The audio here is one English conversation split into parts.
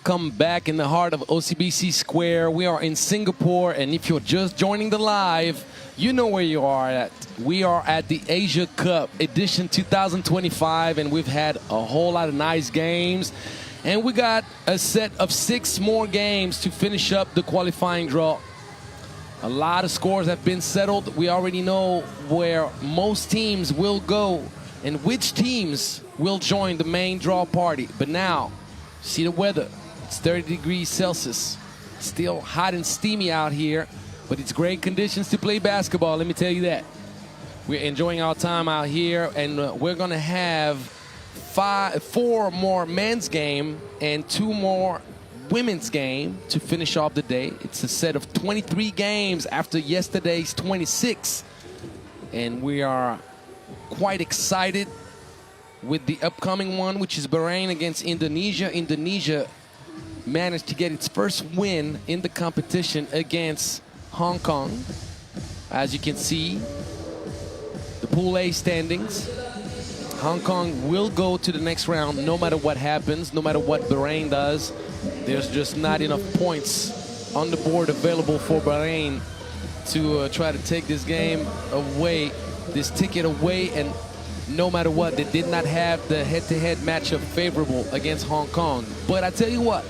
Welcome back in the heart of OCBC Square. We are in Singapore, and if you're just joining the live, you know where you are at. We are at the Asia Cup edition 2025, and we've had a whole lot of nice games. And we got a set of 6 more games to finish up the qualifying draw. A lot of scores have been settled. We already know where most teams will go and which teams will join the main draw party. But now, see the weather. It's 30 degrees Celsius. Still hot and steamy out here, but it's great conditions to play basketball, let me tell you that. We're enjoying our time out here, and we're going to have 4 more men's game and 2 more women's game to finish off the day. It's a set of 23 games after yesterday's 26, and we are quite excited with the upcoming one, which is Bahrain against Indonesia. Indonesia managed to get its first win in the competition against Hong Kong. As you can see, the Pool A standings. Hong Kong will go to the next round no matter what happens, no matter what Bahrain does. There's just not enough points on the board available for Bahrain to try to take this game away, this ticket away, and no matter what, they did not have the head-to-head matchup favorable against Hong Kong. But I tell you what,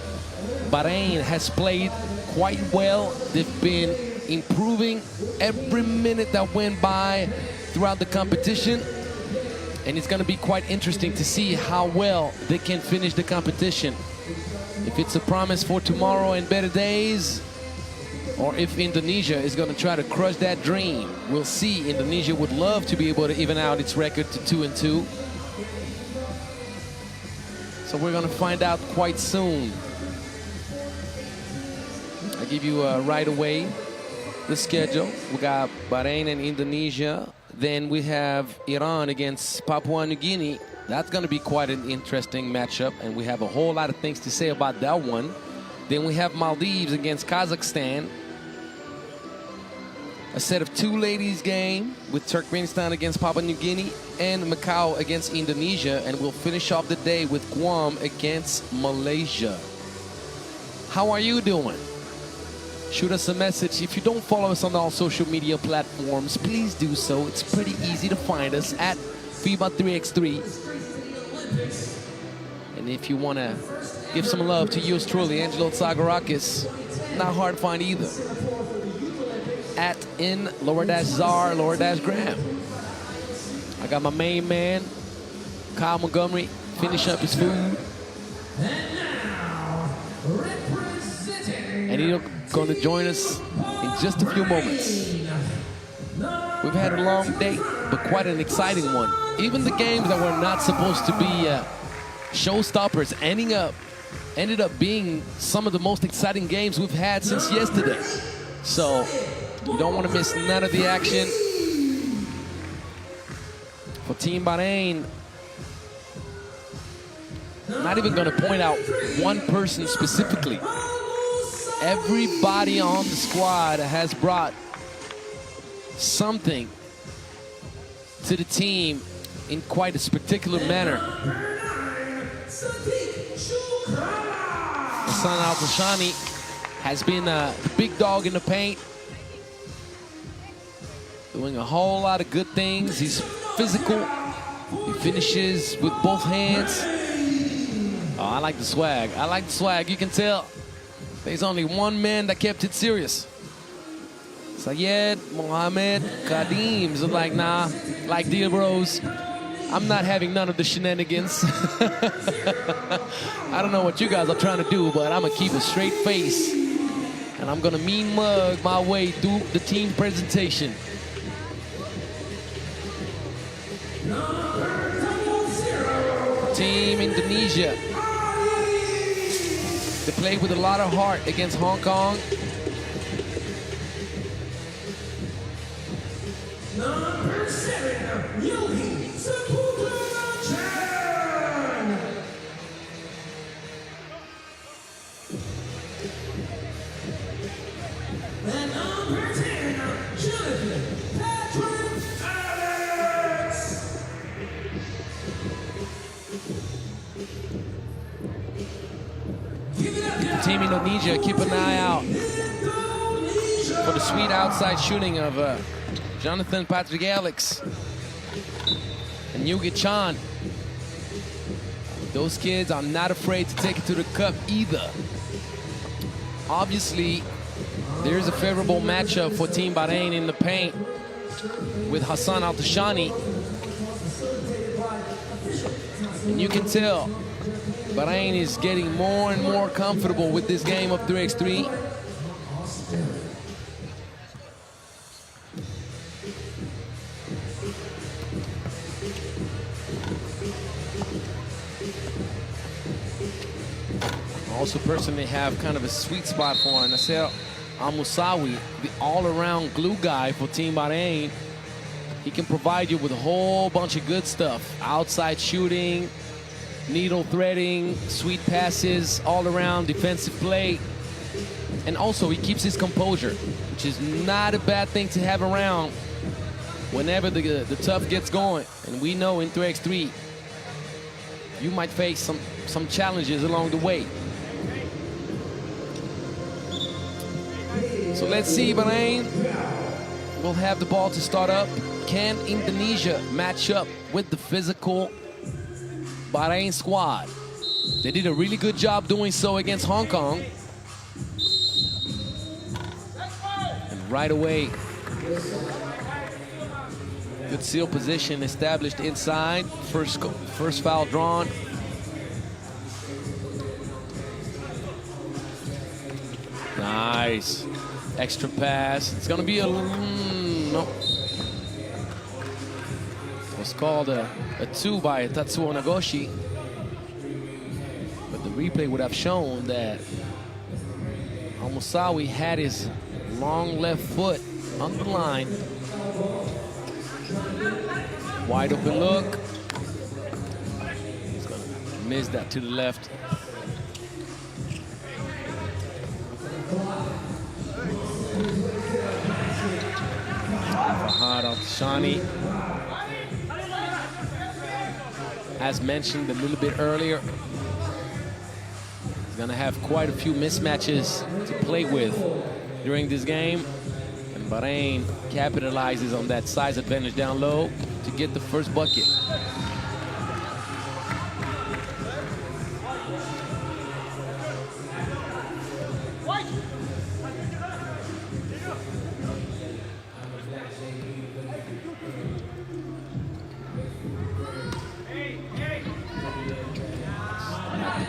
Bahrain has played quite well. They've been improving every minute that went by throughout the competition. And it's going to be quite interesting to see how well they can finish the competition. If it's a promise for tomorrow and better days, or if Indonesia is going to try to crush that dream. We'll see. Indonesia would love to be able to even out its record to 2-2. So we're going to find out quite soon. I'll give you right away the schedule. We got Bahrain and Indonesia. Then we have Iran against Papua New Guinea. That's going to be quite an interesting matchup, and we have a whole lot of things to say about that one. Then we have Maldives against Kazakhstan. A set of 2 ladies game with Turkmenistan against Papua New Guinea and Macau against Indonesia. And we'll finish off the day with Guam against Malaysia. How are you doing? Shoot us a message. If you don't follow us on all social media platforms, please do so. It's pretty easy to find us at FIBA 3x3. And if you want to give some love to yours truly, Angelo Tsagarakis, not hard to find either. At _Czar_Graham. I got my main man, Kyle Montgomery, finish up his food. And he's going to join us in just a few moments. We've had a long day, but quite an exciting one. Even the games that were not supposed to be showstoppers ended up being some of the most exciting games we've had since yesterday. So you don't want to miss none of the action. For Team Bahrain, not even going to point out one person specifically. Everybody on the squad has brought something to the team in quite a spectacular manner. Hassan Al-Tashani has been the big dog in the paint, doing a whole lot of good things. He's physical. He finishes with both hands. Oh, I like the swag. I like the swag. You can tell there's only one man that kept it serious. Sayed, Mohammed, Kadim. So like, nah, like dear bros, I'm not having none of the shenanigans. I don't know what you guys are trying to do, but I'm gonna keep a straight face. And I'm gonna mean mug my way through the team presentation. Team Indonesia. They played with a lot of heart against Hong Kong. Number 7, Yogi Saputra-Chan. And number 10, Jonathan Patrick Alex. Give it up Team Indonesia, keep an eye out for the sweet outside shooting of Jonathan Patrick Alex and Yugi Chan. Those kids are not afraid to take it to the cup either. Obviously, there's a favorable matchup for Team Bahrain in the paint with Hassan Al-Tashani. And you can tell Bahrain is getting more and more comfortable with this game of 3x3. Also personally have kind of a sweet spot for Nasser Al-Musawi, the all-around glue guy for Team Bahrain. He can provide you with a whole bunch of good stuff. Outside shooting, needle threading, sweet passes, all-around defensive play. And also he keeps his composure, which is not a bad thing to have around whenever the tough gets going. And we know in 3x3, you might face some challenges along the way. So let's see, Bahrain will have the ball to start up. Can Indonesia match up with the physical Bahrain squad? They did a really good job doing so against Hong Kong. And right away, good seal position established inside. First foul drawn. Nice. Extra pass. It's going to be a... no. It was called a 2 by Tatsuo Nagoshi. But the replay would have shown that Al-Musawi had his long left foot on the line. Wide open look. He's going to miss that to the left. Fahad Al-Tashani, as mentioned a little bit earlier, he's gonna have quite a few mismatches to play with during this game, and Bahrain capitalizes on that size advantage down low to get the first bucket.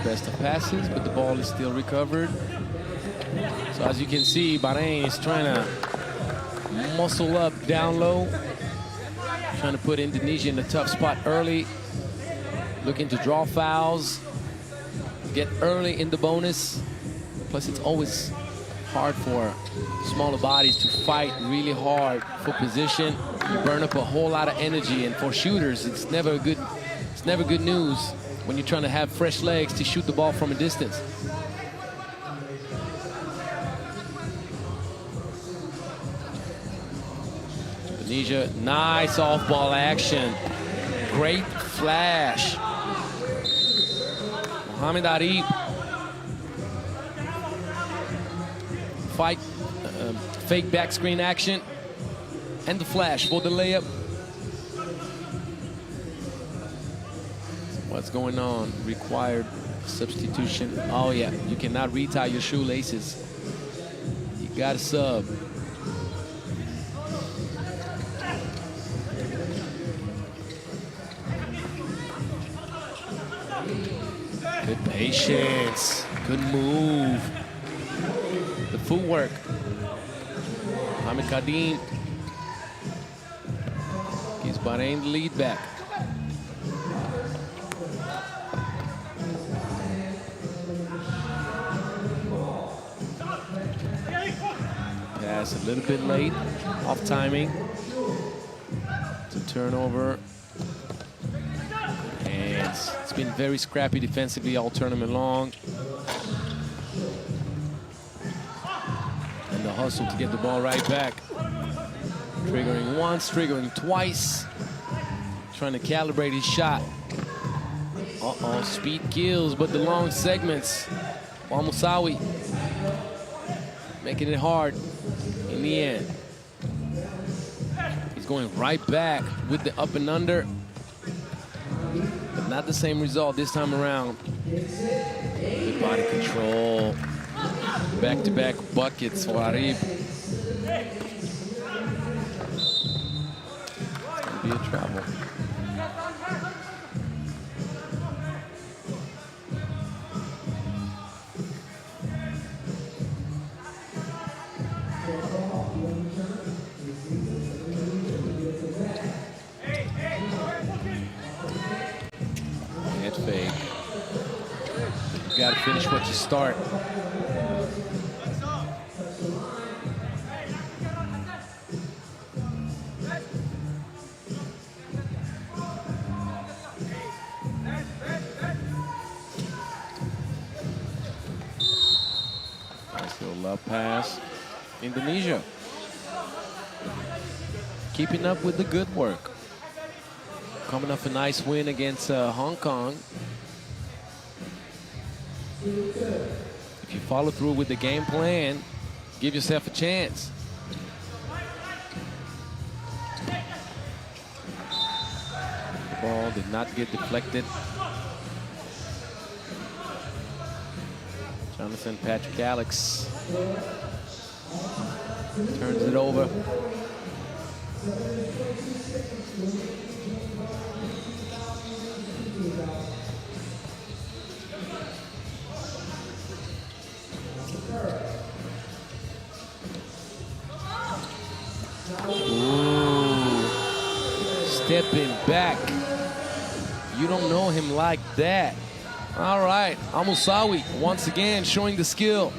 Best of passes, but the ball is still recovered. So as you can see, Bahrain is trying to muscle up down low, trying to put Indonesia in a tough spot early, looking to draw fouls, get early in the bonus. Plus, it's always hard for smaller bodies to fight really hard for position. You burn up a whole lot of energy, and for shooters, it's never good news when you're trying to have fresh legs to shoot the ball from a distance. Indonesia, nice off-ball action. Great flash. Mohamed Arif. Fake back screen action. And the flash for the layup. What's going on? Required substitution. Oh yeah, you cannot retie your shoelaces. You got to sub. Good patience. Good move. The footwork. Hamid Kadim gives Bahrain the lead back. Pass a little bit late, off timing. It's a turnover. And it's been very scrappy defensively all tournament long. And the hustle to get the ball right back. Triggering once, triggering twice. Trying to calibrate his shot. Uh-oh, speed kills, but the long segments. Al-Musawi making it hard in the end. He's going right back with the up and under, but not the same result this time around. Good body control. Back-to-back buckets for Arib. It's going to be a travel. Head fake. You got to finish what you start. Love pass. Indonesia keeping up with the good work. Coming off a nice win against Hong Kong. If you follow through with the game plan, give yourself a chance. The ball did not get deflected. Jonathan Patrick Alex turns it over. Ooh, stepping back. You don't know him like that. All right, Al-Musawi once again showing the skill.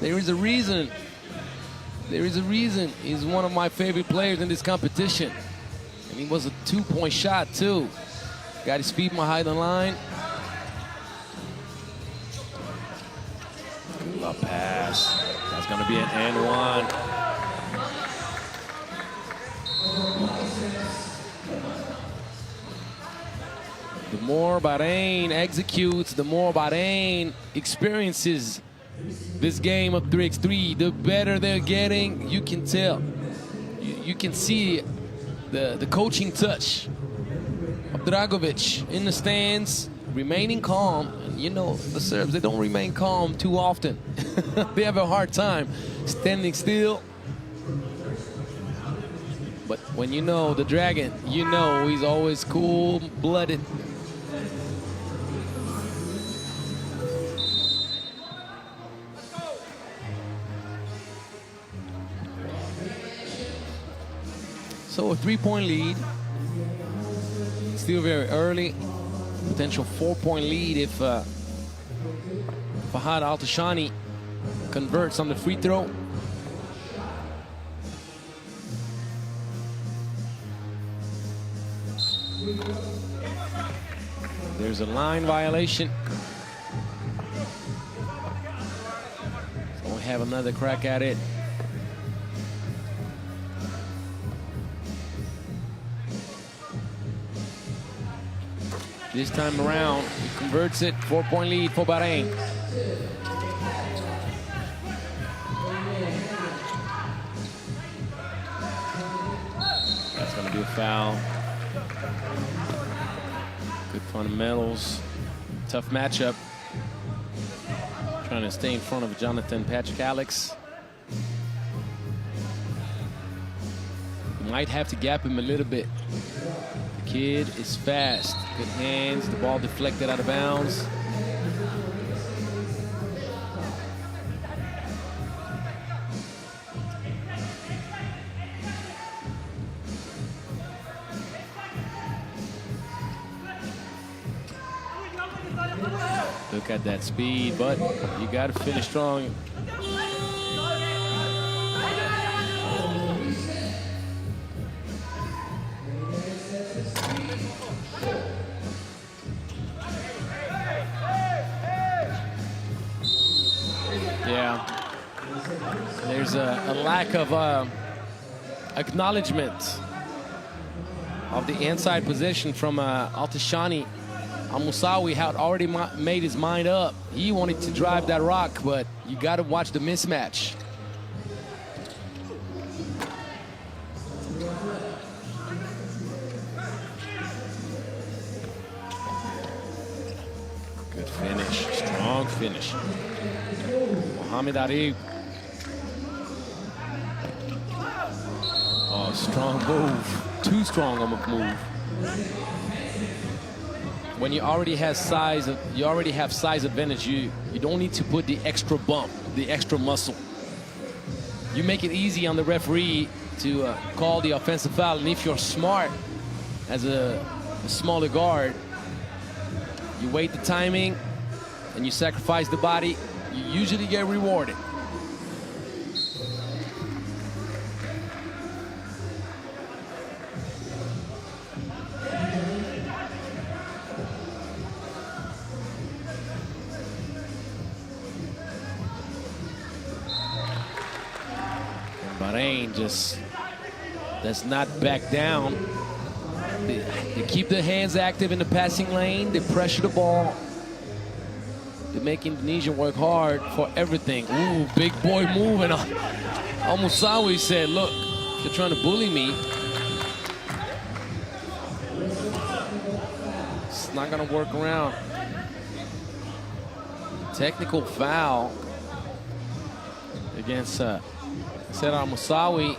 There is a reason. There is a reason he's one of my favorite players in this competition. And he was a two-point shot, too. Got his feet behind the line. Love pass. That's going to be an and one. The more Bahrain executes, the more Bahrain experiences this game of 3x3, the better they're getting. You can tell. You can see the coaching touch of Dragovic in the stands, remaining calm. And you know, the Serbs, they don't remain calm too often. They have a hard time standing still. But when you know the Dragon, you know he's always cool-blooded. So a three-point lead, still very early. Potential four-point lead if Fahad Al-Tashani converts on the free throw. There's a line violation. So we'll have another crack at it. This time around, he converts it. 4-point lead for Bahrain. That's going to be a foul. Good fundamentals. Tough matchup. Trying to stay in front of Jonathan Patrick Alex. Might have to gap him a little bit. The kid is fast. Good hands. The ball deflected out of bounds. Look at that speed, but you got to finish strong. Yeah, there's a lack of acknowledgement of the inside position from Al-Tashani. Al-Musawi had already made his mind up. He wanted to drive that rock, but you got to watch the mismatch. Good finish, strong finish. Mohamed Arif. Oh, strong move. Too strong of a move. When you already have size advantage, you don't need to put the extra bump, the extra muscle. You make it easy on the referee to call the offensive foul, and if you're smart as a smaller guard, you wait the timing and you sacrifice the body, you usually get rewarded. Bahrain just does not back down. They keep their hands active in the passing lane. They pressure the ball. They make Indonesia work hard for everything. Ooh, big boy move. And Al-Musawi said, look, if you're trying to bully me, it's not going to work around. Technical foul against Nasser Al-Musawi.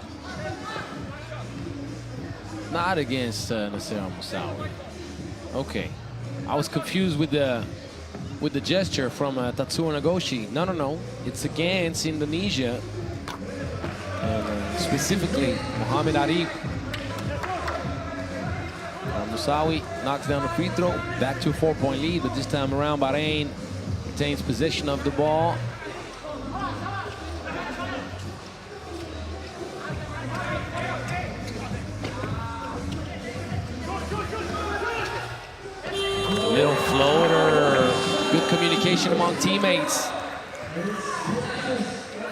Not against Nasser Al-Musawi. Okay, I was confused with the gesture from Tatsuo Nagoshi. No, it's against Indonesia, and specifically Mohamed Arif. Al-Musawi knocks down the free throw, back to a 4-point lead, but this time around Bahrain retains possession of the ball. Little floater. Good communication among teammates.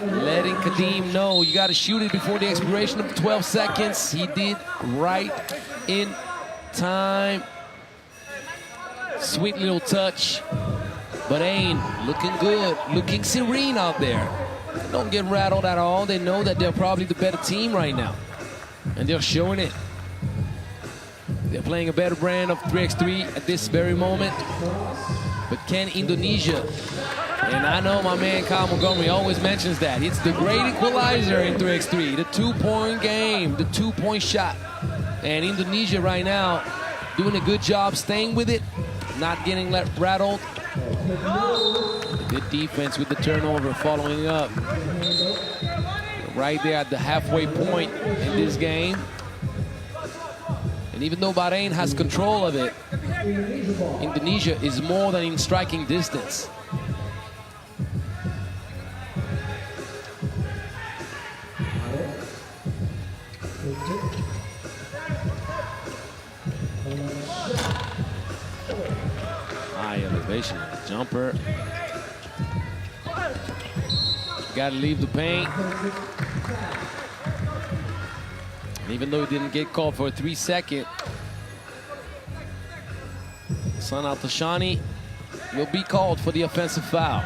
Letting Kadeem know you got to shoot it before the expiration of 12 seconds. He did right in time. Sweet little touch. Bahrain looking good, looking serene out there. Don't get rattled at all. They know that they're probably the better team right now, and they're showing it. They're playing a better brand of 3x3 at this very moment. But can Indonesia, and I know my man Kyle Montgomery always mentions that, it's the great equalizer in 3x3, the two-point game, the two-point shot. And Indonesia right now doing a good job staying with it, not getting rattled. Good defense with the turnover following up. Right there at the halfway point in this game. And even though Bahrain has control of it, Indonesia is more than in striking distance. High elevation jumper. Got to leave the paint. And even though he didn't get called for a 3-second, Hassan Al-Tashani will be called for the offensive foul.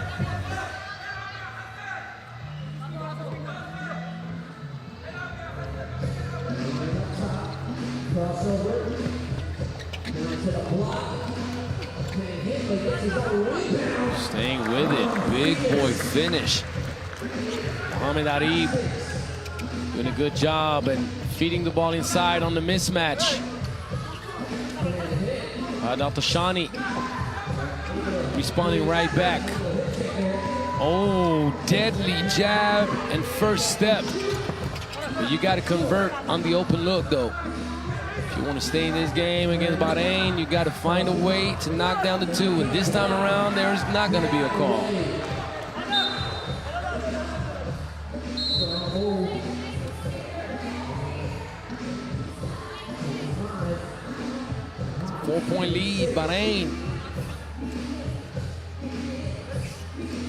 Staying with it, big boy finish. Mohamed Arif doing a good job and feeding the ball inside on the mismatch. Al-Tashani responding right back. Oh, deadly jab and first step. But you got to convert on the open look, though. If you want to stay in this game against Bahrain, you got to find a way to knock down the two. And this time around, there's not going to be a call. Four-point lead, Bahrain.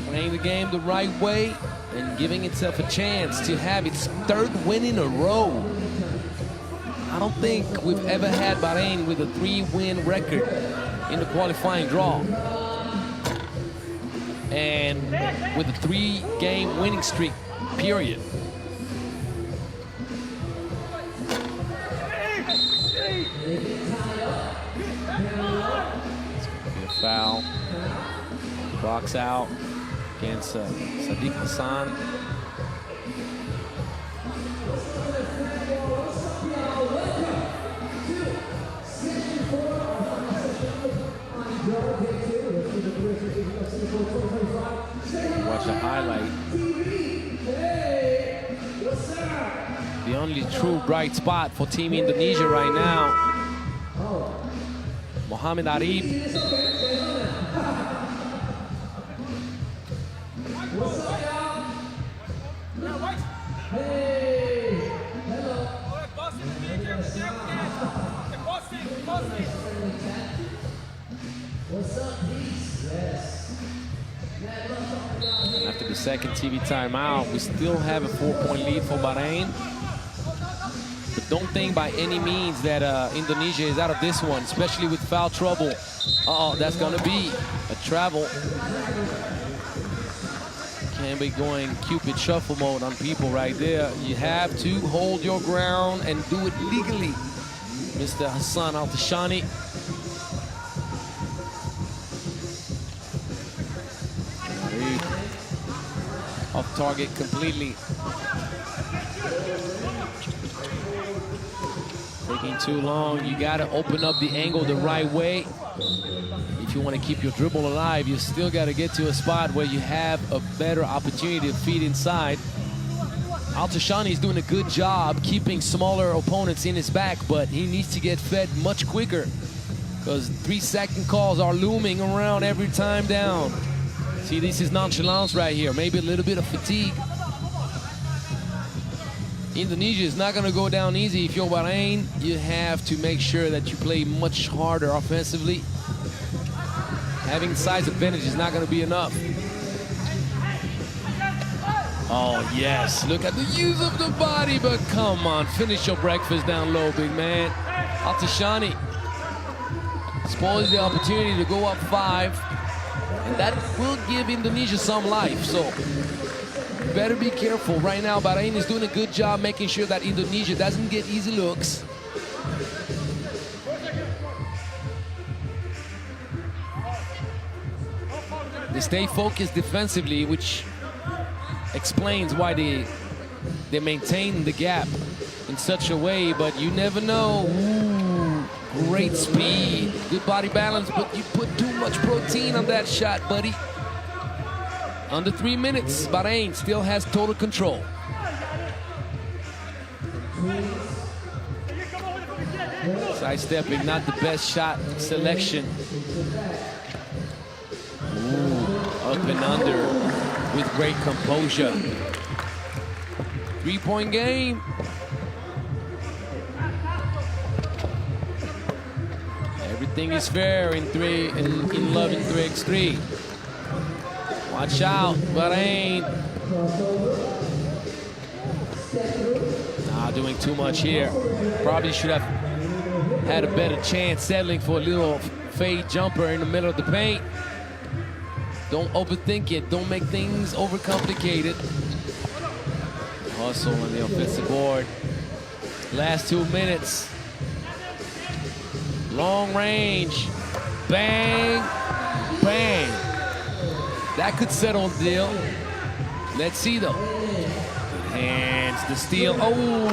Playing the game the right way and giving itself a chance to have its third win in a row. I don't think we've ever had Bahrain with a 3-win record in the qualifying draw. And with a 3-game winning streak, period. Foul. Box out against Sadiq Hassan. Watch the highlight. The only true bright spot for Team Indonesia right now. Mohamed Arif. After the second TV timeout, we still have a 4-point lead for Bahrain. But don't think by any means that Indonesia is out of this one, especially with foul trouble. Uh-oh, that's gonna be a travel. Can't be going Cupid shuffle mode on people right there. You have to hold your ground and do it legally. Mr. Hassan Al-Tashani. Off target completely. Taking too long. You gotta open up the angle the right way. If you want to keep your dribble alive, you still got to get to a spot where you have a better opportunity to feed inside. Al-Tashani is doing a good job keeping smaller opponents in his back, but he needs to get fed much quicker because 3-second calls are looming around every time down. See, this is nonchalance right here, maybe a little bit of fatigue. Indonesia is not going to go down easy. If you're Bahrain, you have to make sure that you play much harder offensively. Having size advantage is not going to be enough. Oh, yes. Look at the use of the body, but come on. Finish your breakfast down low, big man. Al-Tashani spoils the opportunity to go up 5. And that will give Indonesia some life. So, you better be careful. Right now, Bahrain is doing a good job making sure that Indonesia doesn't get easy looks. They stay focused defensively, which explains why they maintain the gap in such a way, but you never know. Ooh, great speed, good body balance, but you put too much protein on that shot, buddy. Under 3 minutes, Bahrain still has total control. Sidestepping, not the best shot selection. Ooh, up and under with great composure. 3-point game. Everything is fair in love in 3x3. Watch out, Bahrain. Doing too much here. Probably should have had a better chance settling for a little fade jumper in the middle of the paint. Don't overthink it. Don't make things overcomplicated. Hustle on the offensive board. Last 2 minutes. Long range. Bang. Bang. That could settle the deal. Let's see though. Good hands. The steal. Oh.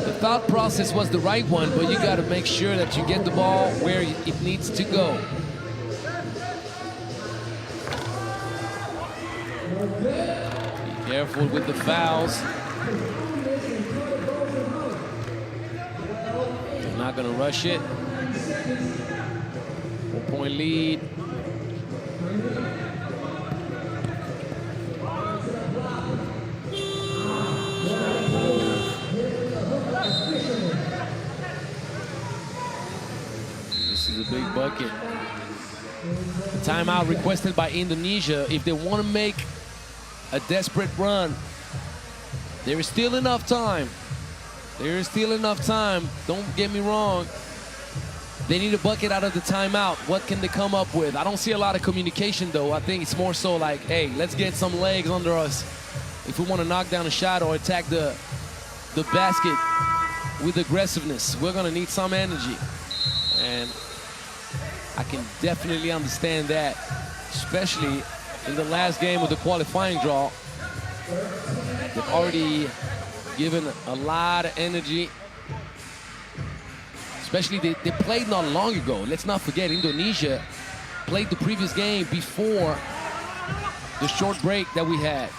The thought process was the right one, but you got to make sure that you get the ball where it needs to go. Be careful with the fouls. They're not going to rush it. 4-point lead. This is a big bucket. Timeout requested by Indonesia. If they want to make a desperate run, there is still enough time. There is still enough time. Don't get me wrong. They need a bucket out of the timeout. What can they come up with? I don't see a lot of communication, though. I think it's more so like, hey, let's get some legs under us if we want to knock down a shot or attack the basket with aggressiveness. We're going to need some energy. And I can definitely understand that, especially in the last game of the qualifying draw. They've already given a lot of energy. Especially they played not long ago. Let's not forget, Indonesia played the previous game before the short break that we had.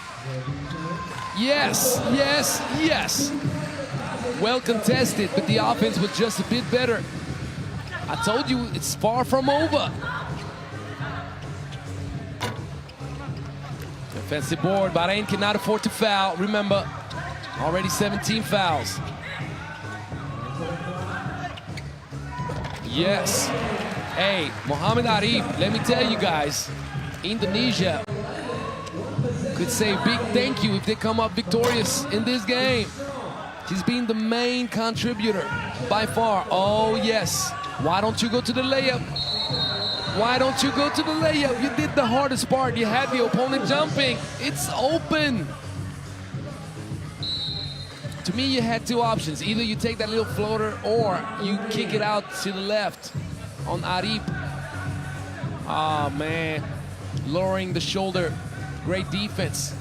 Yes, yes, yes. Well contested, but the offense was just a bit better. I told you, it's far from over. Defensive board, Bahrain cannot afford to foul. Remember, already 17 fouls. Yes. Hey, Mohamed Arif, let me tell you guys, Indonesia could say a big thank you if they come up victorious in this game. He's been the main contributor by far. Oh, yes. Why don't you go to the layup? Why don't you go to the layup? You did the hardest part. You had the opponent jumping. It's open. To me, you had two options. Either you take that little floater or you kick it out to the left on Arif. Oh, man. Lowering the shoulder. Great defense.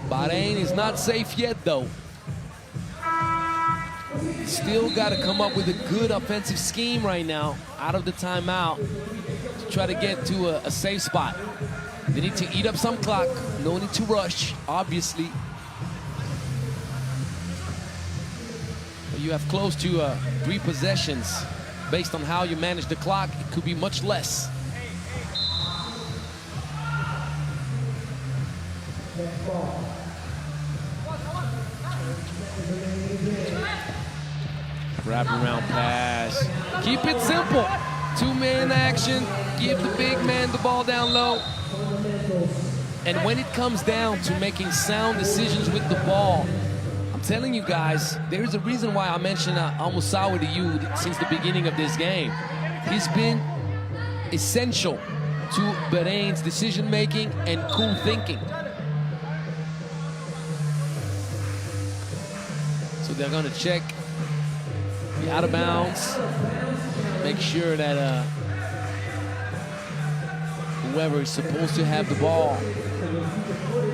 Bahrain is not safe yet, though. Still got to come up with a good offensive scheme right now out of the timeout to try to get to a safe spot. They need to eat up some clock. No need to rush, obviously. But you have close to 3 possessions. Based on how you manage the clock, it could be much less. Wraparound pass. Keep it simple. 2-man action. Give the big man the ball down low. And when it comes down to making sound decisions with the ball, I'm telling you guys, there's a reason why I mentioned Al-Musawi to you since the beginning of this game. He's been essential to Bahrain's decision-making and cool thinking. So they're going to check the out of bounds, make sure that whoever is supposed to have the ball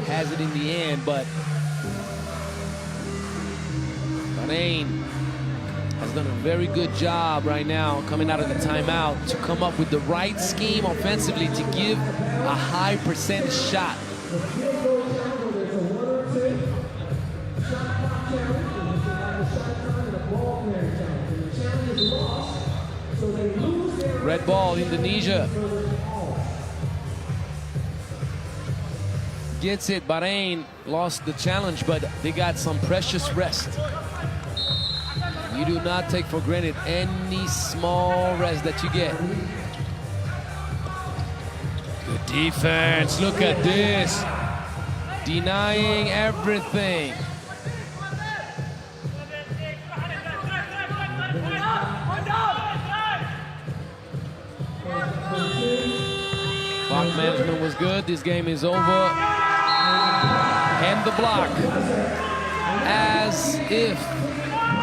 has it in the end, but Bahrain has done a very good job right now coming out of the timeout to come up with the right scheme offensively to give a high percentage shot. Red ball, Indonesia. Gets it, Bahrain lost the challenge, but they got some precious rest. You do not take for granted any small rest that you get. Good defense, look at this. Denying everything. Clock management was good. This game is over. And the block. As if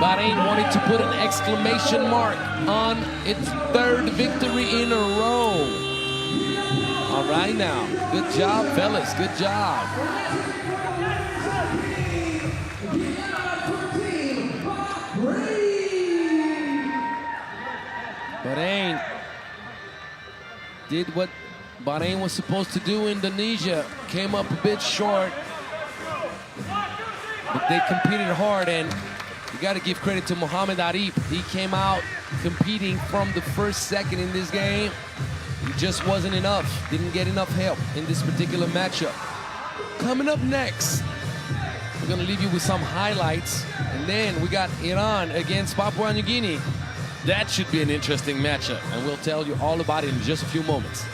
Bahrain wanted to put an exclamation mark on its 3rd victory in a row. All right now. Good job, fellas. Good job. Bahrain did what Bahrain was supposed to do. Indonesia came up a bit short, but they competed hard, and you got to give credit to Mohamed Arif. He came out competing from the first second in this game. It just wasn't enough. Didn't get enough help in this particular matchup. Coming up next, we're going to leave you with some highlights, and then we got Iran against Papua New Guinea. That should be an interesting matchup, and we'll tell you all about it in just a few moments.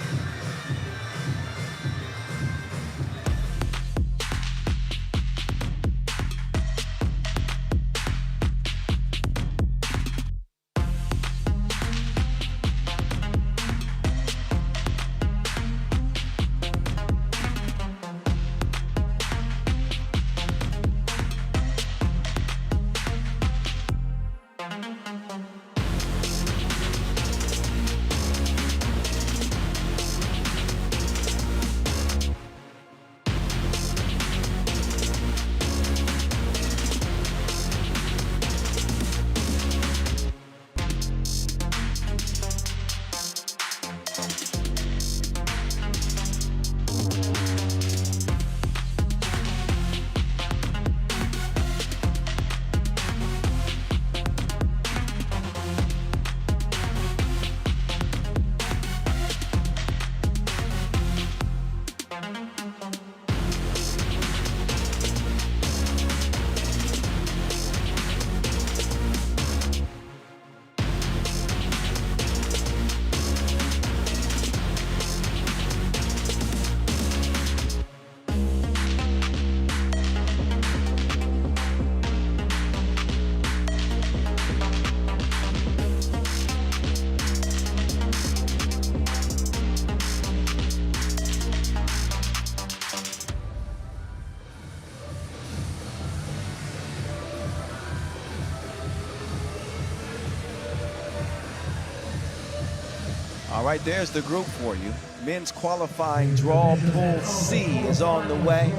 All right, there's the group for you. Men's qualifying draw pool C is on the way.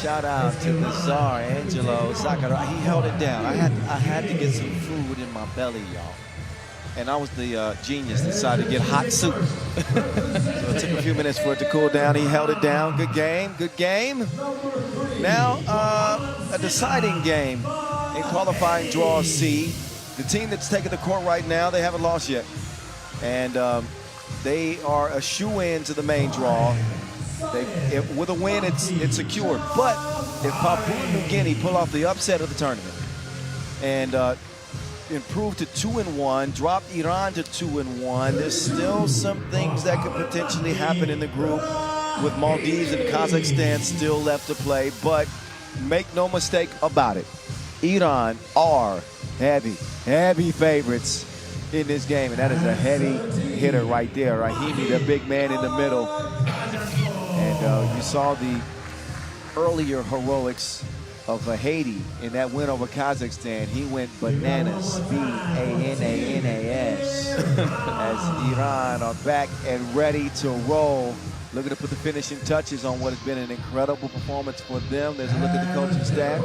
Shout out to the czar, Angelo Zachariah. He held it down. I had to get some food in my belly, y'all. And I was the genius that decided to get hot soup. So it took a few minutes for it to cool down. He held it down. Good game, good game. Now, a deciding game in qualifying draw C. The team that's taking the court right now, they haven't lost yet. And they are a shoe-in to the main draw. With a win, it's secured. But if Papua New Guinea pull off the upset of the tournament and improve to 2-1, drop Iran to 2-1, there's still some things that could potentially happen in the group with Maldives and Kazakhstan still left to play. But make no mistake about it, Iran are heavy favorites in this game, and that is a heavy hitter right there. Rahimi, the big man in the middle. And you saw the earlier heroics of Haiti in that win over Kazakhstan. He went bananas, B-A-N-A-N-A-S, as Iran are back and ready to roll. Looking to put the finishing touches on what has been an incredible performance for them. There's a look at the coaching staff.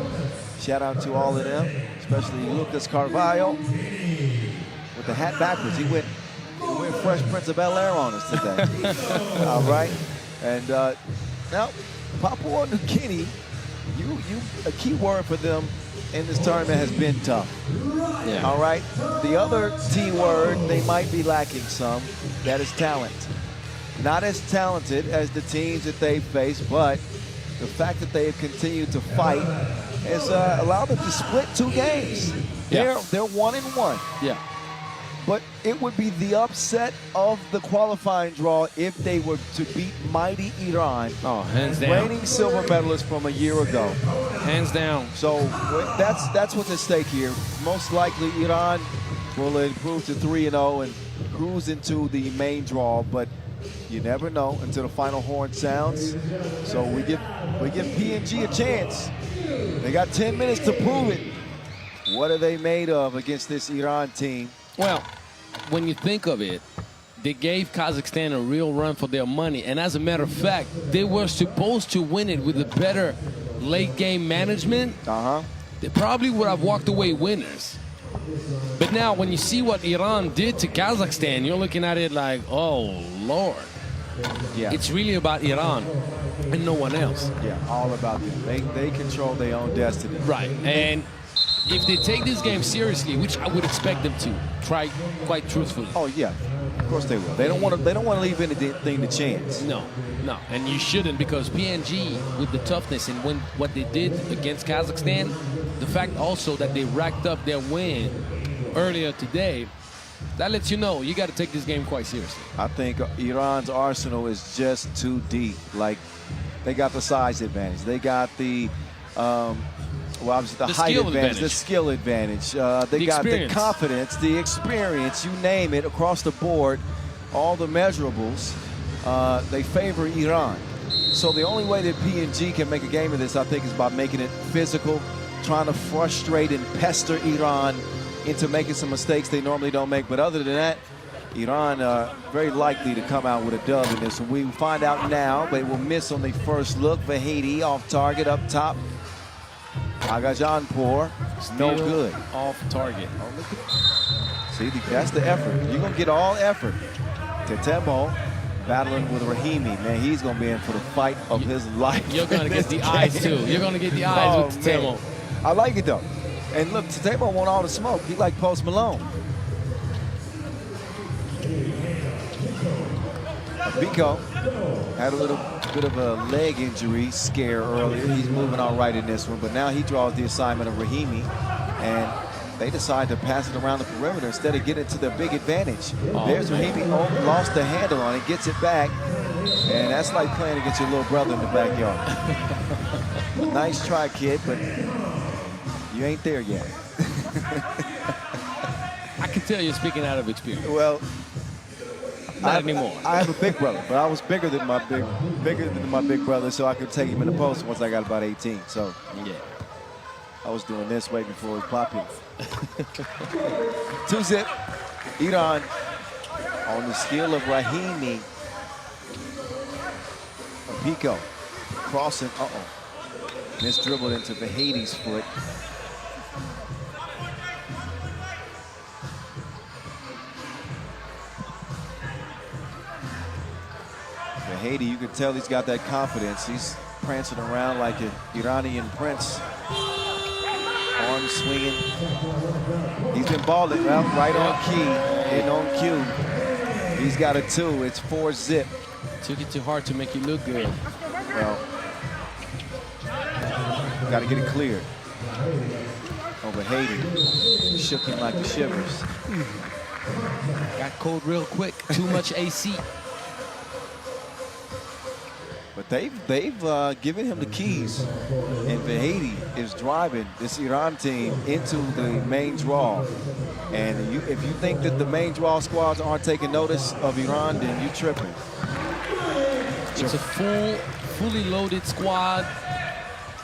Shout out to all of them, especially Lucas Carvalho with the hat backwards. He went Fresh Prince of Bel-Air on us today. All right. And now, Papua New Guinea, a key word for them in this tournament has been tough. Yeah. All right. The other T word they might be lacking some, that is talent. Not as talented as the teams that they face, but the fact that they have continued to fight has allowed them to split 2 games. Yeah. They're 1-1. Yeah. But it would be the upset of the qualifying draw if they were to beat mighty Iran. Oh, hands down. Reigning silver medalist from a year ago. Hands down. So that's what's at stake here. Most likely Iran will improve to 3-0 and cruise into the main draw, but you never know until the final horn sounds. So we give PNG a chance. They got 10 minutes to prove it. What are they made of against this Iran team? Well, when you think of it, they gave Kazakhstan a real run for their money. And as a matter of fact, they were supposed to win it with a better late game management. They probably would have walked away winners. But now when you see what Iran did to Kazakhstan, you're looking at it like, oh, Lord. Yeah. It's really about Iran and no one else. Yeah, all about them. They control their own destiny. Right. And if they take this game seriously, which I would expect them to, try quite truthfully. Oh yeah, of course they will. They don't want to leave anything to chance. No, and you shouldn't, because PNG with the toughness and what they did against Kazakhstan, the fact also that they racked up their win earlier today, that lets you know you got to take this game quite seriously. I think Iran's arsenal is just too deep. Like, they got the size advantage. They got the obviously the height advantage, the skill advantage. They got the confidence, the experience, you name it, across the board, all the measurables. They favor Iran. So the only way that PNG can make a game of this, I think, is by making it physical, trying to frustrate and pester Iran into making some mistakes they normally don't make. But other than that, Iran very likely to come out with a dub in this. We will find out now, but it will miss on the first look. Vahidi off target up top. Agajanpour, no good. Off target. Oh, look at, see, that's the effort. You're going to get all effort. Tetemo battling with Rahimi. Man, he's going to be in for the fight of his life. You're going to get the eyes, too. You're going to get the eyes with Tetemo. I like it, though. And look, Tetemo want all the smoke. He like Post Malone. Biko had a little bit of a leg injury scare earlier. He's moving all right in this one, but now he draws the assignment of Rahimi, and they decide to pass it around the perimeter instead of getting to their big advantage. There's Rahimi, lost the handle on it, gets it back, and that's like playing against your little brother in the backyard. Nice try, kid, but you ain't there yet. I can tell you're speaking out of experience. Well, not anymore. I have a big brother, but I was bigger than my big brother, so I could take him in the post once I got about 18. So yeah, I was doing this way before it was popular. 2-zip. Iran On the skill of Rahimi. Pico crossing. Missed dribbled into Vahedi's foot. Vahedi, you can tell he's got that confidence. He's prancing around like an Iranian prince. Arms swinging. He's been balling right on key and on cue. He's got a 2. It's 4-zip. Took it too hard to make you look good. Well, got to get it cleared. Over Hayden. Shook him like the shivers. Got cold real quick. Too much AC. But they've given him the keys. And Vahedi is driving this Iran team into the main draw. And if you think that the main draw squads aren't taking notice of Iran, then you're tripping. It's a fully loaded squad,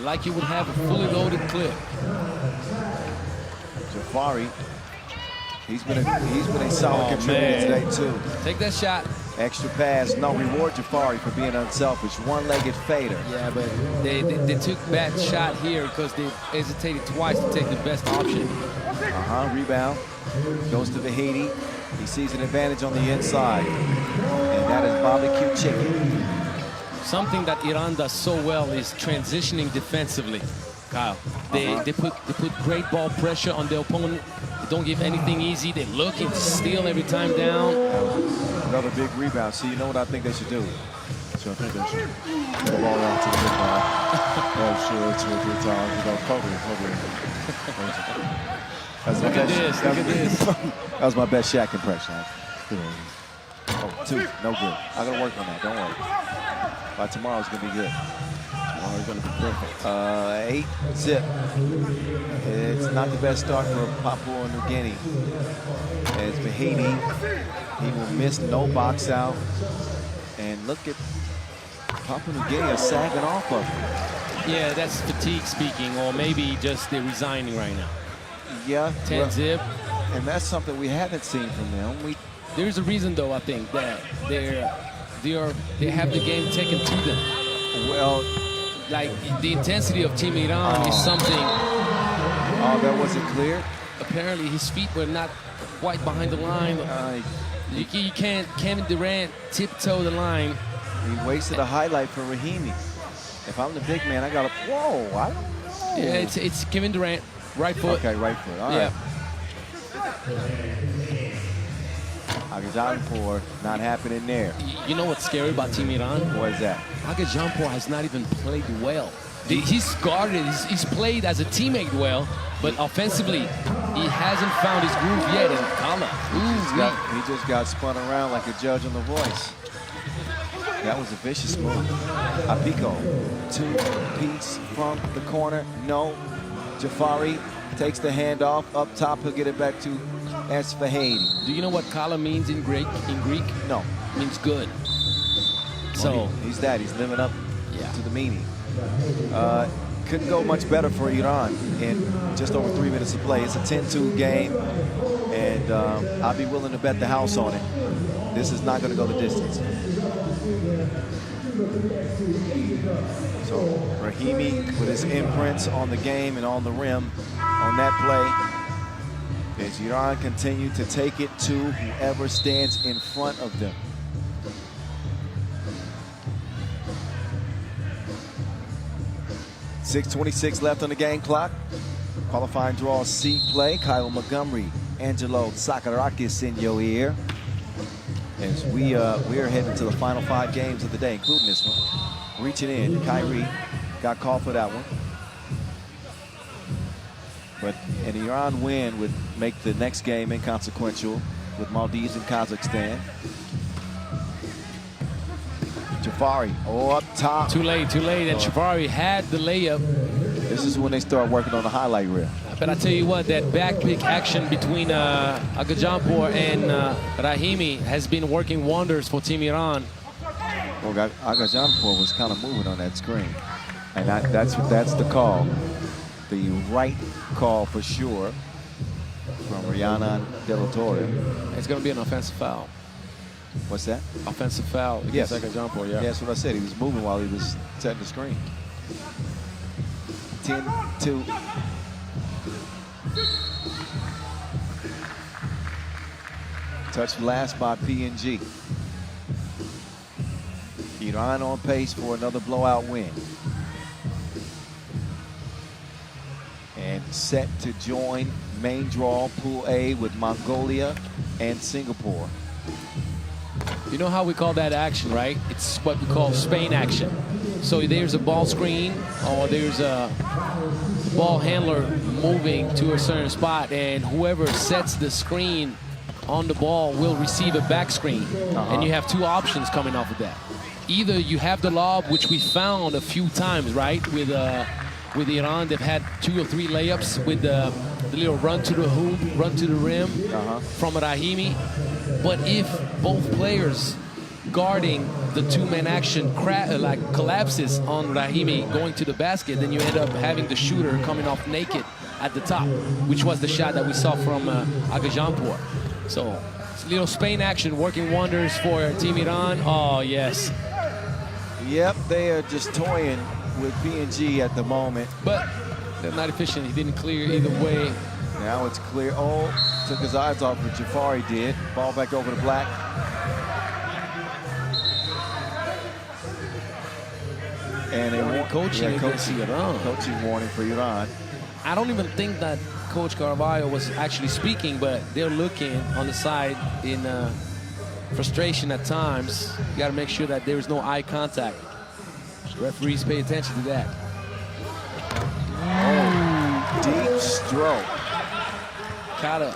like you would have a fully loaded clip. Jafari, he's been a solid contributor today too. Take that shot. Extra pass, no reward Jafari for being unselfish. One-legged fader. Yeah, but they took that shot here because they hesitated twice to take the best option. Rebound goes to Vahedi. He sees an advantage on the inside, and that is barbecue chicken. Something that Iran does so well is transitioning defensively, Kyle. They put great ball pressure on the opponent. They don't give anything easy. They're looking to steal every time down. Another big rebound. See, you know what I think they should do? So I think they should get the ball out to the midline. Sure, 2 or 3 times. You know, cover. Look at this. That was my best Shaq impression. 2, no good. I'm gonna work on that. Don't worry. By tomorrow, it's gonna be good. Tomorrow's gonna be perfect. 8-zip. It's not the best start for Papua New Guinea. As Vahedi, he will miss no box out. And look at Papua New Guinea sagging off of him. Yeah, that's fatigue speaking, or maybe just they're resigning right now. Yeah. 10-zip. And that's something we haven't seen from them. There's a reason, though, I think, that they have the game taken to them. Well, like the intensity of Team Iran is something. Oh, that wasn't clear. Apparently, his feet were not quite behind the line. You can't, Kevin Durant tiptoe the line. He wasted a highlight for Rahimi. If I'm the big man, I gotta. Whoa, I don't know. Yeah, it's Kevin Durant, right foot. Okay, right foot. All right. Agajanpour, not happening there. You know what's scary about Team Iran? What is that? Agajanpour has not even played well. He's guarded, he's played as a teammate well, but offensively, he hasn't found his groove yet. And Kala, he just got spun around like a judge on The Voice. That was a vicious move. Apiko, 2-piece from the corner. No. Jafari takes the handoff. Up top, he'll get it back to Vahedi. Do you know what Kala means in Greek? No. It means good. So he's living up to the meaning. Couldn't go much better for Iran in just over 3 minutes of play. It's a 10-2 game, and I'd be willing to bet the house on it. This is not going to go the distance. So Rahimi with his imprints on the game and on the rim on that play. As Iran continue to take it to whoever stands in front of them. .6:26 left on the game clock. Qualifying draw C play. Kyle Montgomery, Angelo Sakarakis in your ear. As we are heading to the final 5 games of the day, including this one. Reaching in, Kyrie got called for that one. But an Iran win would make the next game inconsequential with Maldives and Kazakhstan. Jafari, up top. Too late. And Jafari had the layup. This is when they start working on the highlight reel. But I tell you what, that back pick action between Agajanpour and Rahimi has been working wonders for Team Iran. Well, Agajanpour was kind of moving on that screen. And that's the call. The right call for sure from Rihanna Del Torre. It's going to be an offensive foul. What's that? Offensive foul Yes. against Agajampor, yeah. Yeah, that's what I said. He was moving while he was setting the screen. 10-2. Touched last by PNG. Iran on pace for another blowout win. And set to join main draw Pool A with Mongolia and Singapore. You know how we call that action, right? It's what we call Spain action. So there's a ball screen or there's a ball handler moving to a certain spot, and whoever sets the screen on the ball will receive a back screen. And you have two options coming off of that. Either you have the lob, which we found a few times, right? With Iran, they've had 2 or 3 layups with the little run to the hoop, run to the rim from Rahimi. But if both players guarding the two-man action collapses on Rahimi going to the basket, then you end up having the shooter coming off naked at the top, which was the shot that we saw from Agajampor. So it's a little Spain action working wonders for Team Iran. Oh, yes. Yep, they are just toying with PNG at the moment. But they're not efficient. He didn't clear either way. Now it's clear. Oh, took his eyes off what Jafari did. Ball back over to Black. And a coaching Iran. Coaching warning for Iran. I don't even think that Coach Carvalho was actually speaking, but they're looking on the side in frustration at times. You got to make sure that there is no eye contact. Referees pay attention to that. Oh, deep stroke. Kata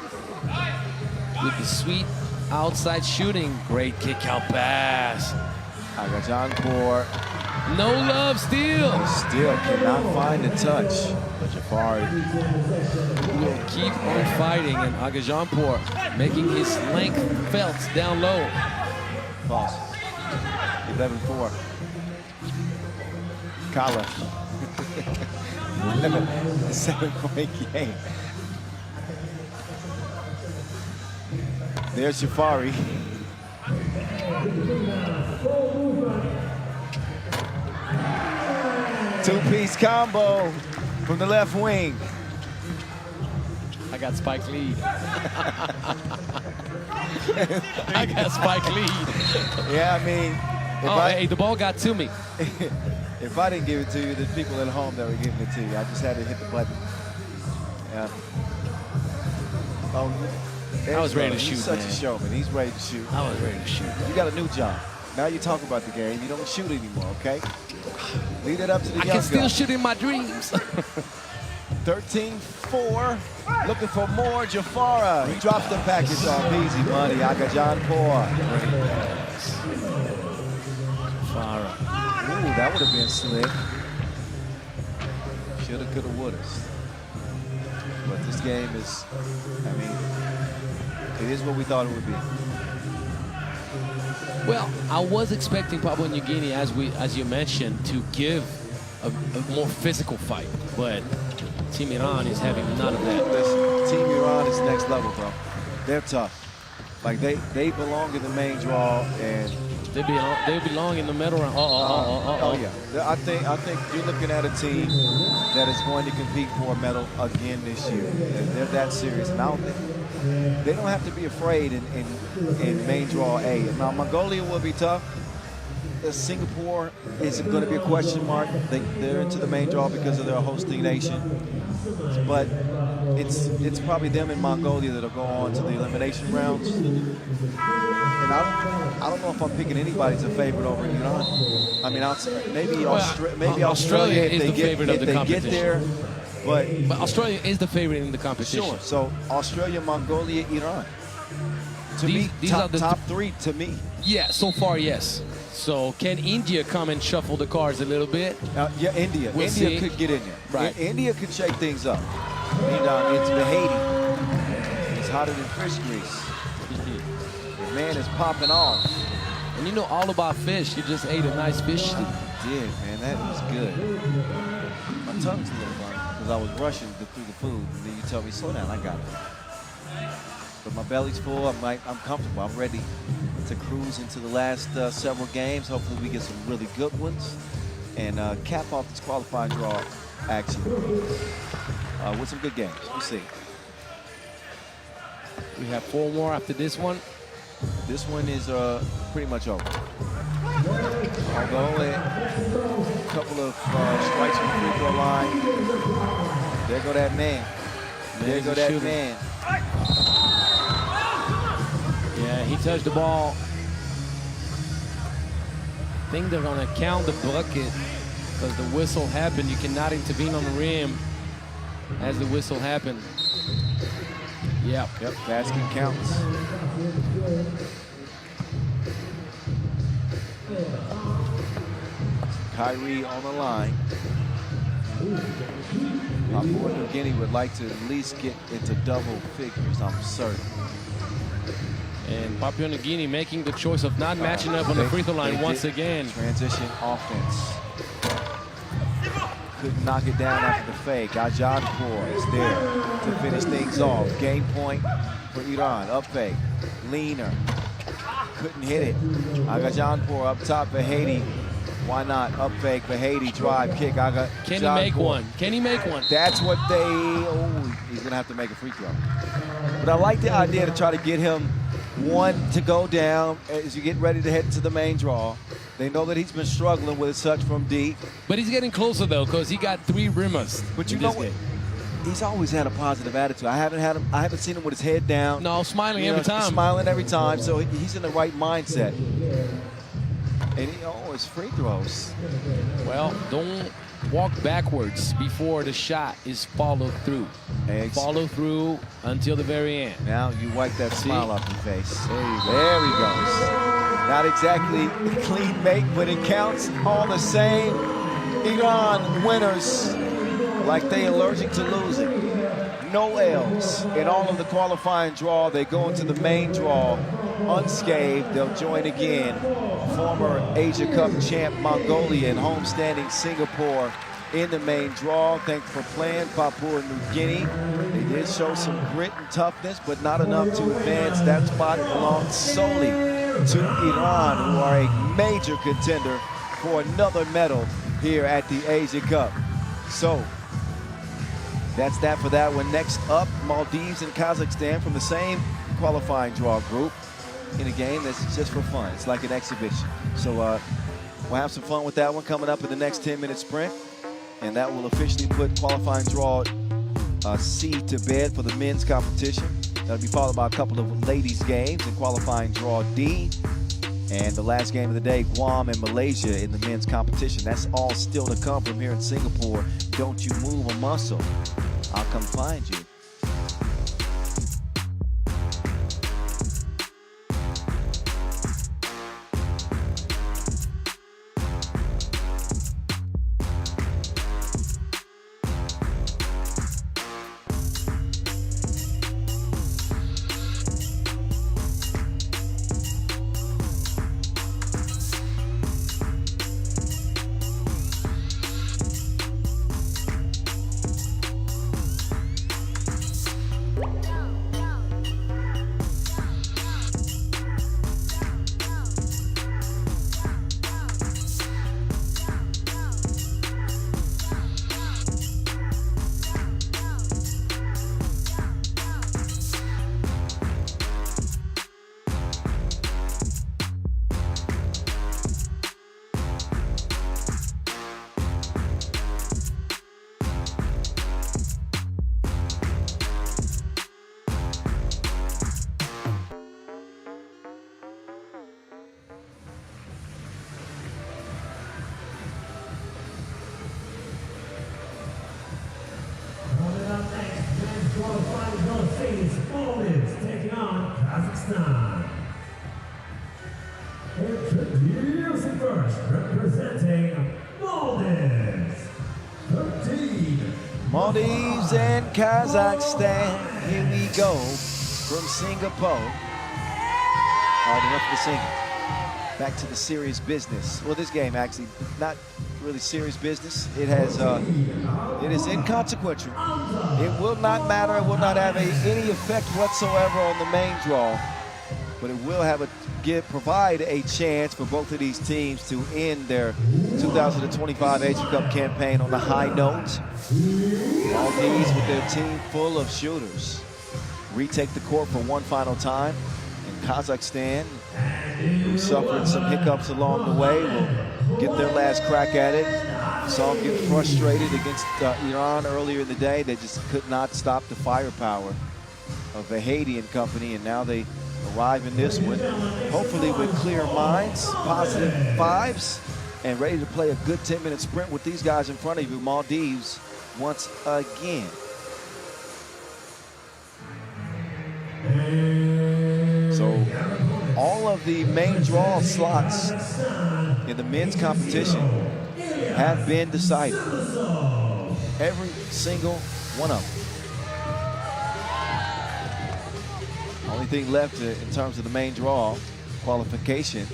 with the sweet outside shooting. Great kick out pass. Agajampor No love still. still cannot find the touch. But Jafari Will keep on fighting, and Agajampor making his length felt down low. false. 11-4. Kala. 7-point game. There's Jafari. Two-piece combo from the left wing. I got Spike lead. I got Spike lead. Yeah, I mean, Hey, the ball got to me. if I didn't give it to you, there's people at home that were giving it to you. I just had to hit the button. Yeah. Oh, I was ready to shoot, He's such man. a showman. He's ready to shoot. I was ready to shoot. You got a new job. Now you talk about the game. You don't shoot anymore, okay? Leave it up to the I young can still guy. shoot in my dreams. 13-4. Looking for more. Jafara. He drops the package off. Easy money. Agajampor. Farah. Ooh, that would have been slick. Shoulda, coulda, woulda. But this game is, I mean, it is what we thought it would be. Well, I was expecting Papua New Guinea, as you mentioned, to give a more physical fight, but Team Iran is having none of that. Listen, Team Iran is next level, bro. They're tough. Like they belong in the main draw, and They belong in the middle round. oh yeah. I think you're looking at a team that is going to compete for a medal again this year. They're that serious, and they don't have to be afraid in main draw A. Now Mongolia will be tough. Singapore is going to be a question mark. They're into the main draw because of their hosting nation, but it's probably them and Mongolia that'll go on to the elimination rounds. And I don't know if I'm picking anybody as a favorite over Iran. I mean, maybe Australia is the favorite of the competition. Get there, but Australia is the favorite in the competition. sure. So Australia, Mongolia, Iran. To me, these are the top three to me. Yeah, so far, yes. So can India come and shuffle the cards a little bit? Yeah, India. We'll India see. could get in there. Right. India could shake things up. It's the Haiti. It's hotter than fish grease. The man is popping off. And you know all about fish. You just ate a nice fish stew. Did, man. That was good. My tongue's a little burnt because I was rushing through the food. And then you tell me, slow down, I got it. But my belly's full. I'm comfortable. I'm ready to cruise into the last several games. Hopefully we get some really good ones and cap off this qualifying draw action with some good games. We'll see. We have 4 more after this one. This one is pretty much over. Although a couple of strikes from the free throw line. There go that man. There go that man. Yeah, he touched the ball. I think they're going to count the bucket because the whistle happened. You cannot intervene on the rim as the whistle happened. Yep. Basket counts. Kyrie on the line. Papua New Guinea would like to at least get into double figures, I'm certain. And Papua New Guinea making the choice of not matching up on the free throw line once again. Transition offense. Couldn't knock it down after the fake. Ajadpour is there to finish things off. Game point for Iran. Up fake. Leaner. Couldn't hit it. Ajadpour up top for Haiti. Why not? Up fake for Haiti. Drive, kick. Can he make one? Can he make one? That's what they... Oh, he's going to have to make a free throw. But I like the idea to try to get him one to go down as you get ready to head to the main draw. They know that he's been struggling with his touch from deep. But he's getting closer, though, because he got 3 rimmers. But you know what? He's always had a positive attitude. I haven't seen him with his head down. No, smiling every time. Smiling every time, so he's in the right mindset. And his free throws. Well, don't walk backwards before the shot is followed through. Follow through until the very end. Now you wipe that smile off your face. There he goes. Not exactly a clean make, but it counts all the same. Iran winners like they allergic to losing. No L's in all of the qualifying draw. They go into the main draw unscathed. They'll join again former Asia Cup champ Mongolia and homestanding Singapore in the main draw. Thanks for playing Papua New Guinea. They did show some grit and toughness, but not enough to advance. That spot belongs solely to Iran, who are a major contender for another medal here at the Asia Cup. So that's that for that one. Next up, Maldives and Kazakhstan from the same qualifying draw group in a game that's just for fun. It's like an exhibition. So we'll have some fun with that one coming up in the next 10-minute sprint. And that will officially put qualifying draw C to bed for the men's competition. That'll be followed by a couple of ladies' games in qualifying draw D. And the last game of the day, Guam and Malaysia in the men's competition. That's all still to come from here in Singapore. Don't you move a muscle. I'll come find you. Maldives taking on Kazakhstan. Introducing first, representing Maldives, 13. Maldives and Kazakhstan. Here we go from Singapore. All right, enough of the singing. Back to the serious business. Well, this game actually not really serious business. It is inconsequential. It will not matter. It will not have any effect whatsoever on the main draw, but it will provide a chance for both of these teams to end their 2025 Asia Cup campaign on a high note. Maldives, with their team full of shooters, retake the court for one final time. And Kazakhstan, who suffered some hiccups along the way, will get their last crack at it. Saw them get frustrated against Iran earlier in the day. They just could not stop the firepower of the Haitian company, and now they arrive in this one, hopefully with clear minds, positive vibes, and ready to play a good 10-minute sprint with these guys in front of you, Maldives, once again. So all of the main draw slots in the men's competition have been decided. Every single one of them. Only thing left in terms of the main draw qualification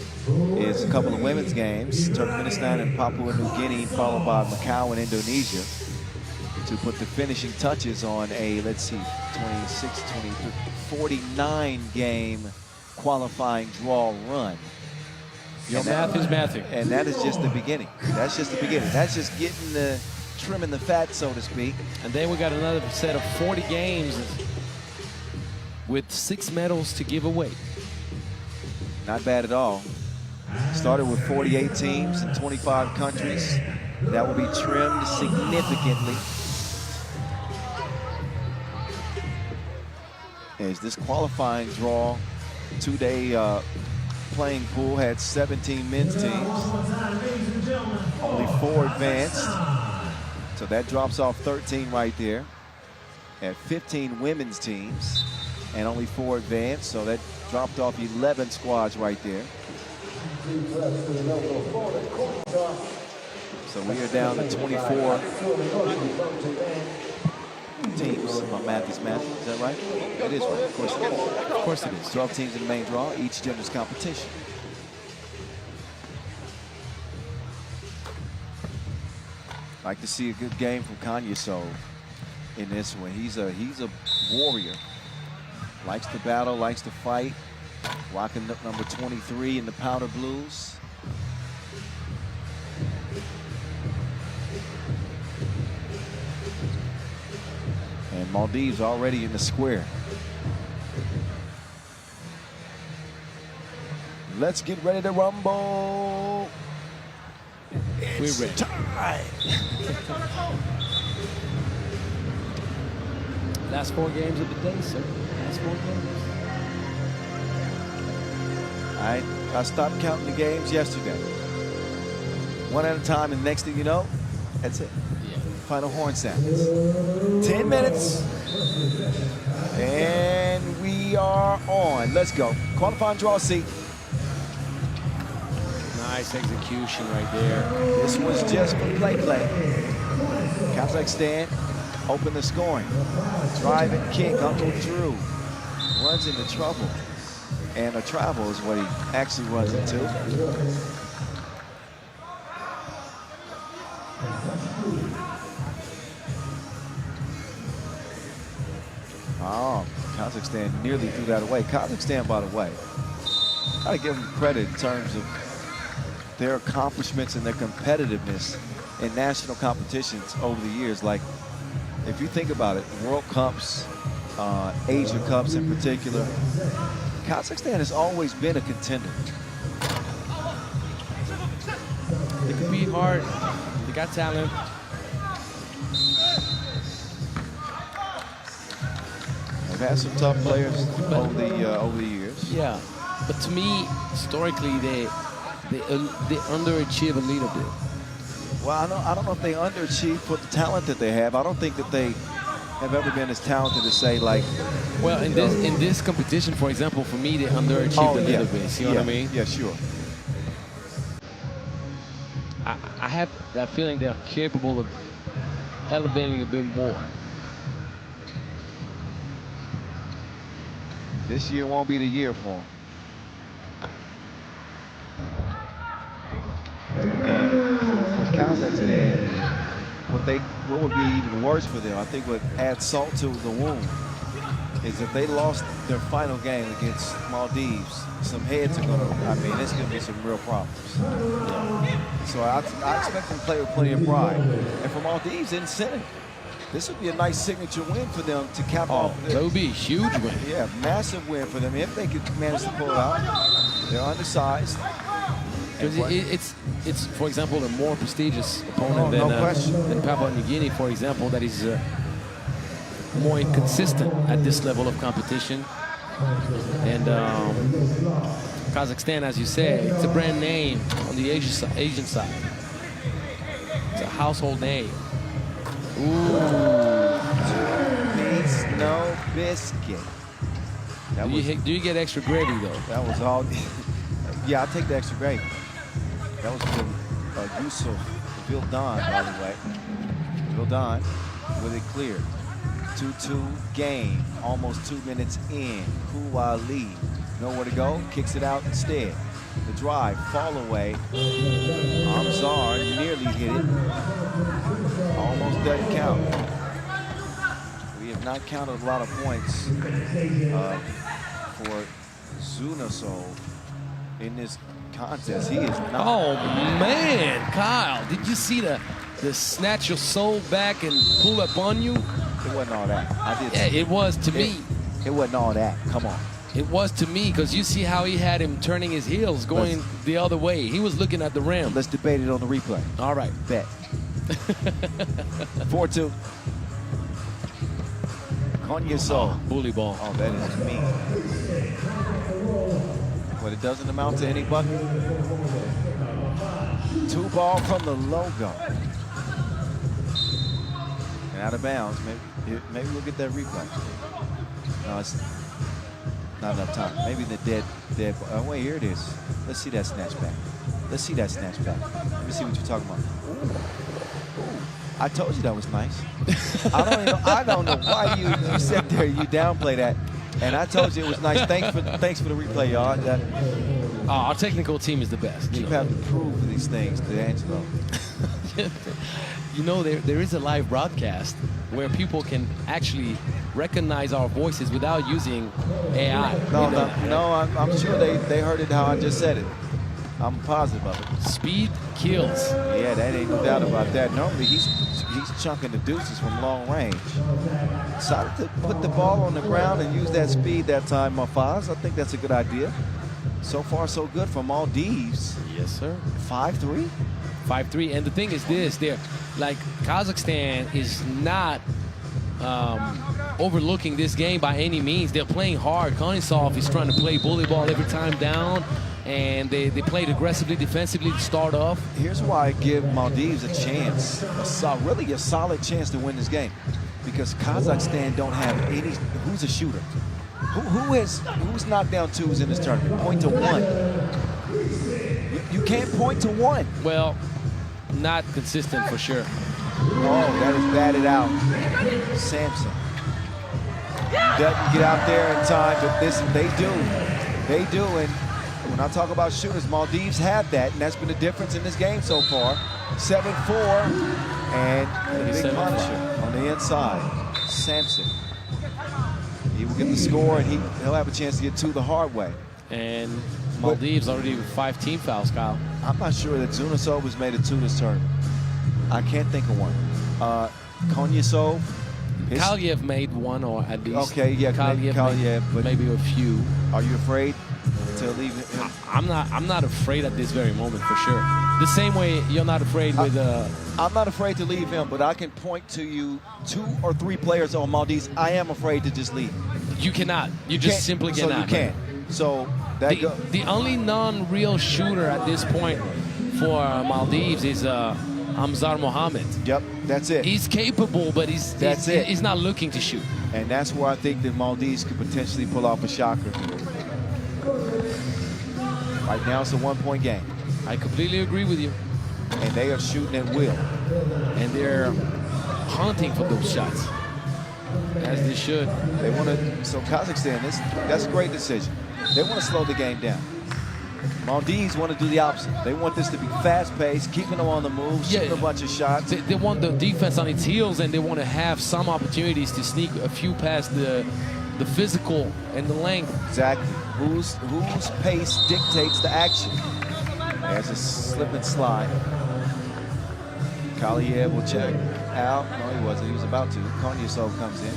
is a couple of women's games, Turkmenistan and Papua New Guinea, followed by Macau and Indonesia, to put the finishing touches on a, let's see, 26, 23, 49 game qualifying draw run. Your math is mathing. And that is just the beginning. That's just the beginning. That's just trimming the fat, so to speak. And then we got another set of 40 games with 6 medals to give away. Not bad at all. Started with 48 teams in 25 countries. That will be trimmed significantly as this qualifying draw, 2-day playing pool had 17 men's teams, only 4 advanced, so that drops off 13 right there. At 15 women's teams and only 4 advanced, so that dropped off 11 squads right there. So we are down to 24 teams. My math is math. Is that right? It is right. Of course it is. Of course it is. 12 teams in the main draw, each gender's competition. Like to see a good game from Kanyeso in this one. He's a warrior. Likes to battle, likes to fight. Rocking number 23 in the powder blues. And Maldives already in the square. Let's get ready to rumble. We're ready. Time. Last 4 games of the day, sir. Last 4 games. I stopped counting the games yesterday. One at a time, and the next thing you know, that's it. Yeah. Final horn sounds. 10 minutes. And we are on. Let's go. Qualifying draw seat. Nice execution right there. This was just for play. Kazakhstan open the scoring. Drive and kick. Uncle Drew runs into trouble. And a travel is what he actually runs into. Oh, Kazakhstan nearly threw that away. Kazakhstan, by the way, gotta give them credit in terms of their accomplishments and their competitiveness in national competitions over the years. Like, if you think about it, World Cups, Asia Cups in particular, Kazakhstan has always been a contender. It could be hard. They got talent. They've had some tough players over the years. Yeah, but to me, historically, they underachieve a little bit. Well, I don't know if they underachieve for the talent that they have. I don't think that they have ever been as talented to say, like. Well, in this competition, for example, for me, they underachieved a little bit. See what I mean? Yeah, sure. I have that feeling they're capable of elevating a bit more. This year won't be the year for them. And with what would be even worse for them, I think would add salt to the wound, is if they lost their final game against Maldives, some heads are going to, I mean, it's going to be some real problems. Yeah. So I expect them to play with plenty of pride. And for Maldives, incentive. This would be a nice signature win for them to cap off. That would be a huge win. Yeah, massive win for them if they could manage to pull it out. They're undersized. Because it's, for example, a more prestigious opponent than Papua New Guinea, for example, that is more inconsistent at this level of competition. And Kazakhstan, as you say, it's a brand name on the Asian side. It's a household name. Ooh. Beast, no biscuit. Do you get extra gravy, though? That was all. Yeah, I'll take the extra gravy. That was the Yusuf Vildan, by the way. Vildan with it cleared. 2-2 game, almost 2 minutes in. Kouali, nowhere to go, kicks it out instead. The drive, fall away. Amzar nearly hit it. Almost doesn't count. We have not counted a lot of points for Zunasov in this contest. He is not. Oh man, Kyle, did you see the snatch your soul back and pull up on you? It wasn't all that. I did. Yeah, it was to me. It wasn't all that. Come on. It was to me, because you see how he had him turning his heels, going the other way. He was looking at the rim. Let's debate it on the replay. All right. Bet. 4-2. Konya Soul. Bully ball. Oh, that is mean. But it doesn't amount to any bucket. 2 ball from the logo. And out of bounds. Maybe we'll get that replay. No, it's not enough time. Maybe the dead. Oh, wait, here it is. Let's see that snatch back. Let's see that snatch back. Let me see what you're talking about. Ooh. I told you that was nice. I don't know why you sit there, you downplay that. And I told you it was nice. Thanks for the replay, y'all. Our technical team is the best. You have to prove these things to Angelo. You know, there is a live broadcast where people can actually recognize our voices without using AI. I'm sure they heard it how I just said it. I'm positive of it. Speed kills. Yeah, that ain't no doubt about that. Normally he's chunking the deuces from long range. Decided to put the ball on the ground and use that speed that time, Mafaz. I think that's a good idea. So far, so good for Maldives. Yes, sir. 5-3? 5-3. And the thing is this, Kazakhstan is not overlooking this game by any means. They're playing hard. Konisov is trying to play bully ball every time down, and they played aggressively defensively to start off. Here's why I give Maldives a chance, really a solid chance to win this game, because Kazakhstan don't have any. Who's a shooter? Who's knocked down twos in this tournament? Point to one. You can't point to one. Well, not consistent for sure. Oh, that is batted out. Sampson doesn't get out there in time, but listen, they do. And when I talk about shooters, Maldives have that, and that's been the difference in this game so far. 7-4, and the big punisher on the inside, Sampson. He will get the score, and he'll have a chance to get 2 the hard way. And Maldives already with 5 team fouls, Kyle. I'm not sure that Zunasov has made it 2 this tournament. I can't think of one. Konyasov. Kaliev made 1, or at least. Okay, yeah, Kaliev, but maybe a few. Are you afraid to leave him? I'm not afraid at this very moment, for sure. The same way you're not afraid with. I'm not afraid to leave him, but I can point to you 2 or 3 players on Maldives. I am afraid to just leave. You cannot. You just simply cannot. So you can't. So the only non-real shooter at this point for Maldives is Hamzar Mohammed. Yep, that's it. He's capable, but he's not looking to shoot. And that's where I think the Maldives could potentially pull off a shocker. Right now it's a 1-point game. I completely agree with you. And they are shooting at will. And they're hunting for those shots, as they should. They want to. So Kazakhstan, that's a great decision. They want to slow the game down. Maldives want to do the opposite. They want this to be fast-paced, keeping them on the move, shooting a bunch of shots. They want the defense on its heels, and they want to have some opportunities to sneak a few past the physical and the length. Exactly. Whose pace dictates the action. There's a slip and slide. Kaliev will check out. No, he wasn't. He was about to. Konyasov comes in.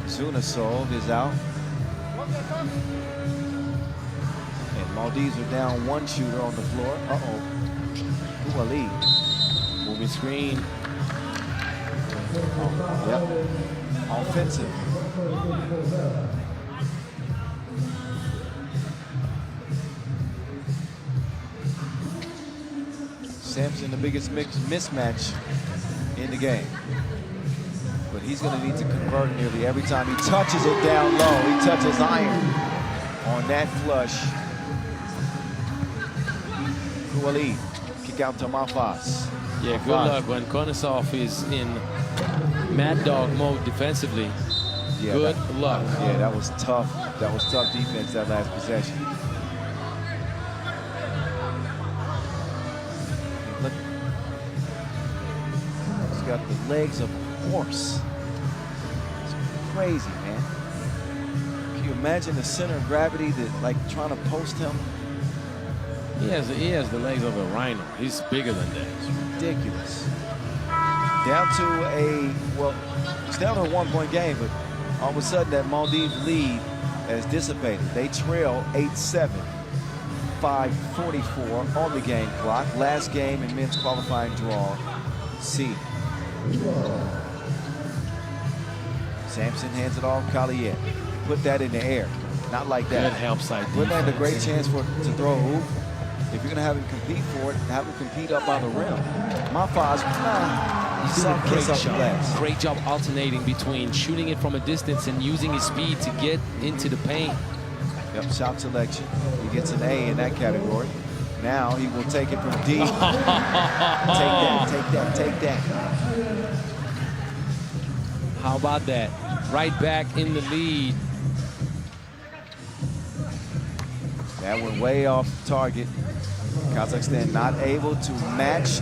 Zunasov is out. And Maldives are down one shooter on the floor. Uh-oh. Ouali. Moving screen. Yep. Offensive. Sampson, the biggest mismatch in the game. But he's going to need to convert nearly every time he touches it down low. He touches iron on that flush. Ouali, kick out to Mafas. Yeah, good luck when Konasov is in mad dog mode defensively. Yeah, good luck. Yeah, that was tough. That was tough defense that last possession. Look, he's got the legs of a horse. It's crazy, man. Can you imagine the center of gravity that, like, trying to post him? He has the legs of a rhino. He's bigger than that. It's ridiculous. Down to it's down to a one-point game, but all of a sudden that Maldives lead has dissipated. They trail 8-7, 5:44 on the game clock. Last game in men's qualifying draw. C. Sampson hands it off. Kaliev. Put that in the air. Not like that. Good help side Wouldn't that have a great defense. chance to throw a hoop? If you're going to have him compete for it, have him compete up by the rim. Mafaz, He's doing a great job alternating between shooting it from a distance and using his speed to get into the paint. Yep, shot selection. He gets an A in that category. Now he will take it from deep. Take that. How about that? Right back in the lead. That went way off target. Kazakhstan not able to match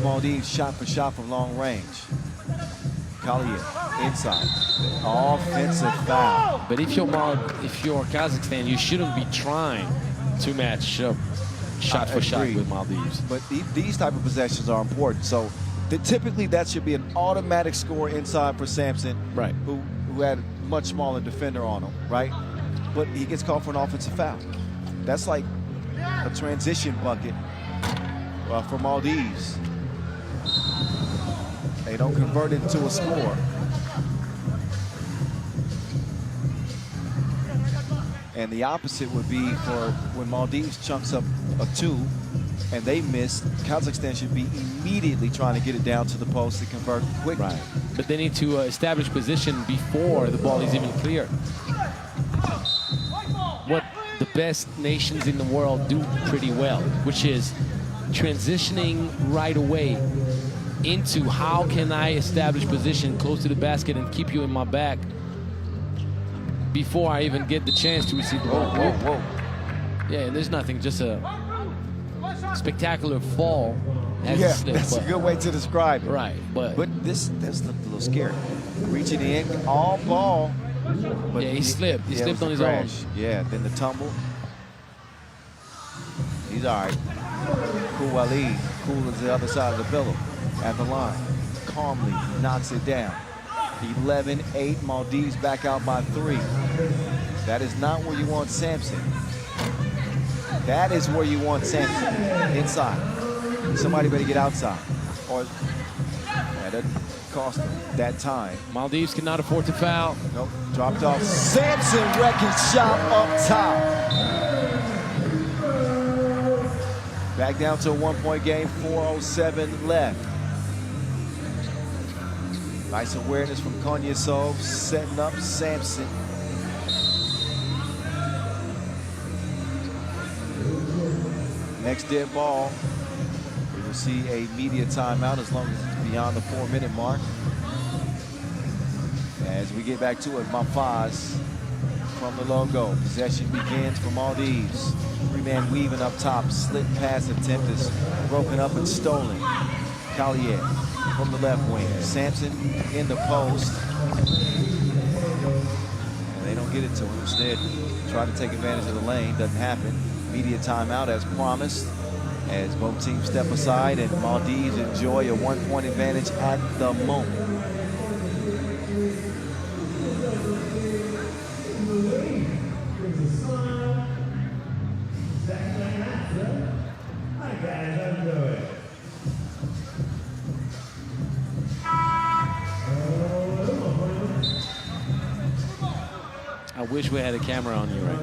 Maldives shot for shot from long range. Kaliev inside. Offensive foul. But if you're Kazakhstan, you shouldn't be trying to match shot for shot with Maldives. But these type of possessions are important. So typically that should be an automatic score inside for Sampson, right? Who had a much smaller defender on him, right? But he gets called for an offensive foul. That's like a transition bucket for Maldives. They don't convert it into a score. And the opposite would be for when Maldives chunks up a 2 and they miss, Kazakhstan should be immediately trying to get it down to the post to convert quickly. Right. But they need to establish position before the ball is even clear. What the best nations in the world do pretty well, which is transitioning right away into how can I establish position close to the basket and keep you in my back before I even get the chance to receive the ball. Whoa. Yeah, there's nothing, just a spectacular fall. Yeah, that's a good way to describe it. Right, but this looked a little scary. Reaching in, all ball. But yeah, he slipped. He slipped on his own. Yeah, then the tumble. He's all right. Ouali, cool as the other side of the pillow at the line. Calmly knocks it down. 11-8, Maldives back out by 3. That is not where you want Sampson. That is where you want Sampson, inside. Somebody better get outside. Or that doesn't cost them that time. Maldives cannot afford to foul. Nope, dropped off. Sampson wrecking shot up top. Back down to a 1-point game, 4:07 left. Nice awareness from Konyasov, setting up Sampson. Next dead ball, we will see a media timeout as long as it's beyond the 4-minute mark. As we get back to it, Mafaz from the logo. Possession begins for Maldives. Three-man weaving up top. Slit pass attempt is broken up and stolen. Collier from the left wing. Sampson in the post. And they don't get it to him. Instead, try to take advantage of the lane. Doesn't happen. Media timeout as promised. As both teams step aside and Maldives enjoy a 1-point advantage at the moment. I wish we had a camera on you right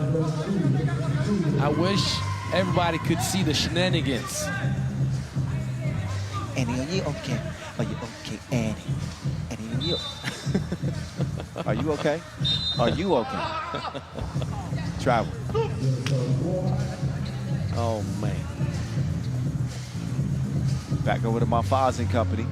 now. I wish everybody could see the shenanigans. Annie, are you okay? Are you okay, Annie? Annie, are you? Are you okay? Are you okay? Travel. Oh, man. Back over to my Foz and company.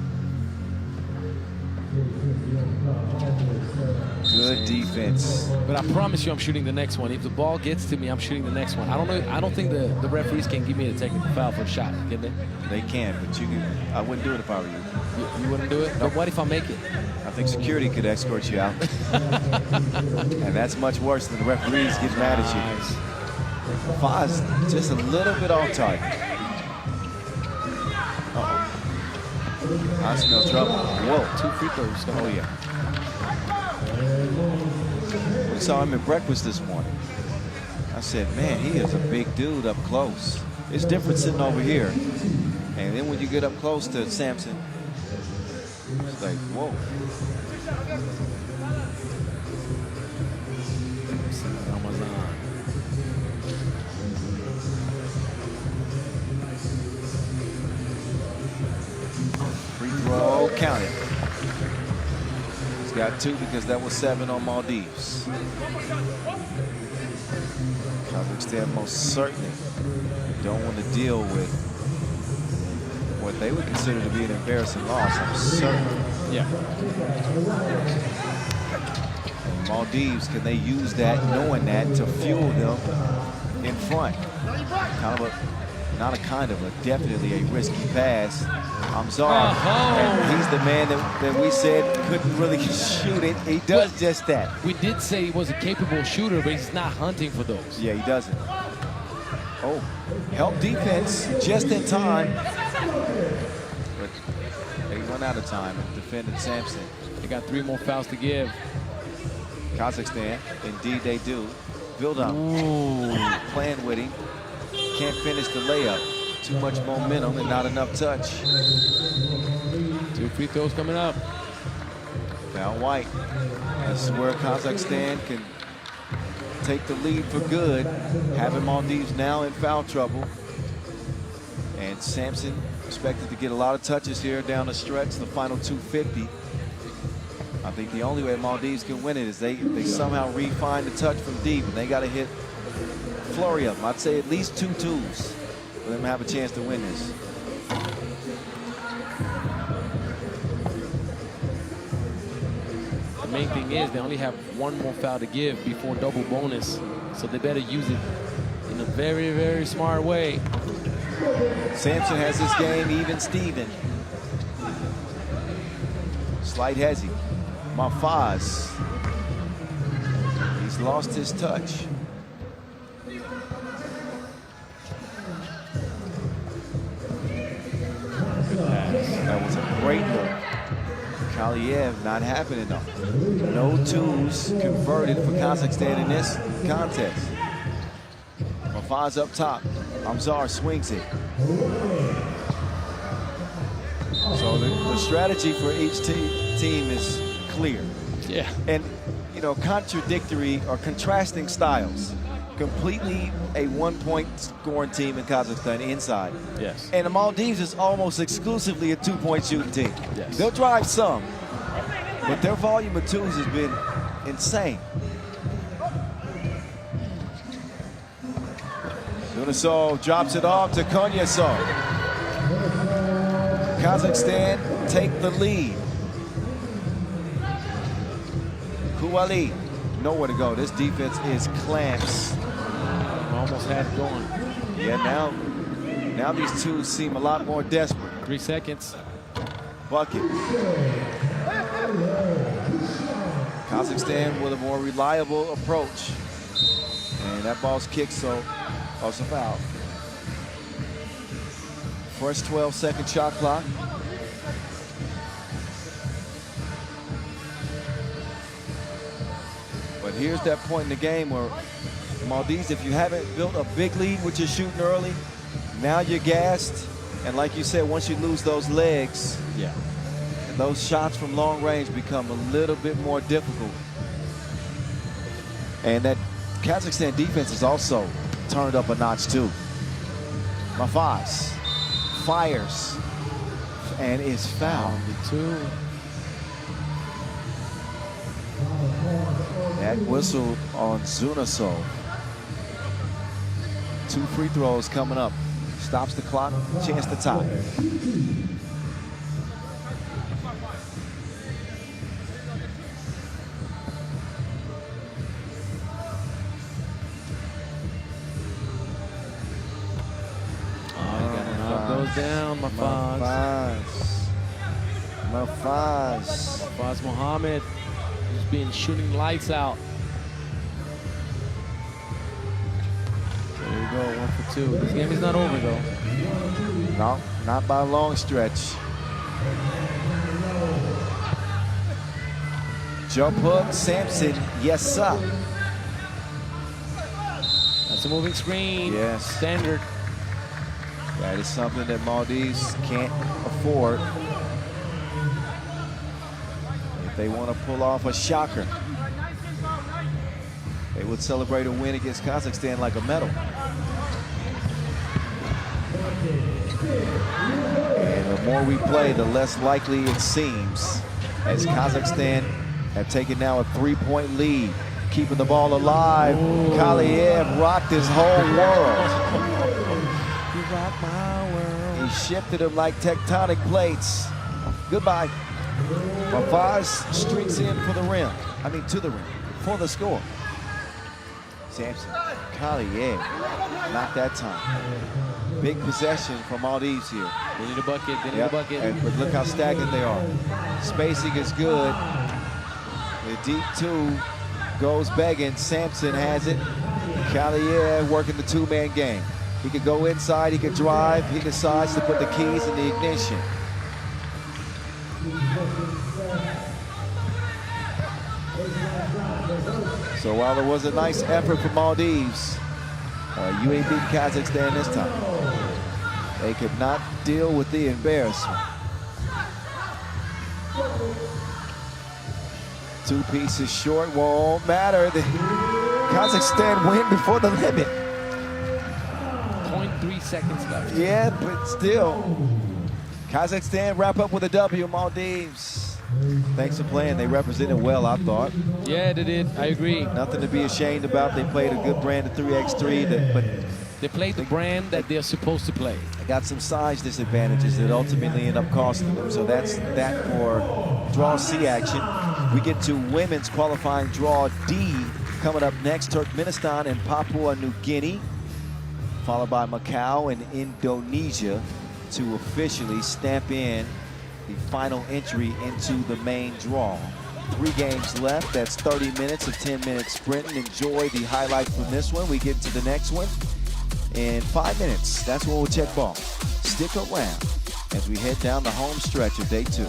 Good defense. But I promise you I'm shooting the next one. If the ball gets to me, I'm shooting the next one. I don't know. I don't think the referees can give me a technical foul for a shot, can they? They can, but you can. I wouldn't do it if I were you. You wouldn't do it? But what if I make it? I think security could escort you out. And that's much worse than the referees get mad at you. Foz just a little bit off target. Uh-oh. I smell trouble. Whoa. 2 free throws. Oh, yeah. We saw him at breakfast this morning. I said, man, he is a big dude up close. It's different sitting over here. And then when you get up close to Sampson, it's like, whoa. Free throw, count it. Got 2 because that was 7 on Maldives. Kazakhstan most certainly don't want to deal with what they would consider to be an embarrassing loss. I'm certain. Yeah. And Maldives, can they use that, knowing that, to fuel them in front? Kind of a, not a kind of a, definitely a risky pass. Amzar, and he's the man that we said couldn't really shoot it. He does just that. We did say he was a capable shooter, but he's not hunting for those. Yeah, he doesn't. Oh, help defense just in time. But they run out of time and defended Sampson. They got 3 more fouls to give. Kazakhstan, indeed they do. Build up, playing with him. Can't finish the layup. Too much momentum and not enough touch. 2 free throws coming up. Foul White. This is where Kazakhstan can take the lead for good. Having Maldives now in foul trouble. And Sampson expected to get a lot of touches here down the stretch, the final 250. I think the only way Maldives can win it is they somehow refine the touch from deep, and they got to hit flurry of them. I'd say at least 2 twos for them to have a chance to win this. The main thing is they only have 1 more foul to give before double bonus, so they better use it in a very, very smart way. Sampson has this game even Steven. Slight hezzy. Mafaz. He's lost his touch. That was a great look. Kaliev not happening though. No twos converted for Kazakhstan in this contest. Mafaz up top. Amzar swings it. So the strategy for each team is clear. Yeah. And, you know, contradictory or contrasting styles. Completely a 1-point scoring team in Kazakhstan inside. Yes. And the Maldives is almost exclusively a 2-point shooting team. Yes. They'll drive some, but their volume of twos has been insane. Yunusov drops it off to Konyasov. Kazakhstan take the lead. Kouali nowhere to go. This defense is clamps. Almost had it going. Yeah, now these two seem a lot more desperate. 3 seconds. Bucket. Kazakhstan with a more reliable approach. And that ball's kicked, so it's a foul. First 12-second shot clock. But here's that point in the game where Maldives, if you haven't built a big lead, which you're shooting early, now you're gassed. And like you said, once you lose those legs, Yeah. and those shots from long range become a little bit more difficult. And that Kazakhstan defense is also turned up a notch too. Mafaz fires and is fouled. 2. That whistle on Zunasov. 2 free throws coming up. Stops the clock, chance to tie. Goes down, Mafaz. Mafaz Mohammed has been shooting lights out. There you go, 1 for 2. This game is not over though. No, not by a long stretch. Jump hook, Sampson, yes sir. That's a moving screen. Yes. Standard. That is something that Maldives can't afford if they want to pull off a shocker. They would celebrate a win against Kazakhstan like a medal. And the more we play, the less likely it seems, as Kazakhstan have taken now a 3-point lead, keeping the ball alive. Kaliev rocked his whole world. He shifted him like tectonic plates. Goodbye. Mafaz streaks in for the rim. To the rim, for the score. Sampson, Kaliev, not that time. Big possession from Maldives here. They need a bucket, they need a bucket. But look how stagnant they are. Spacing is good. The deep 2 goes begging. Sampson has it. Kaliev working the 2-man game. He could go inside, he could drive, he decides to put the keys in the ignition. So while there was a nice effort from Maldives, you ain't beat Kazakhstan this time. They could not deal with the embarrassment. 2 pieces short, won't matter. The Kazakhstan win before the limit. 0.3 seconds left. Yeah, but still. Kazakhstan wrap up with a W. Maldives, thanks for playing. They represented well, I thought. Yeah, they did. I agree. Nothing to be ashamed about. They played a good brand of 3x3, but they played the brand that they're supposed to play. They got some size disadvantages that ultimately end up costing them. So that's that for draw C action. We get to women's qualifying draw D coming up next. Turkmenistan and Papua New Guinea, followed by Macau and Indonesia, to officially stamp in the final entry into the main draw. 3 games left. That's 30 minutes of 10-minute sprinting. Enjoy the highlights from this one. We get to the next one in 5 minutes. That's when we'll check ball. Stick around as we head down the home stretch of day 2.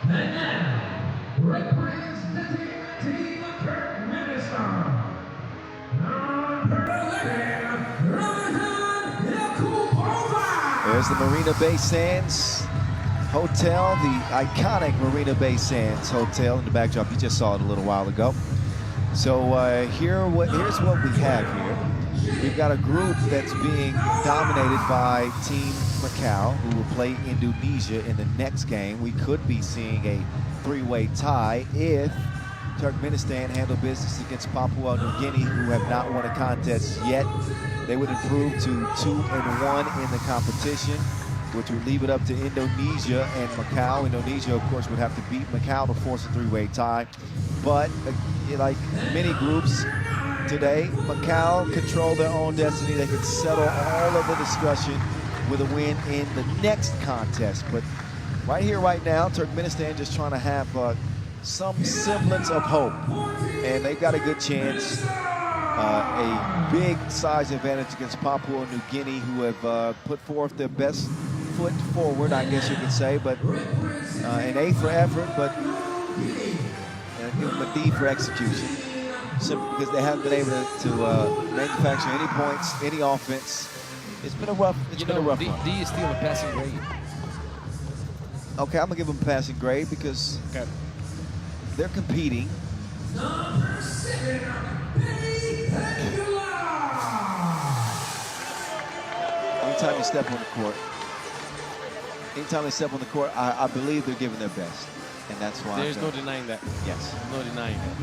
And now, representing Team Turkmenistan, there's the Marina Bay Sands Hotel, the iconic Marina Bay Sands Hotel in the backdrop. You just saw it a little while ago. So here's what we have here. We've got a group that's being dominated by Team Macau, who will play Indonesia in the next game. We could be seeing a three-way tie if Turkmenistan handle business against Papua New Guinea, who have not won a contest yet. They would improve to 2-1 in the competition, which would leave it up to Indonesia and Macau. Indonesia, of course, would have to beat Macau to force a three-way tie. But like many groups today, Macau control their own destiny. They could settle all of the discussion with a win in the next contest. But right here, right now, Turkmenistan just trying to have some semblance of hope. And they've got a good chance. A big size advantage against Papua New Guinea, who have put forth their best foot forward, I guess you could say, but an A for effort, but give them a D for execution. Simply because they haven't been able to manufacture any points, any offense. It's been a rough. Run. D is still a passing grade. Okay, I'm gonna give them a passing grade because they're competing. Anytime you step on the court, anytime they step on the court, I believe they're giving their best. And that's why there's no denying that. Yes. No denying that.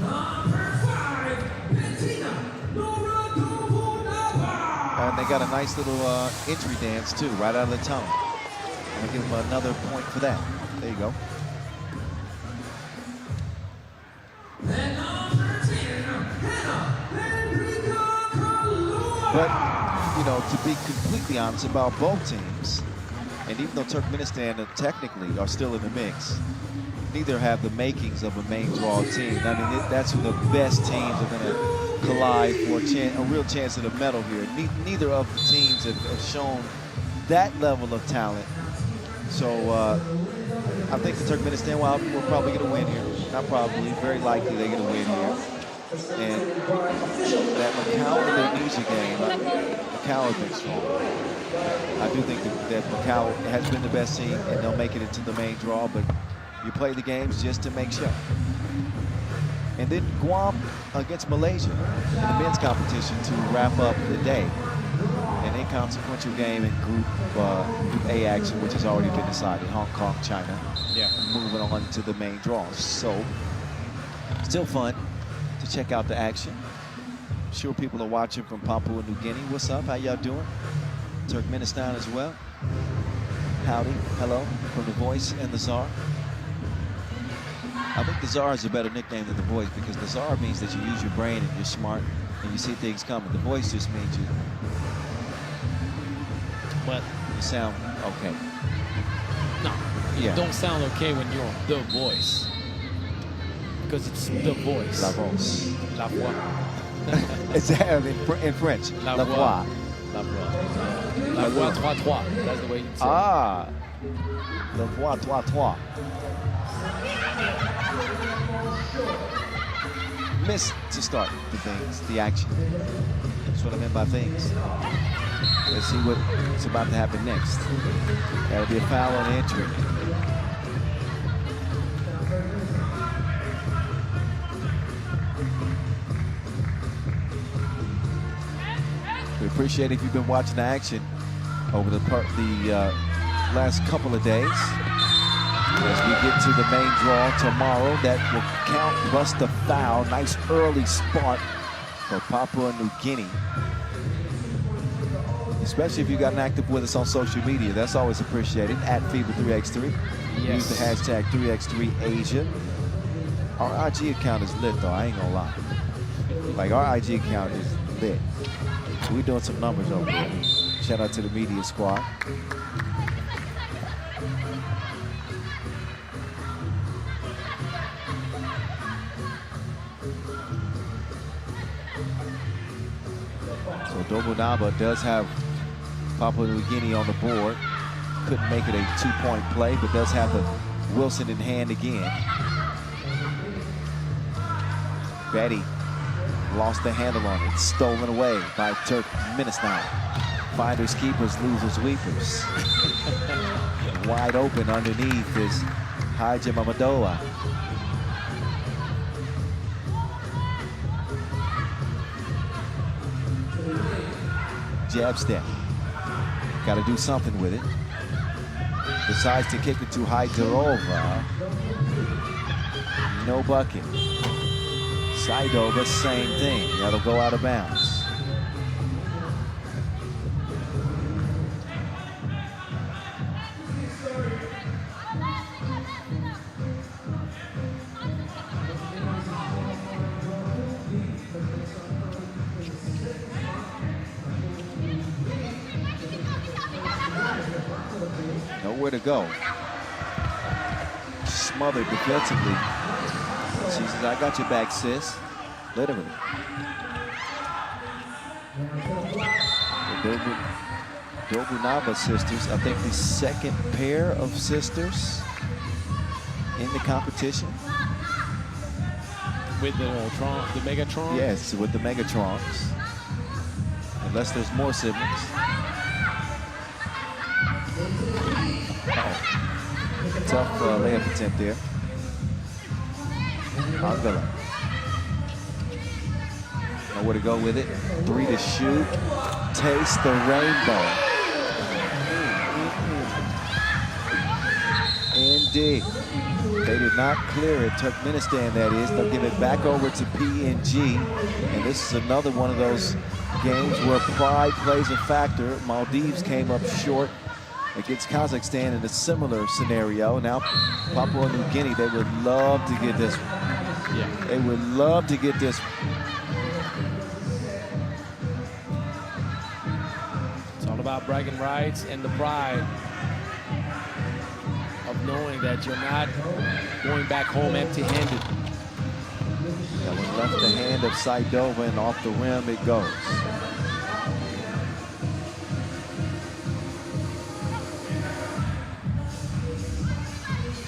And they got a nice little entry dance, too, right out of the tunnel. I'm going to give them another point for that. There you go. But, you know, to be completely honest about both teams, and even though Turkmenistan technically are still in the mix, neither have the makings of a main draw team. I mean, that's when the best teams are going to collide for a real chance at a medal here. Neither of the teams have shown that level of talent. So I think the Turkmenistan will probably get a win here. Not probably, very likely they get a win here. And that Macau-Indonesia game, Macau has been strong. I do think that Macau has been the best team, and they'll make it into the main draw, but you play the games just to make sure. And then Guam against Malaysia in the men's competition to wrap up the day. An inconsequential game in Group A action, which has already been decided. Hong Kong, China. Yeah. Moving on to the main draw. So, still fun to check out the action. I'm sure people are watching from Papua New Guinea. What's up? How y'all doing? Turkmenistan as well. Howdy. Hello from The Voice and the Czar. I think the Czar is a better nickname than The Voice because the Czar means that you use your brain and you're smart and you see things coming. The Voice just means you sound okay. No, you don't sound okay when you're The Voice. Because it's The Voice. La Voix. La Voix. It's in French. La Voix. La Voix. La Voix 3-3. That's the way you say it. Ah. La Voix 3-3. Missed to start the action. That's what I meant by things. Let's see what's about to happen next. That'll be a foul on entry. We appreciate if you've been watching the action over the last couple of days. As we get to the main draw tomorrow, that will count plus the foul. Nice early spark for Papua New Guinea. Especially if you got active with us on social media. That's always appreciated. At FIBA 3x3. Yes. Use the hashtag 3x3Asia. Our IG account is lit, though. I ain't gonna lie. Like, our IG account is lit. So we're doing some numbers over there. Shout out to the media squad. So Dobonaba does have Papua New Guinea on the board. Couldn't make it a two-point play, but does have the Wilson in hand again. Betty lost the handle on it. Stolen away by Turkmenistan. Finders, keepers, losers, weepers. Wide open underneath is Haja Mamadoa. Jab step. Got to do something with it. Decides to kick it to Hajdorova. No bucket. Saidova, same thing. That'll go out of bounds. Nowhere to go. Smothered defensively. She says, I got your back, sis. Literally. The Dobunava sisters, I think the second pair of sisters in the competition. With the Megatron? Yes, with the Megatrons. Unless there's more siblings. Tough layup attempt there. Angela. Nowhere to go with it. 3 to shoot. Taste the rainbow. Indeed. They did not clear it. Turkmenistan, that is. They'll give it back over to PNG. And this is another one of those games where pride plays a factor. Maldives came up short against Kazakhstan in a similar scenario. Now, Papua New Guinea, they would love to get this one. Yeah. They would love to get this one. It's all about bragging rights and the pride of knowing that you're not going back home empty-handed. That one left the hand of Saidova, and off the rim it goes.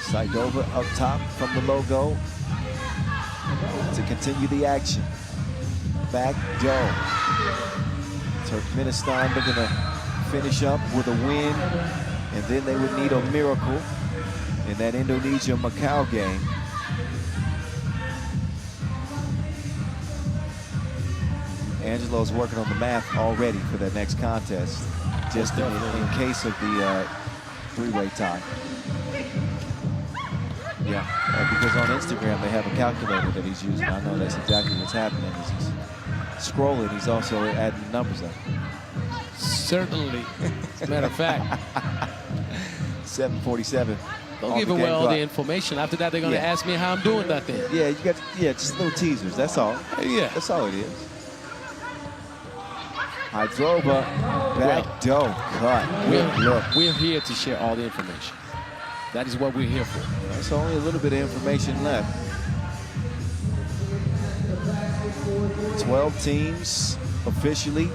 Saidova up top from the logo to continue the action. Back door. Turkmenistan looking to finish up with a win, and then they would need a miracle in that Indonesia-Macau game. Angelo's working on the math already for that next contest, just in case of the three-way tie. Yeah, because on Instagram they have a calculator that he's using. I know that's exactly what's happening. As he's scrolling, he's also adding numbers up. Certainly. As a matter of fact. 7:47. Don't give away all the information. After that, they're going to ask me how I'm doing that thing. Yeah, you got just little teasers. That's all. Yeah, that's all it is. Hajdorova, back door cut. We're here to share all the information. That is what we're here for. There's only a little bit of information left. 12 teams officially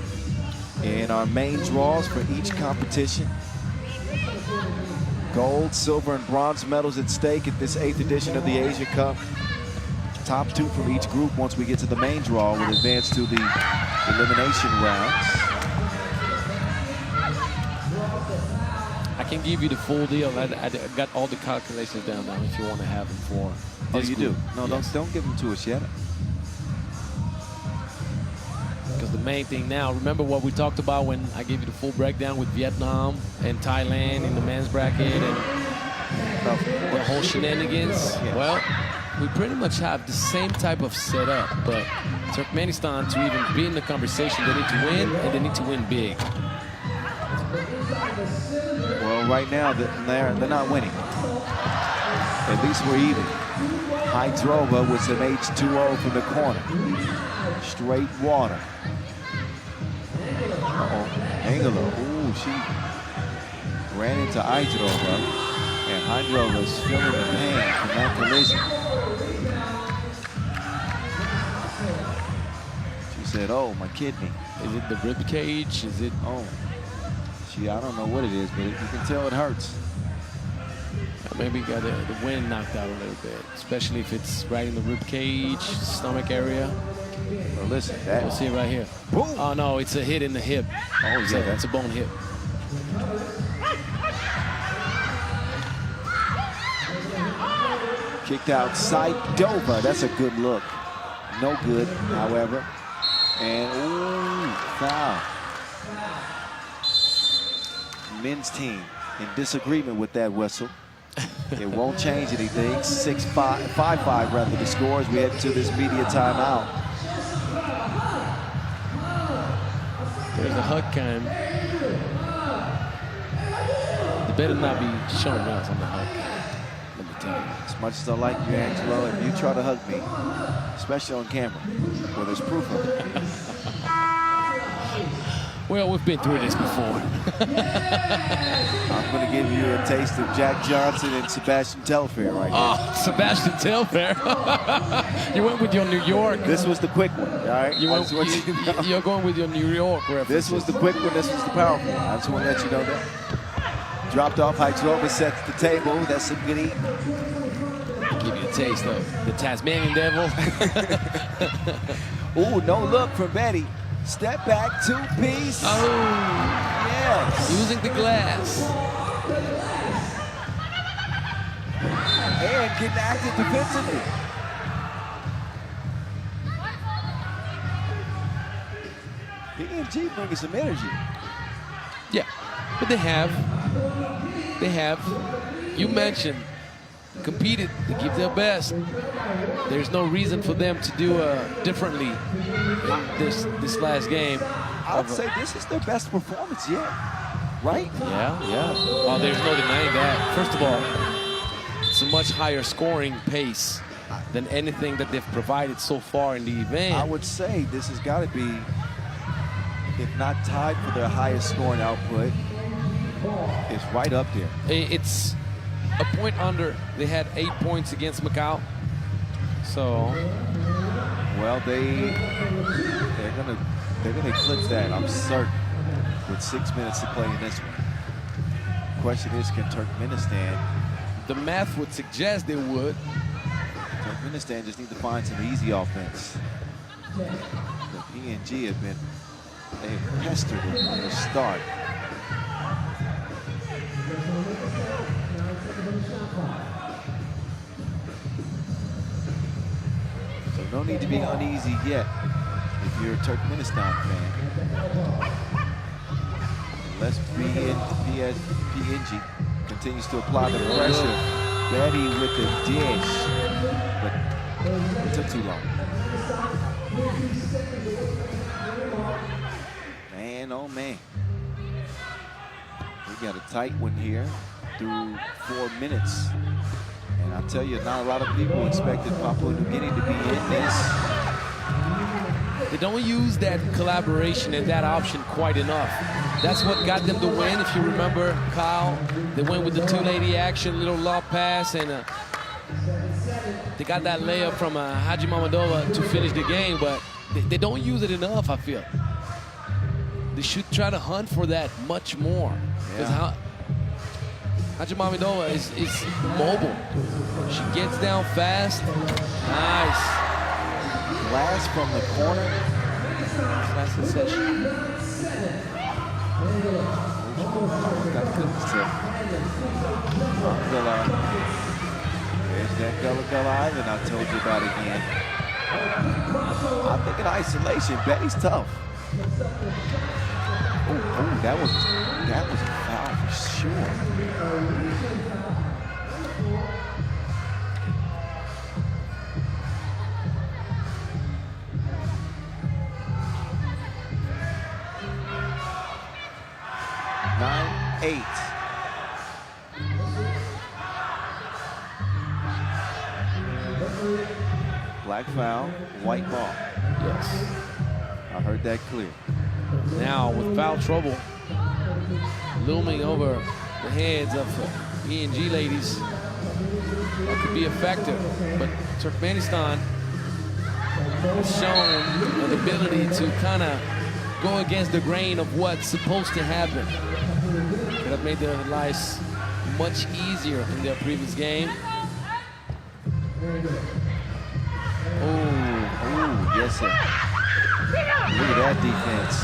in our main draws for each competition. Gold, silver, and bronze medals at stake at this 8th edition of the Asia Cup. Top 2 from each group once we get to the main draw will advance to the elimination rounds. I can give you the full deal. I got all the calculations down now if you want to have them for this you group. do? No, yes. don't give them to us yet. Because the main thing now, remember what we talked about when I gave you the full breakdown with Vietnam and Thailand in the men's bracket and the whole shenanigans? Yeah. Well, we pretty much have the same type of setup, but Turkmenistan, to even be in the conversation, they need to win, and they need to win big. Well, right now, they're not winning. At least we're even. Hajdorova with some H2O from the corner. Straight water. Angela, ooh, she ran into Hajdorova, and Hajdorova's feeling the pain from that collision. She said, oh, my kidney. Is it the rib cage? Is it? Oh. I don't know what it is, but you can tell it hurts. Maybe got the wind knocked out a little bit, especially if it's right in the rib cage, stomach area. Well, listen, that. You'll see it right here. Boom. Oh no, it's a hit in the hip. Oh yeah, That's a bone hit. Kicked outside Dover. That's a good look. No good, however. And ooh, foul. Men's team in disagreement with that whistle. It won't change anything. 6-5, 5-5 rather the scores. We head to this media timeout. There's a hug cam. They better not be showing us on the hug cam. Let me tell you. As much as I like you, Angelo, if you try to hug me, especially on camera, where there's proof of it. Well, we've been through this before. I'm going to give you a taste of Jack Johnson and Sebastian Telfair right now. Oh, Sebastian Telfair. You went with your New York. This was the quick one, all right? You're going with your New York reference. This was the quick one. This was the powerful one. I just want to let you know that. Dropped off Hydrova, sets the table. That's some good eating. Give you a taste of the Tasmanian Devil. Ooh, no look from Betty. Step back, two-piece. Oh, yes. Using the glass. And getting active defensively. P&G bringing some energy. Yeah, but they have. You mentioned competed to give their best. There's no reason for them to do differently in this last game. I'd say this is their best performance yet, right? Yeah. Oh, there's no denying that. First of all, it's a much higher scoring pace than anything that they've provided so far in the event. I would say this has got to be, if not tied for their highest scoring output, it's right up there. It's a point under. They had 8 points against Macau. So, well, they're gonna eclipse that, I'm certain, with 6 minutes to play in this one. Question is, can Turkmenistan? The math would suggest they would. Turkmenistan just need to find some easy offense. The PNG have pestered them from the start. So no need to be uneasy yet if you're a Turkmenistan fan. Unless PNG continues to apply the pressure. Betty with the dish, but it took too long. Man, oh man. We got a tight one here through 4 minutes. And I tell you, not a lot of people expected Papua New Guinea to be in this. They don't use that collaboration and that option quite enough. That's what got them the win. If you remember, Kyle, they went with the 280 action, little lob pass, and they got that layup from Haji Mamadova to finish the game, but they don't use it enough, I feel. They should try to hunt for that much more. Yeah. Haji Mamadova is mobile. She gets down fast. Nice. Glass from the corner. Nice concession. Got the goodness tip. There's that Gullah Ivan I told you about again. I think in isolation, Betty's tough. Oh, that was a foul for sure. Black foul, white ball. Yes. I heard that clear. Now with foul trouble looming over the heads of PNG ladies, that could be a factor. But Turkmenistan has shown an ability to kind of go against the grain of what's supposed to happen. Could have made their lives much easier in their previous game. Oh, yes, sir. Look at that defense.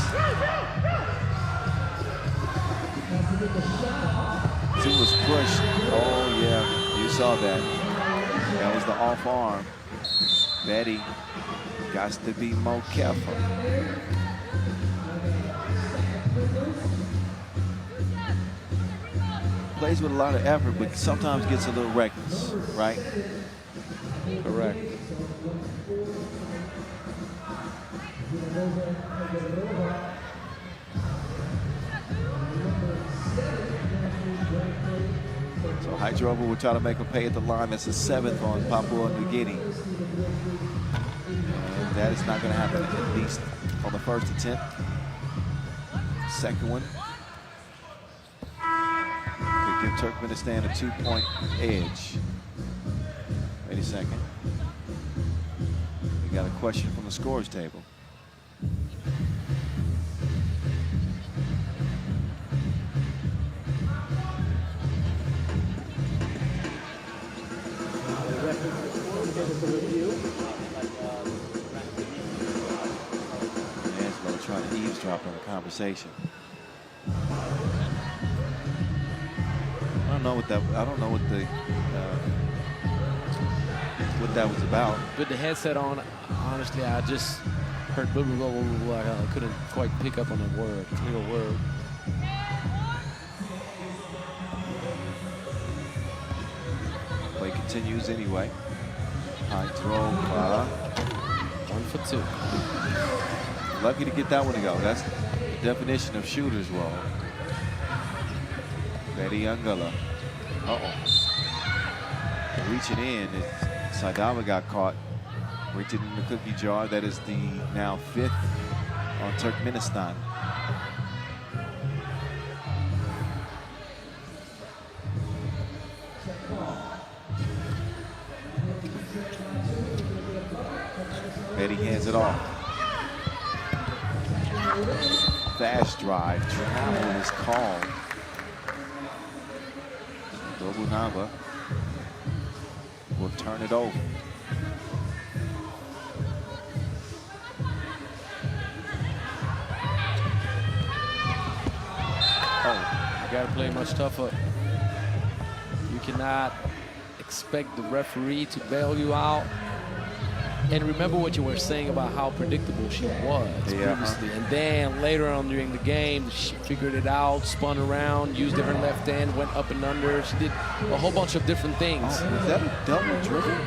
Two was pushed. Oh, yeah, you saw that. That was the off arm. Betty got to be more careful. Plays with a lot of effort, but sometimes gets a little reckless, right? Correct. So Hydroba will try to make a pay at the line. That's the 7th on Papua New Guinea. And that is not going to happen, at least on the first attempt. Second one could give Turkmenistan a 2-point edge. Wait a second. We got a question from the scores table. Angelo trying to eavesdrop on the conversation. I don't know what that was about. With the headset on, honestly, I just heard blah, blah, blah, blah, blah, blah. I couldn't quite pick up on a word, clear word. Play continues anyway. High throw, 1 for 2. Lucky to get that one to go. That's the definition of shooter's roll. Betty Angela. Uh-oh. Reaching in. Saidaba got caught. Reaching in the cookie jar. That is the now 5th on Turkmenistan. Betty hands it off. Fast drive. Travel is called. Dobunaba will turn it over. Oh, you got to play much tougher. You cannot expect the referee to bail you out. And remember what you were saying about how predictable she was previously. And then later on during the game, she figured it out, spun around, used her left hand, went up and under. She did a whole bunch of different things. Oh, is that a double dribble?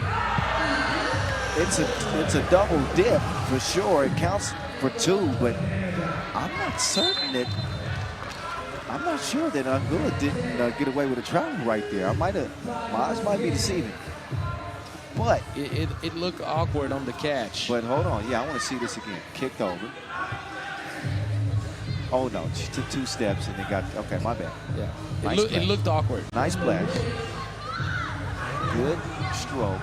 It's a double dip for sure. It counts for 2, but I'm not certain that. I'm not sure that Anguilla didn't get away with a travel right there. My eyes might be deceiving. But it looked awkward on the catch. But hold on, yeah, I want to see this again. Kicked over. Oh no, she took 2 steps and it got, okay, my bad. Yeah, Nice it looked awkward. Nice splash. Good stroke.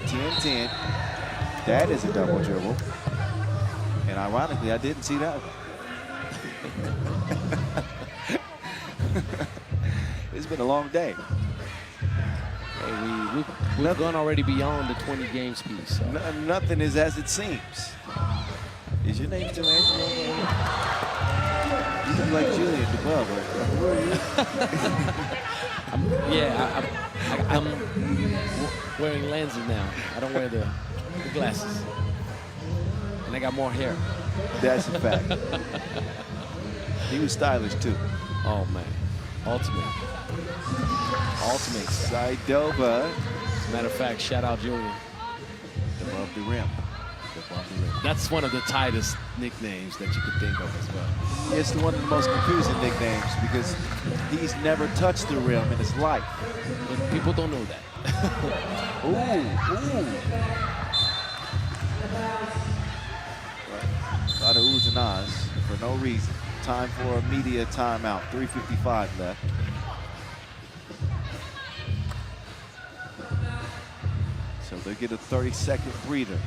10-10. That is a double dribble. And ironically, I didn't see that one. It's been a long day. Hey, we've gone already beyond the 20 games piece. So. Nothing is as it seems. Is your name still Angelo? You look like Julian DeBub. Where are you? I'm wearing lenses now. I don't wear the glasses. And I got more hair. That's a fact. He was stylish too. Oh man, ultimate Saidaba. As a matter of fact, shout out Julian. Above the rim. That's one of the tightest nicknames that you could think of as well. It's one of the most confusing nicknames because he's never touched the rim in his life. But people don't know that. Ooh. A lot of oohs and ahs for no reason. Time for a media timeout. 3:55 left. So they get a 30-second breather.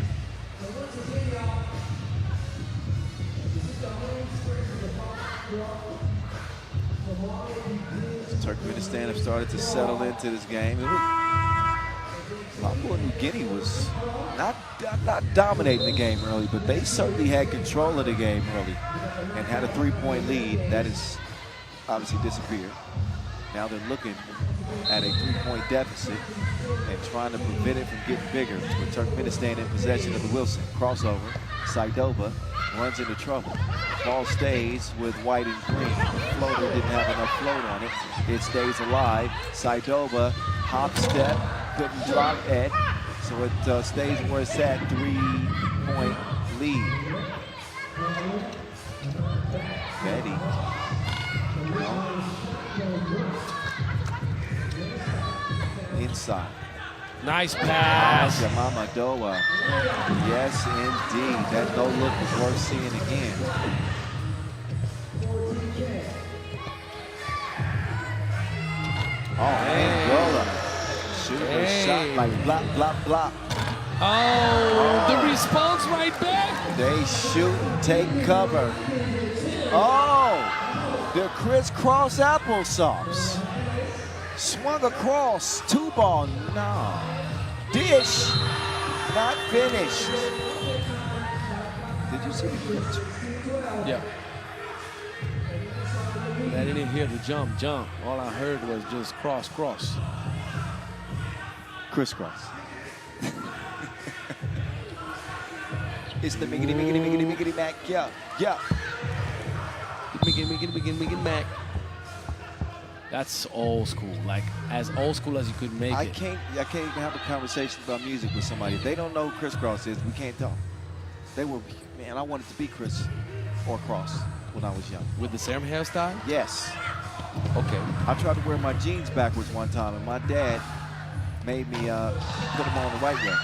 Turkmenistan have started to settle into this game. Papua New Guinea was not dominating the game early, but they certainly had control of the game early and had a 3-point lead. That has obviously disappeared. Now they're looking at a 3-point deficit and trying to prevent it from getting bigger. With Turkmenistan in possession of the Wilson. Crossover. Saidova runs into trouble. Ball stays with white and green. The floater didn't have enough float on it. It stays alive. Saidova, hop step, couldn't drop it. So it stays where it's at, 3-point lead. Betty. Inside. Nice pass. Yamamoto. Yes, indeed. That no look was worth seeing again. Oh, Angola. Shooting a shot like blop, blop, blop. Oh, the response right back. They shoot and take cover. Oh, the crisscross applesauce. Swung across, 2-ball, no. Dish, not finished. Did you see the pitch? Yeah. I didn't hear the jump. All I heard was just cross. Crisscross. It's the miggity mac, yeah. Miggity mac. That's old school, like as old school as you could make I it. can't even have a conversation about music with somebody. If they don't know who crisscross is, we can't talk. They were, man, I wanted to be Chris or Cross when I was young. With the same hairstyle? Yes. Okay. I tried to wear my jeans backwards one time, and my dad made me put them on the right way.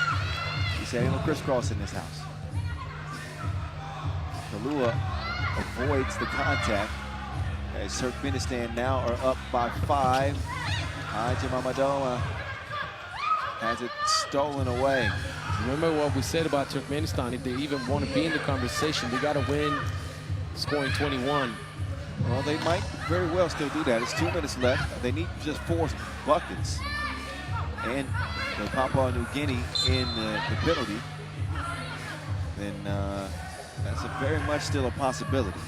He said, ain't no crisscross in this house. Kalua avoids the contact. As Turkmenistan now are up by 5. Yamamoto has it stolen away. Remember what we said about Turkmenistan? If they even want to be in the conversation, they got to win scoring 21. Well, they might very well still do that. It's 2 minutes left. They need just 4 buckets. And the Papua New Guinea in the penalty, then that's very much still a possibility.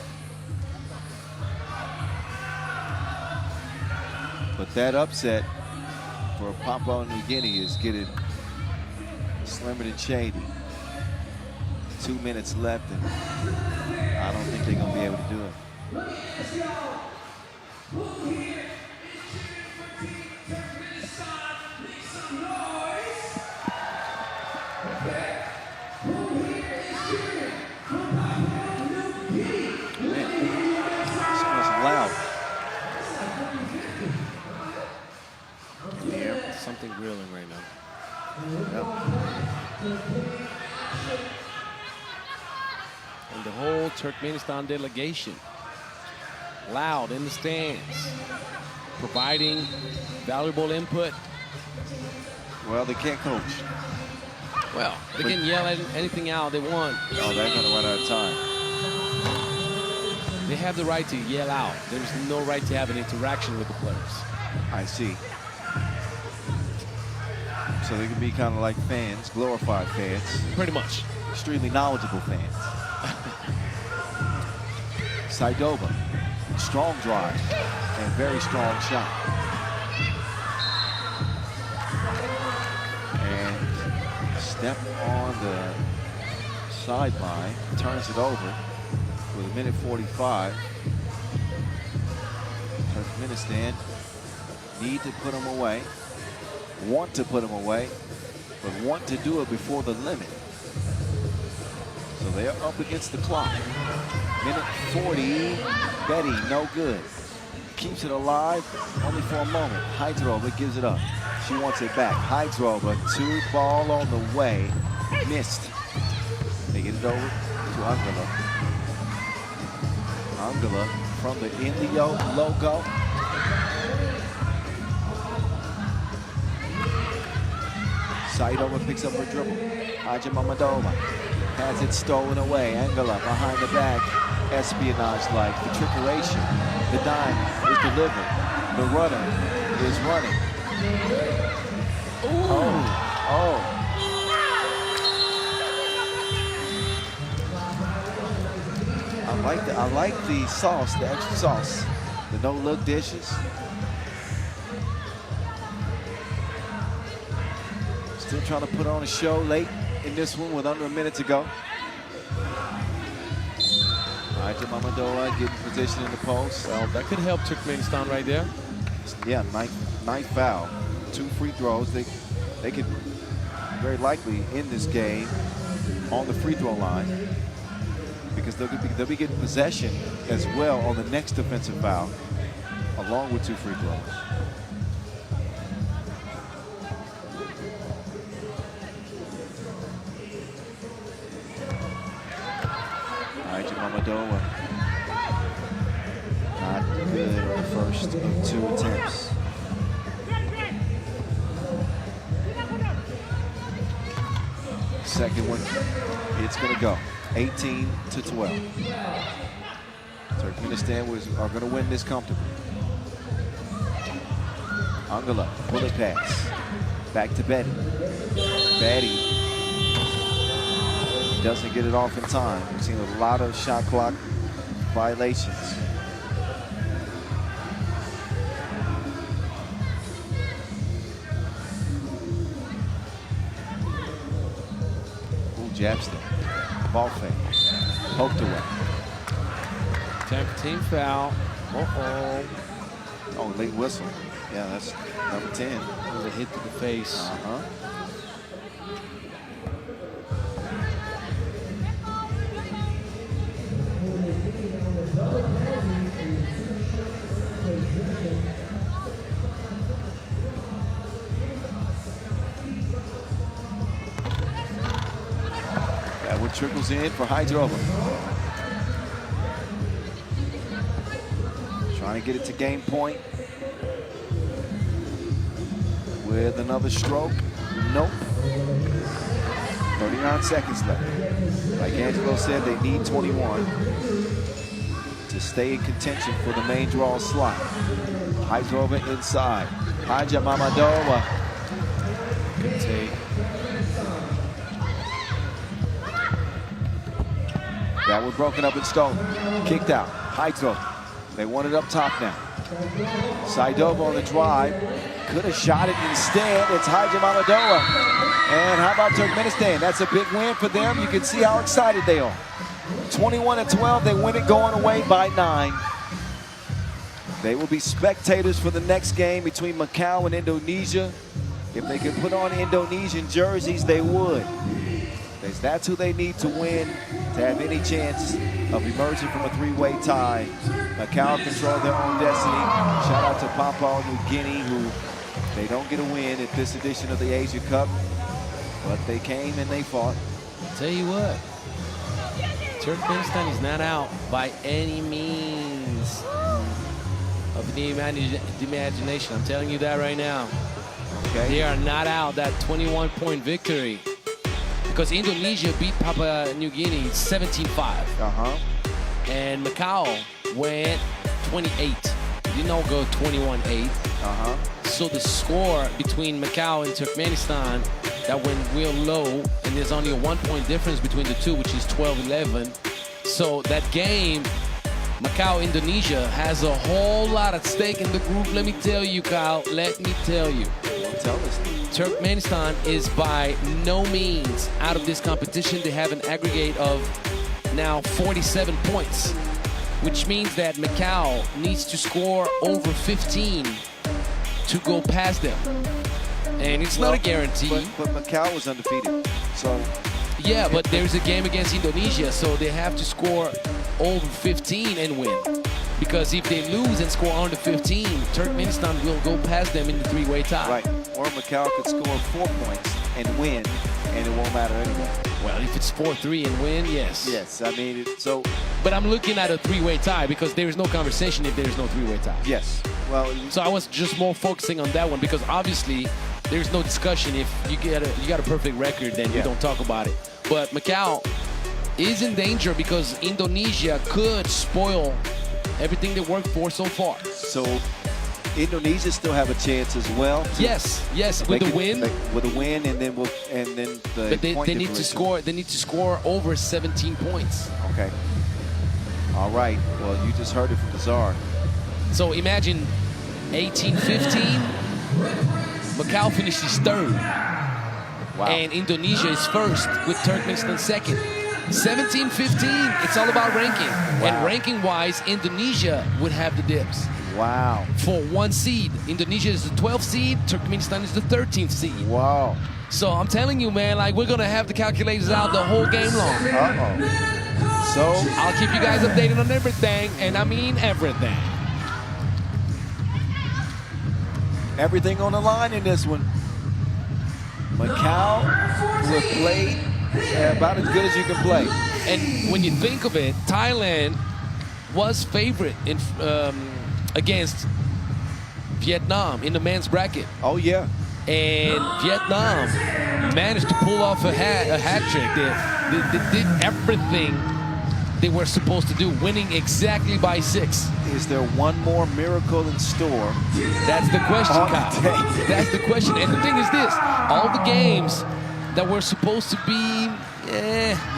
But that upset for Papua New Guinea is getting slimmer than shady. 2 minutes left, and I don't think they're going to be able to do it. Man, this was loud. Yeah, something grilling right now. Yep. And the whole Turkmenistan delegation, loud in the stands, providing valuable input. Well, they can't coach. Well, they can yell at anything out they want. Oh, they're going to run out of time. They have the right to yell out. There's no right to have an interaction with the players. I see. So they can be kind of like fans, glorified fans. Pretty much. Extremely knowledgeable fans. Saidova, strong drive and very strong shot. And step on the sideline, turns it over with 1:45. Turkmenistan need to put them away. Want to put them away, but want to do it before the limit. So they're up against the clock. 1:40, Betty, no good. Keeps it alive only for a moment. Hydrova gives it up. She wants it back. Hydrova, 2-ball on the way. Missed. They get it over to Angela. Angela from the Indio logo. Saidova picks up her dribble. Yamamoto has it stolen away. Angela behind the back. espionage-like. The trickeration, the dime is delivered. The runner is running. Oh. I like the sauce, the extra sauce. The no-look dishes. Still trying to put on a show late in this one with under a minute to go. All right, Mamadova getting position in the post. Well, that could help Turkmenistan right there. Yeah, ninth foul. 2 free throws. They could very likely end this game on the free throw line, because they'll be getting possession as well on the next defensive foul, along with 2 free throws. All right, Mamadova. Not good on the first of 2 attempts. Second one, it's going to go. 18-12. Turkmenistan are going to win this comfortably. Angela, pull it pass. Back to Betty. Betty doesn't get it off in time. We've seen a lot of shot clock violations. Jabster. Ball fake. Poked away. 10th team foul. Uh-oh. Oh, late whistle. Yeah, that's number 10. It was a hit to the face. Uh-huh. That one trickles in for Hydrova. Trying to get it to game point. With another stroke. Nope. 39 seconds left. Like Angelo said, they need 21 to stay in contention for the main draw slot. Hydrova inside. Haja Mamadova. Good take. That was broken up and stolen. Kicked out. Hydrova. They want it up top now. Saidova on the drive. Could have shot it instead. It's Haja Mamadova. And how about Turkmenistan? That's a big win for them. You can see how excited they are. 21-12. They win it going away by 9. They will be spectators for the next game between Macau and Indonesia. If they could put on Indonesian jerseys, they would. That's who they need to win to have any chance of emerging from a 3-way tie. Macau control their own destiny. Shout out to Papua New Guinea, who they don't get a win at this edition of the Asia Cup, but they came and they fought. Tell you what, Turkmenistan is not out by any means of the imagination. I'm telling you that right now. Okay. They are not out. That 21-point victory. Because Indonesia beat Papua New Guinea 17-5. And Macau went 28. Did not go 21-8. So the score between Macau and Turkmenistan, that went real low, and there's only a 1-point difference between the two, which is 12-11. So that game, Macau, Indonesia, has a whole lot at stake in the group. Let me tell you, Kyle. Let me tell you. Tell us. Turkmenistan is by no means out of this competition. They have an aggregate of now 47 points, which means that Macau needs to score over 15 to go past them. And it's not a guarantee. But Macau was undefeated, so... Yeah, but there's a game against Indonesia, so they have to score over 15 and win. Because if they lose and score under 15, Turkmenistan will go past them in the 3-way tie. Right, or Macau could score 4 points and win, and it won't matter anyway. Well, if it's 4-3 and win, yes. Yes, I mean, so... But I'm looking at a 3-way tie because there is no conversation if there is no 3-way tie. Yes, well... So I was just more focusing on that one because obviously there's no discussion. If you got a perfect record, then you don't talk about it. But Macau is in danger because Indonesia could spoil everything they worked for so far. So Indonesia still have a chance as well. Yes, with the win. With a win, and then the But they point need to differential. score. They need to score over 17 points. Okay. All right. Well, you just heard it from the Czar. So imagine 18-15. Macau finishes third. Wow. And Indonesia is first with Turkmenistan second. 17-15, it's all about ranking. Wow. And ranking-wise, Indonesia would have the dibs. Wow. For one seed. Indonesia is the 12th seed, Turkmenistan is the 13th seed. Wow. So I'm telling you, man, like we're gonna have the calculators out the whole game long. Uh-oh. So I'll keep you guys updated on everything, and I mean everything. everything on the line in this one. Macau will play about as good as you can play. And when you think of it, Thailand was favorite in against Vietnam in the men's bracket. Oh, yeah. And Vietnam managed to pull off a hat trick. They did everything they were supposed to do, winning exactly by 6. Is there one more miracle in store? That's the question, On the Kyle. day. That's the question. And the thing is this, all the games that were supposed to be,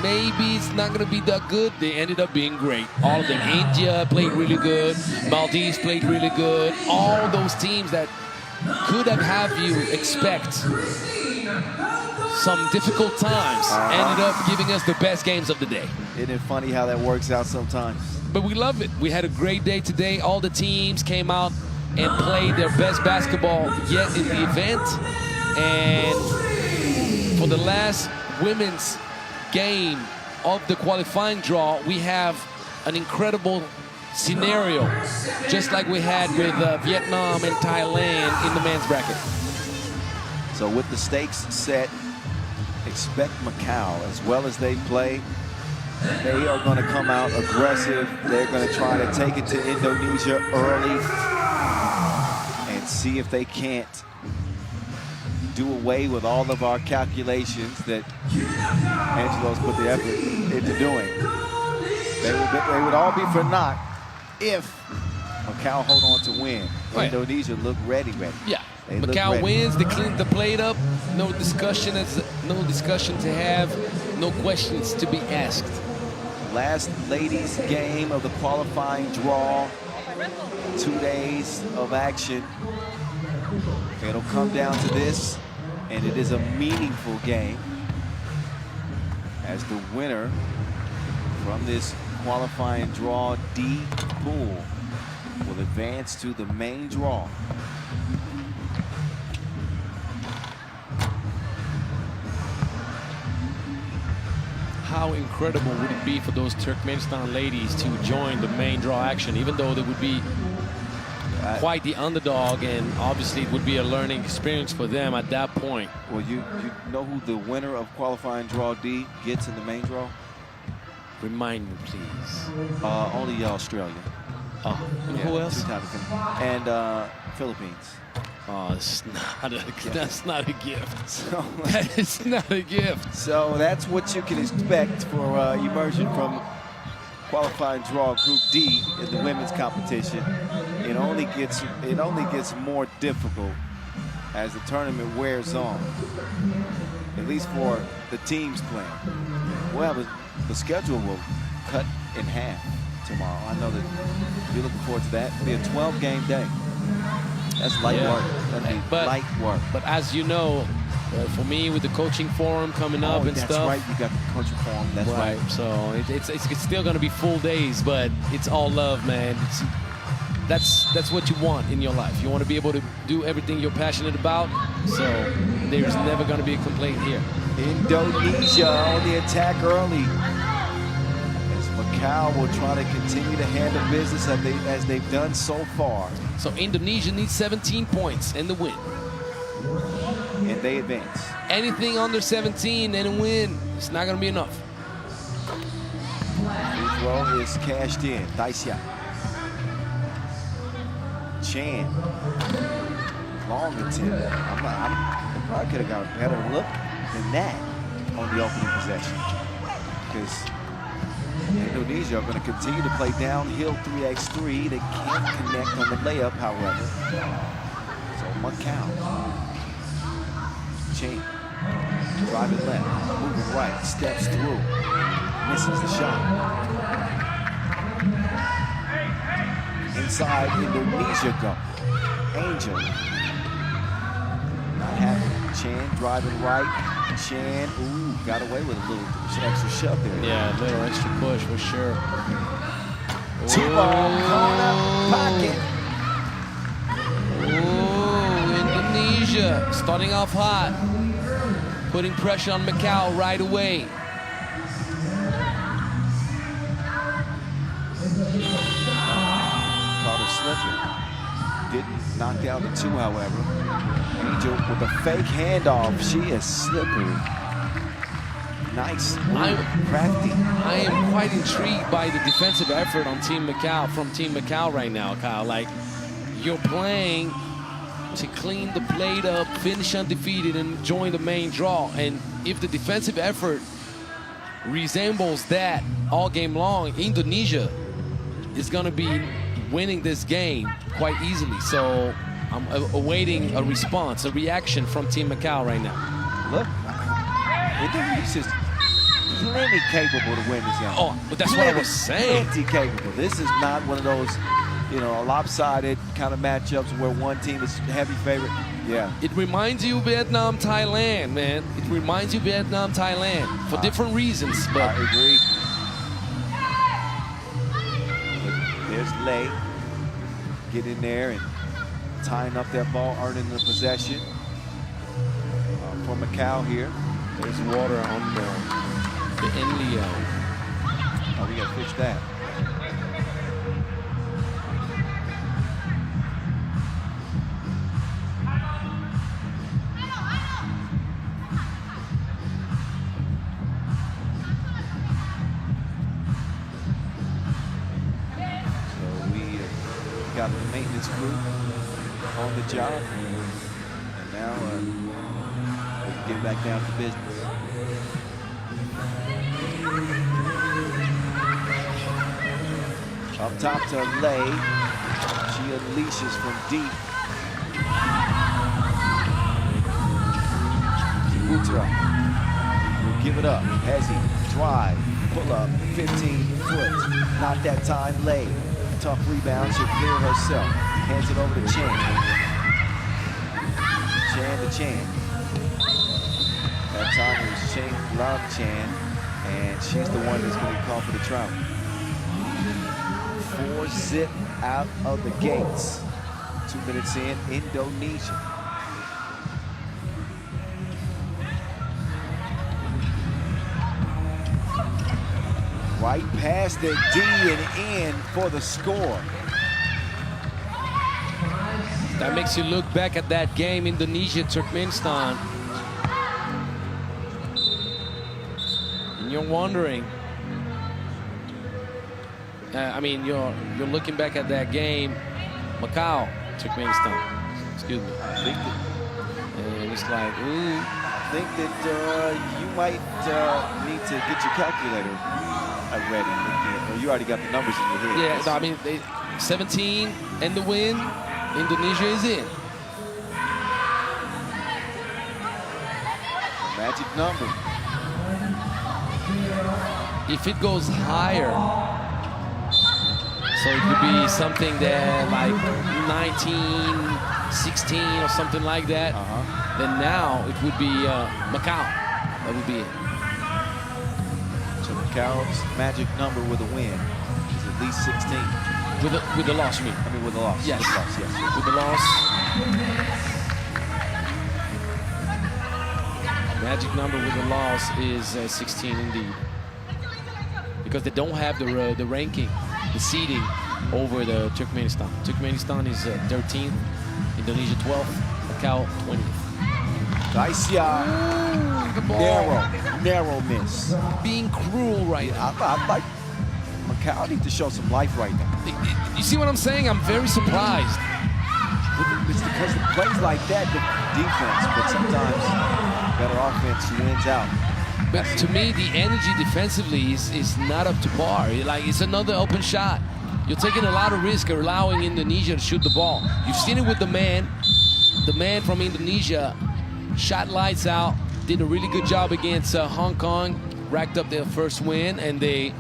maybe it's not going to be that good, they ended up being great. All of them. India played really good. Maldives played really good. All those teams that could have you expect some difficult times ended up giving us the best games of the day. Isn't it funny how that works out sometimes? But we love it. We had a great day today. All the teams came out and played their best basketball yet in the event. And for the last women's game of the qualifying draw, we have an incredible scenario, just like we had with Vietnam and Thailand in the men's bracket. So with the stakes set, expect Macau, as well as they play, they are going to come out aggressive. They're going to try to take it to Indonesia early and see if they can't do away with all of our calculations that Angelo's put the effort into doing. They would all be for naught if Macau hold on to win. Right. Indonesia look ready. Yeah. They look Macau ready. wins, they clean the plate up, no discussion to have, no questions to be asked. Last ladies game of the qualifying draw. 2 days of action. It'll come down to this, and it is a meaningful game as the winner from this qualifying draw D pool will advance to the main draw. How incredible would it be for those Turkmenistan ladies to join the main draw action, even though they would be quite the underdog, and obviously it would be a learning experience for them at that point. Well, you know who the winner of qualifying draw D gets in the main draw? Remind me, please. Only Australia. Oh, and who else? 2 times. And Philippines. Oh, that's not a gift. So, That is not a gift. so that's what you can expect for immersion from qualifying draw Group D in the women's competition. It only gets more difficult as the tournament wears on, at least for the teams playing. Well, the schedule will cut in half tomorrow. I know that you're looking forward to that. It'll be a 12-game day. That's light work. That'll be light work. But as you know, for me with the coaching forum coming up and that's stuff. right. You got the coaching forum. That's right. So it's still going to be full days, but it's all love, man. That's what you want in your life. You want to be able to do everything you're passionate about. So there's never going to be a complaint here. Indonesia on the attack early. As Macau will try to continue to handle business as they've done so far. So Indonesia needs 17 points and the win. And they advance. Anything under 17 and a win, it's not going to be enough. Free throw is cashed in. Daisha. Chan. Long attempt. I probably could have got a better look than that on the opening possession. Because Indonesia are going to continue to play downhill 3x3. They can't connect on the layup, however. So Macau. Chain. Driving left. Moving right. Steps through. Misses the shot. Inside Indonesia go. Angel. Not happy. Chan driving right. Chan, ooh, got away with a little extra shove there. Yeah, a little extra push for sure. Two-ball, corner, pocket. Ooh, Indonesia starting off hot. Putting pressure on Macau right away. Caught her slipping. Didn't knock down the two, however. Angel with a fake handoff. She is slippery. Nice. Crafty. I am quite intrigued by the defensive effort on Team Macau, from Team Macau right now, Kyle. Like, you're playing to clean the plate up, finish undefeated, and join the main draw. And if the defensive effort resembles that all game long, Indonesia is going to be winning this game quite easily. So I'm awaiting a response, a reaction from Team Macau right now. Look, Indonesia's plenty capable to win this game. Oh, but that's what I was saying. Plenty capable. This is not one of those, you know, lopsided kind of matchups where one team is heavy favorite. Yeah. It reminds you Vietnam, Thailand, man. It reminds you Vietnam, Thailand for different reasons. But I agree. There's Lei. Get in there and tying up that ball, earning the possession. For Macau here. There's water on the Enlio. Oh, we gotta fix that. So we got the maintenance crew on the job, and now we can get back down to business. Up top to Lei. She unleashes from deep. Butra will give it up. Hezi, drive, pull up, 15 foot. Not that time, Lei. Tough rebound, she'll clear herself. Hands it over to Chan. Chan to Chan. That time it was Chan, Love Chan, and she's the one that's going to be called for the travel. 4-zip out of the gates. 2 minutes in, Indonesia. Right past the D and in for the score. That makes you look back at that game, Indonesia, Turkmenistan. And you're wondering, I mean, you're looking back at that game, Macau, Turkmenistan, excuse me. And it's like, ooh. I think that you might need to get your calculator ready. Or you already got the numbers in your head. Yeah, no, I mean, 17 and the win, Indonesia is in. Magic number. If it goes higher, so it could be something that like 19, 16 or something like that. Then now it would be Macau. That would be it. So Macau's magic number with a win is at least 16. With the loss, you mean? I mean with the loss. Yes. With the loss, yes. With the loss. Magic number with the loss is 16 indeed. Because they don't have the ranking, the seeding over the Turkmenistan. Turkmenistan is 13th, Indonesia 12th, Macau 20th. Daisya, narrow miss. Being cruel right now. I like Macau need to show some life right now. You see what I'm saying? I'm very surprised. It's because of plays like that, the defense, but sometimes better offense wins out. But to me, the energy defensively is not up to par. Like, it's another open shot. You're taking a lot of risk allowing Indonesia to shoot the ball. You've seen it with the man. The man from Indonesia shot lights out, did a really good job against Hong Kong, racked up their first win, and they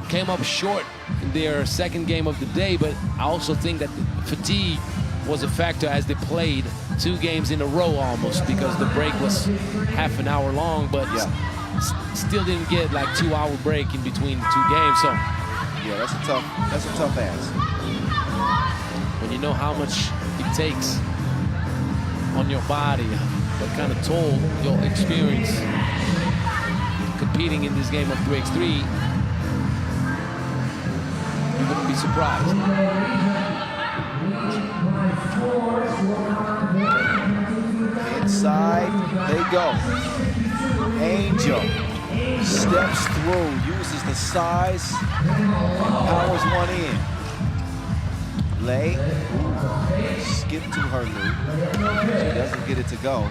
came up short in their second game of the day. But I also think that fatigue was a factor as they played 2 games in a row almost, because the break was half an hour long, but still didn't get like 2-hour break in between the 2 games. So yeah, that's a tough ask. when you know how much it takes on your body, what kind of toll your experience competing in this game of 3x3, you wouldn't be surprised. Inside they go. Angel steps through, uses the size, powers one in. Lay, skip to her loop. She doesn't get it to go.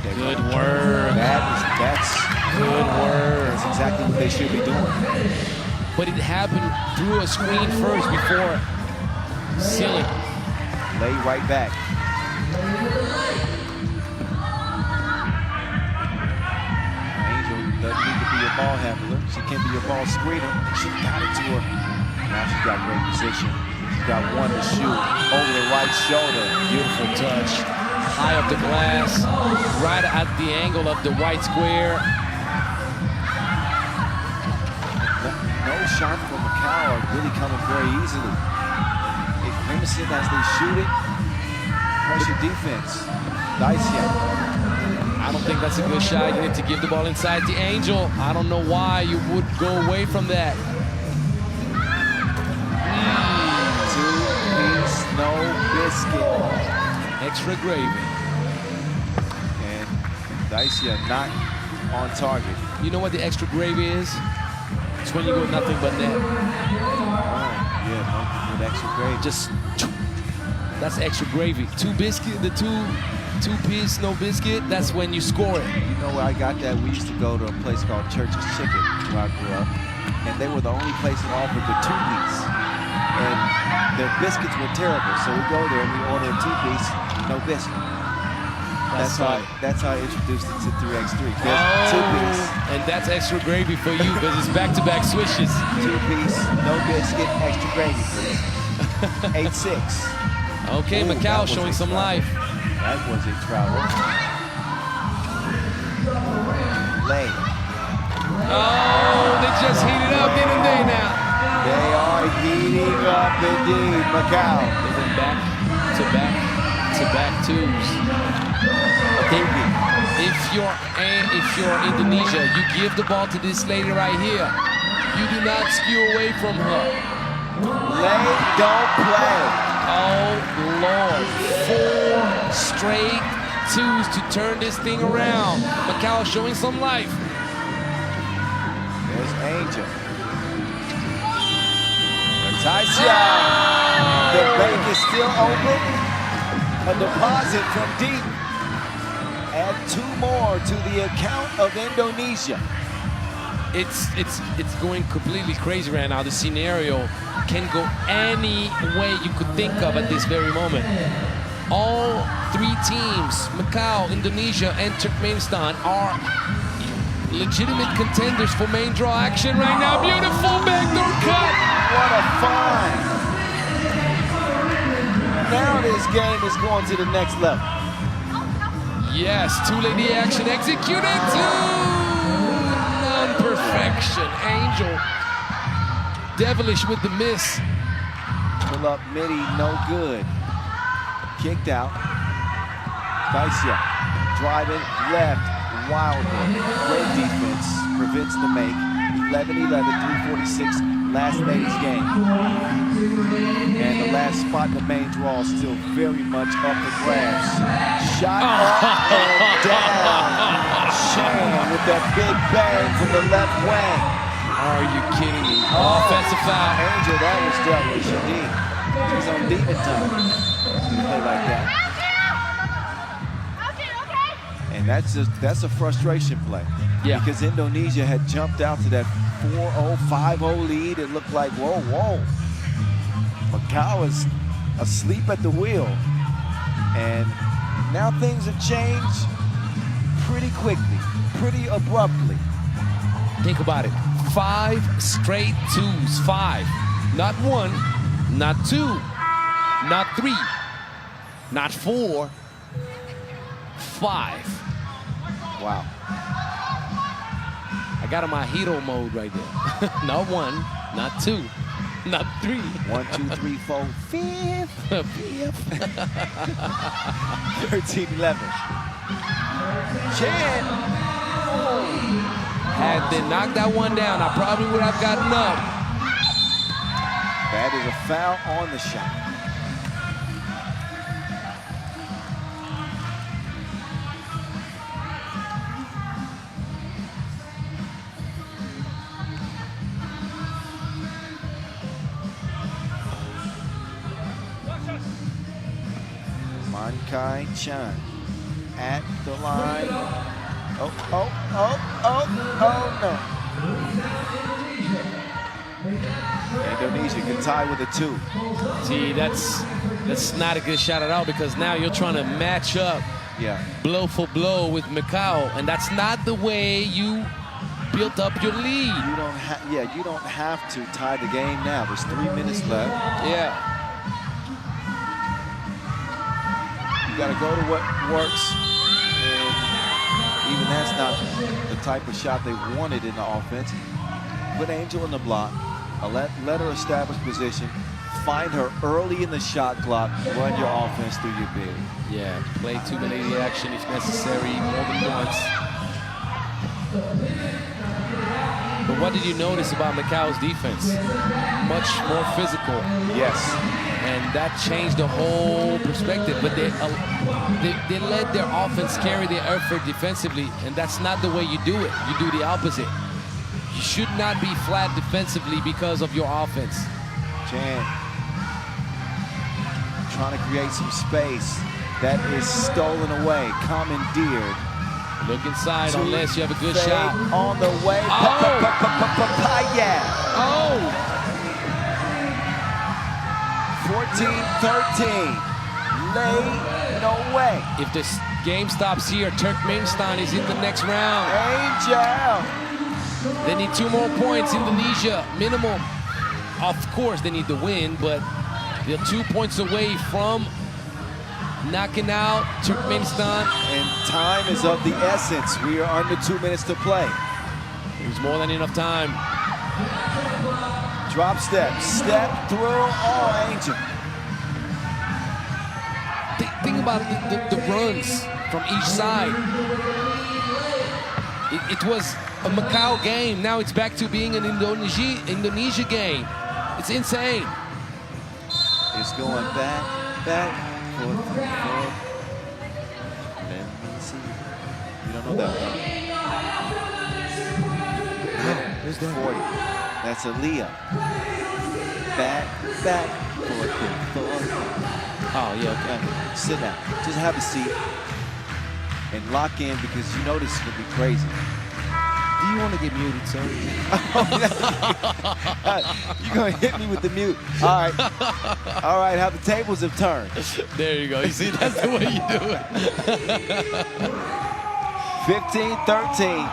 Good work. That's good work. That's exactly what they should be doing. But it happened through a screen first before sealing. Lay right back. Angel doesn't need to be a ball handler. She can be a ball screener. She got it to her. Now she's got great position. She's got one to shoot over the right shoulder. Beautiful touch. High up the glass, right at the angle of the white square. No shot from Macau are really coming very easily. Grimacing as they shoot it. Pressure defense. Dacia. I don't think that's a good shot. You need to give the ball inside the Angel. I don't know why you would go away from that. 2-piece, no biscuit. Extra gravy. And Dacia not on target. You know what the extra gravy is? It's when you go nothing but net. Oh, yeah, no, with extra gravy. Just, that's extra gravy. 2 biscuit, the two-piece, no biscuit, that's when you score it. You know where I got that? We used to go to a place called Church's Chicken where I grew up. And they were the only place that offered the 2-piece. And their biscuits were terrible. So we go there and we order a 2-piece, no biscuit. That's how I introduced it to 3x3. 2-piece. And that's extra gravy for you because it's back-to-back switches. 2-piece, no biscuit, extra gravy, please. 8-6. Okay, Ooh, Macau showing some life. That was a travel. Lay. Oh, they just heated up, didn't they now? They are heating up indeed, Macau. They've been back-to-back twos. If you're Indonesia, you give the ball to this lady right here. You do not skew away from her. Lay, don't play. Oh, Lord. 4 straight twos to turn this thing around. Macau showing some life. There's Angel. Taisha. The bank is still open. A deposit from deep. Add 2 more to the account of Indonesia. It's going completely crazy right now. The scenario can go any way you could think of at this very moment. All 3 teams, Macau, Indonesia, and Turkmenistan, are legitimate contenders for main draw action right now. Beautiful backdoor cut. What a find. Now this game is going to the next level. Yes, 2-lady action executed to non-perfection. Angel, devilish with the miss. Pull up midi, no good. Kicked out. Dacia driving left, wildly. Great defense, prevents the make. 11-11, 3:46, last ladies game. And the last spot in the main draw is still very much up for grabs. Shot up and down. Shane with that big bang from the left wing. Are you kidding me? Offensive foul. Angel, that was devilish indeed. She's on demon time. Play like that. Okay. And that's a frustration play. Yeah. Because Indonesia had jumped out to that 4-0, 5-0 lead. It looked like, whoa, whoa. Macau is asleep at the wheel. And now things have changed pretty quickly, pretty abruptly. Think about it. 5 straight twos. 5. Not 1, not 2, not 3, not 4, 5. Wow. I got on my hero mode right there. Not 1, not 2, not 3. 1, 2, 3, 4, 5. 13-11. Chan. Had they knocked that one down, I probably would have gotten up. That is a foul on the shot. Mankai Chan at the line. Oh, no. Indonesia can tie with a 2. See, that's not a good shot at all, because now you're trying to match up blow for blow with Macau, and that's not the way you built up your lead. You don't have to tie the game now. There's 3 minutes left. Yeah. You got to go to what works. And even that's not the type of shot they wanted in the offense. Put Angel in the block. Let her establish position. Find her early in the shot clock. Run your offense through your big. Yeah, play 2-minute action if necessary, more than once. But what did you notice about Macau's defense? Much more physical. Yes. And that changed the whole perspective. But they let their offense carry their effort defensively, and that's not the way you do it. You do the opposite. You should not be flat defensively because of your offense. Chan trying to create some space. That is stolen away, commandeered. Look inside unless you have a good shot. On the way. Papaya. Oh! 14-13. Lay no way. If this game stops here, Turkmenistan is in the next round. Angel. They need 2 more points, Indonesia, minimum. Of course, they need to win, but they're 2 points away from knocking out Turkmenistan. And time is of the essence. We are under 2 minutes to play. There's more than enough time. Drop step through. Oh, Angel. Think about the runs from each side. It was a Macau game. Now it's back to being an Indonesia game. It's insane. It's going back, forth. Let me see. You don't know that one. There's 40. That's Aaliyah. Back, forth. Oh, yeah, okay. Sit down. Just have a seat and lock in, because you know this is going to be crazy. Do you want to get muted, sir? You're going to hit me with the mute. All right. All right, how the tables have turned. There you go. You see, that's the way you do it. 15-13.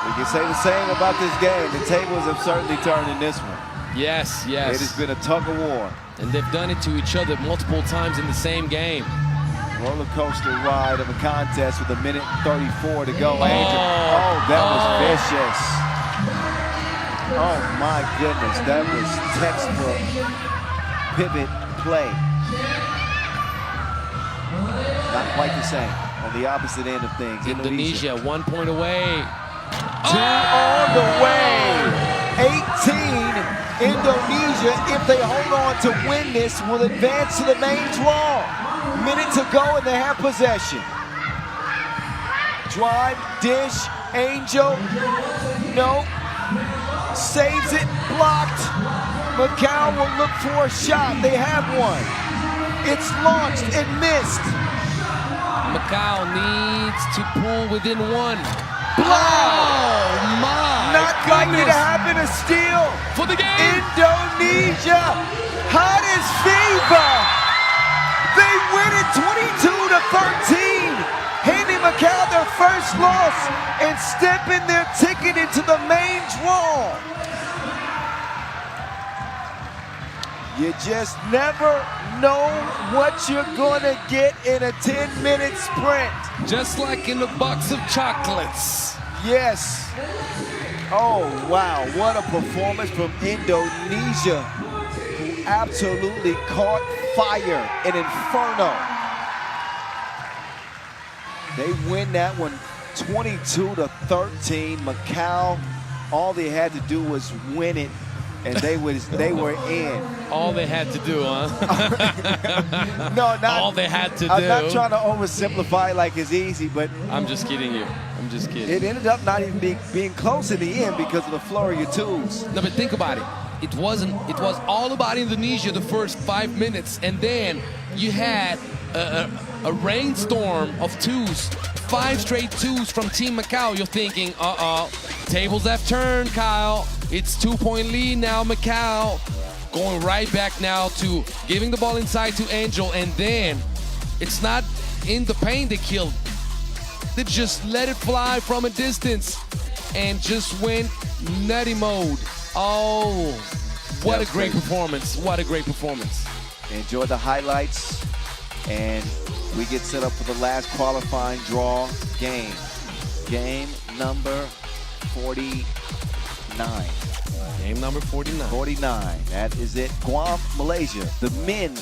We can say the same about this game. The tables have certainly turned in this one. Yes. It has been a tug of war. And they've done it to each other multiple times in the same game. Roller coaster ride of a contest with 1:34 to go. Angel. Oh, that was vicious. Oh my goodness, that was textbook pivot play. Not quite the same. On the opposite end of things. Indonesia 1 point away. 2 on the way. 18. Indonesia, if they hold on to win this, will advance to the main draw. Minute to go and they have possession. Drive, dish, Angel, no. Saves it, blocked. Macau will look for a shot. They have one. It's launched and missed. Macau needs needs to pull within one. Block! Oh my Not likely to goodness. happen. A steal For the game. Indonesia, hot as FIBA. They win it 22-13, handing Macau their first loss and stepping their ticket into the main draw. You just never know what you're gonna get in a 10-minute sprint. Just like in a box of chocolates. Yes. Oh, wow. What a performance from Indonesia, who absolutely caught fire, an inferno. They win that one 22-13. Macau, all they had to do was win it, and they were in. All they had to do, huh? No, not all they had to do. I'm not trying to oversimplify it like it's easy, but I'm just kidding you. I'm just kidding. it ended up not even being close in the end because of the flurry of twos. No, but think about it. It was all about Indonesia the first 5 minutes, and then you had a rainstorm of twos, 5 straight twos from Team Macau. You're thinking, tables have turned, Kyle. It's 2-point lead now, Macau. Going right back now to giving the ball inside to Angel, and then it's not in the paint they killed. They just let it fly from a distance and just went nutty mode. Oh, what a great performance. What a great performance. Enjoy the highlights, and we get set up for the last qualifying draw game. Game number 49. Game number 49. 49. That is it. Guam, Malaysia. The men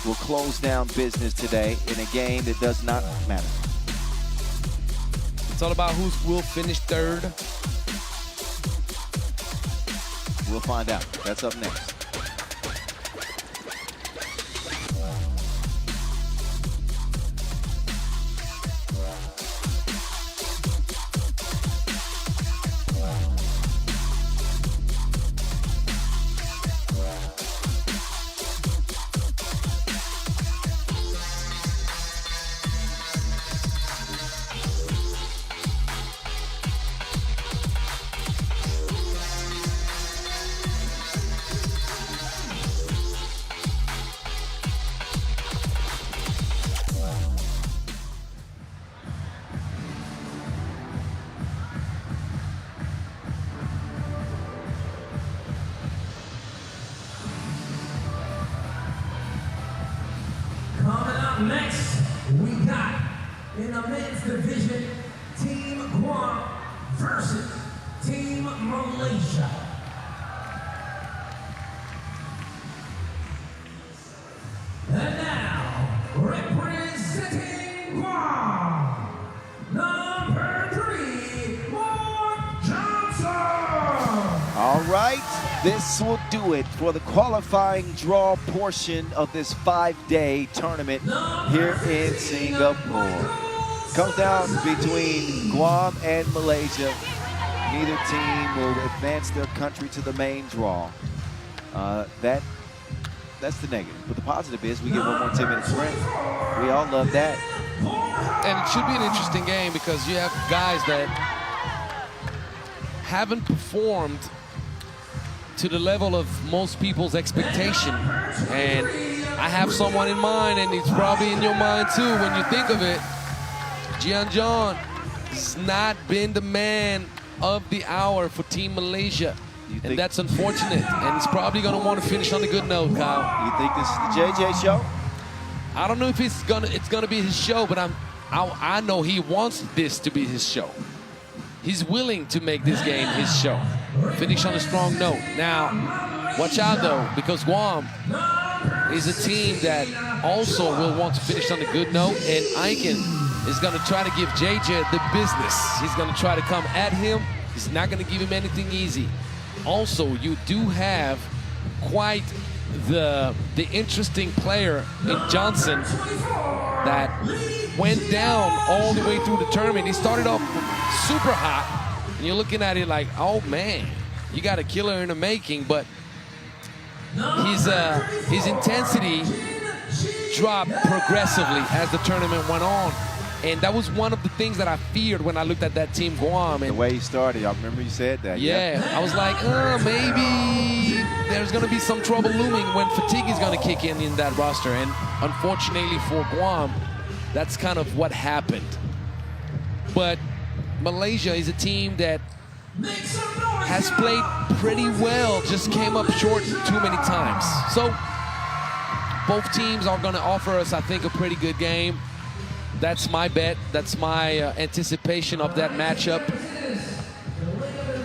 will close down business today in a game that does not matter. It's all about who will finish third. We'll find out. That's up next. Coming up next, we got in the men's division, Team Guam versus Team Malaysia. And now, representing Guam, number 3, Mark Johnson. All right, this will do it for the qualifying draw portion of this 5-day tournament here in Singapore. Comes down between Guam and Malaysia. Neither team will advance their country to the main draw. That's the negative. But the positive is we get one more 10-minute sprint. We all love that. And it should be an interesting game because you have guys that haven't performed to the level of most people's expectation. And I have someone in mind, and it's probably in your mind too when you think of it. Gian John has not been the man of the hour for Team Malaysia. And that's unfortunate. And he's probably going to want to finish on a good note, Kyle. You think this is the JJ show? I don't know if it's gonna be his show, but I know he wants this to be his show. He's willing to make this game his show. Finish on a strong note. Now, watch out though, because Guam is a team that also will want to finish on a good note, and Aiken is going to try to give JJ the business. He's going to try to come at him. He's not going to give him anything easy. Also, you do have quite the interesting player in Johnson that went down all the way through the tournament. He started off super hot, and you're looking at it like, oh man, you got a killer in the making, but his intensity dropped progressively as the tournament went on. And that was one of the things that I feared when I looked at that team Guam. And The way he started, I remember you said that. yeah, I was like, maybe there's going to be some trouble looming when fatigue is going to kick in that roster. And unfortunately for Guam, that's kind of what happened. But Malaysia is a team that has played pretty well, just came up short too many times. So both teams are going to offer us, I think, a pretty good game. That's my bet. That's my anticipation of that matchup.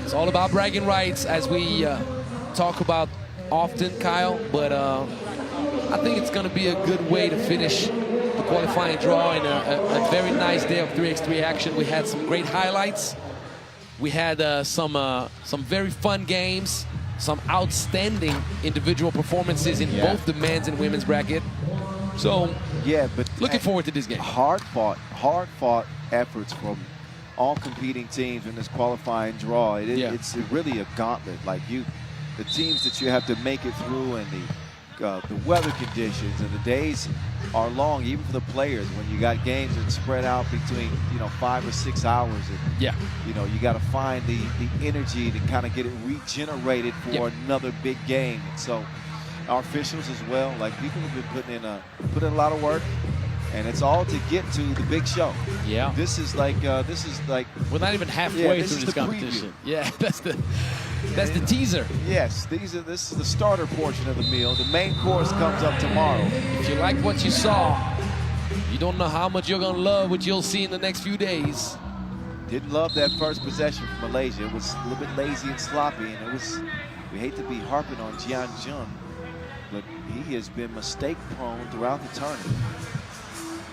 It's all about bragging rights, as we talk about often, Kyle. But I think it's going to be a good way to finish the qualifying draw in a very nice day of 3x3 action. We had some great highlights. We had some very fun games, some outstanding individual performances in both the men's and women's bracket. So Yeah, but looking forward to this game. Hard fought efforts from all competing teams in this qualifying draw. It's really a gauntlet. Like the teams that you have to make it through, and the weather conditions, and the days are long, even for the players. When you got games that spread out between 5 or 6 hours, and you got to find the energy to kind of get it regenerated for another big game. And so our officials as well, like, people have been putting in a lot of work, and it's all to get to the big show. Yeah. This is like We're not even halfway this through is this the competition. preview. Yeah, that's the teaser. Yes, this is the starter portion of the meal. The main course comes up tomorrow. If you like what you saw, you don't know how much you're gonna love what you'll see in the next few days. Didn't love that first possession from Malaysia. It was a little bit lazy and sloppy, and we hate to be harping on Jian Jun, but he has been mistake prone throughout the tournament.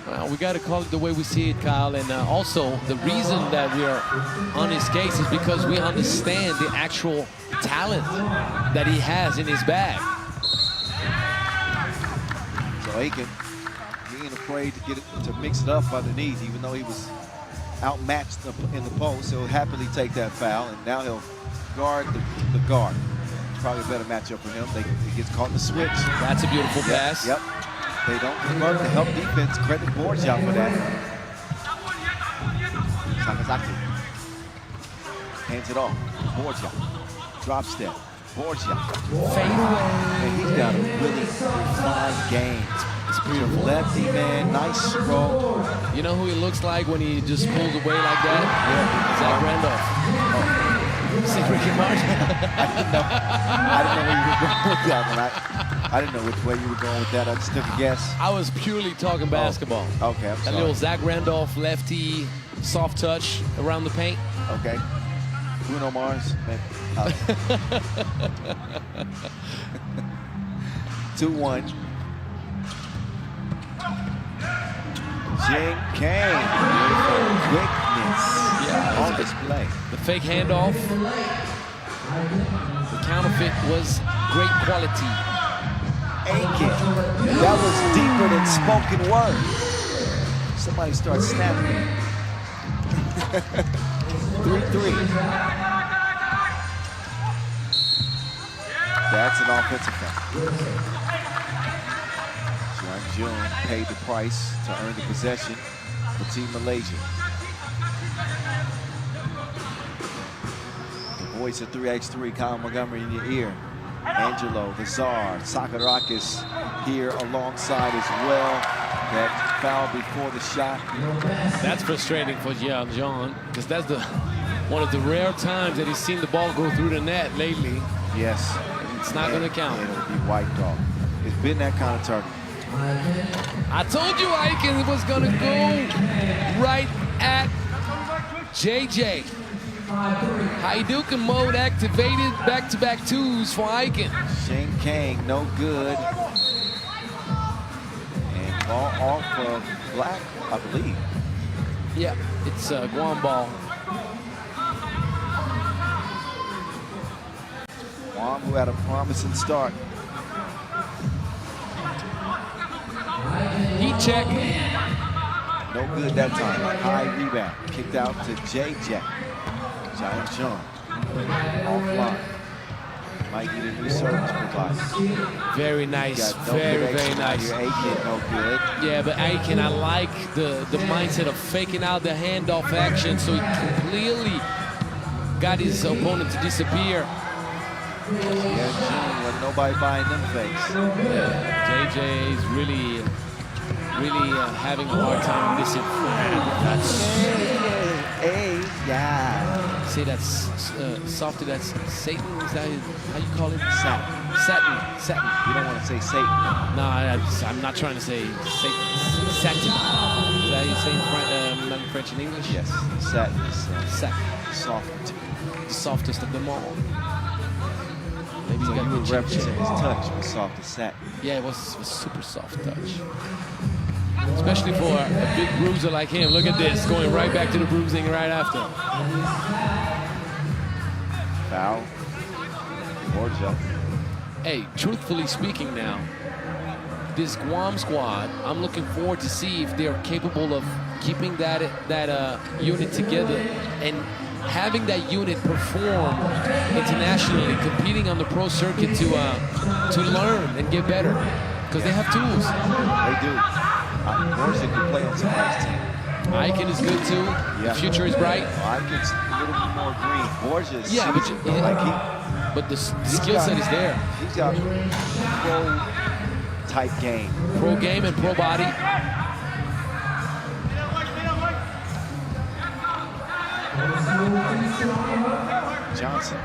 Well, we got to call it the way we see it, Kyle. And also, the reason that we are on his case is because we understand the actual talent that he has in his bag. So Aiken, he ain't afraid to mix it up underneath, even though he was outmatched in the post. He'll happily take that foul, and now he'll guard the guard. Probably a better matchup for him. He gets caught in the switch. That's a beautiful pass. Yep. They don't convert to help defense. Credit Borja for that. Sakazaki hands it off. Borja. Drop step. Borja. Fade away. And he's got a really refined game. It's beautiful. Lefty, man. Nice stroke. You know who he looks like when he just pulls away like that? Yeah. Zach Randolph. Oh. See Ricky Martin. I didn't know where you were going with that one. I didn't know which way you were going with that. I just took a guess. I was purely talking basketball. Okay, I'm That sorry. little Zach Randolph lefty, soft touch around the paint. Okay. Bruno Mars. 2-1. Jing Kang. Quickness on display. The fake handoff. The counterfeit was great quality. Aiken. That was deeper than spoken word. Somebody start snapping. 3-3. That's an offensive foul. Jian Jun paid the price to earn the possession for Team Malaysia. The voice of 3x3, Kyle Montgomery in your ear. Angelo, the Czar, Sakarakis here alongside as well. That foul before the shot. That's frustrating for Jian Jun, because that's one of the rare times that he's seen the ball go through the net lately. Yes. It's not going to count. It'll be wiped off. It's been that kind of tournament. I told you Aiken was going to go right at JJ. Hadouken mode activated, back-to-back twos for Aiken. Shane Kang, no good. And ball off of Black, I believe. Yeah, it's Guam ball. Guam, who had a promising start. Heat check. No good that time. High rebound. Kicked out to JJ. Jian Jun. Offline. Might need a new service provider. Very nice, Got no very connection out nice. here. Aiken, no good. Yeah, but Aiken, I like the mindset of faking out the handoff action, so he completely got his opponent to disappear. Yeah, June, when nobody buying them fakes. Yeah, JJ is really having a hard time with this. Yeah. Say that's softy. That's Satan. Is that how you call it? Satin. Satin. You don't want to say Satan. No, I'm not trying to say Satan. Satin. Is that how you say not in French and English? Yes. Satin is Satin. soft. The softest of them all. Maybe So you got you would the represent his touch with soft as satin. Yeah, it was super soft touch. Especially for a big bruiser like him. Look at this, going right back to the bruising right after. Foul. Borgia. Hey, truthfully speaking now, this Guam squad, I'm looking forward to see if they're capable of keeping that unit together and having that unit perform internationally, competing on the pro circuit to learn and get better, because they have tools. They do. Borgia could play on somebody's team. Aiken is good too. Yeah. The future is bright. Aiken's a little bit more green. Borgia is Yeah, but the skill set is there. He's got pro type game. Pro game and pro body. Johnson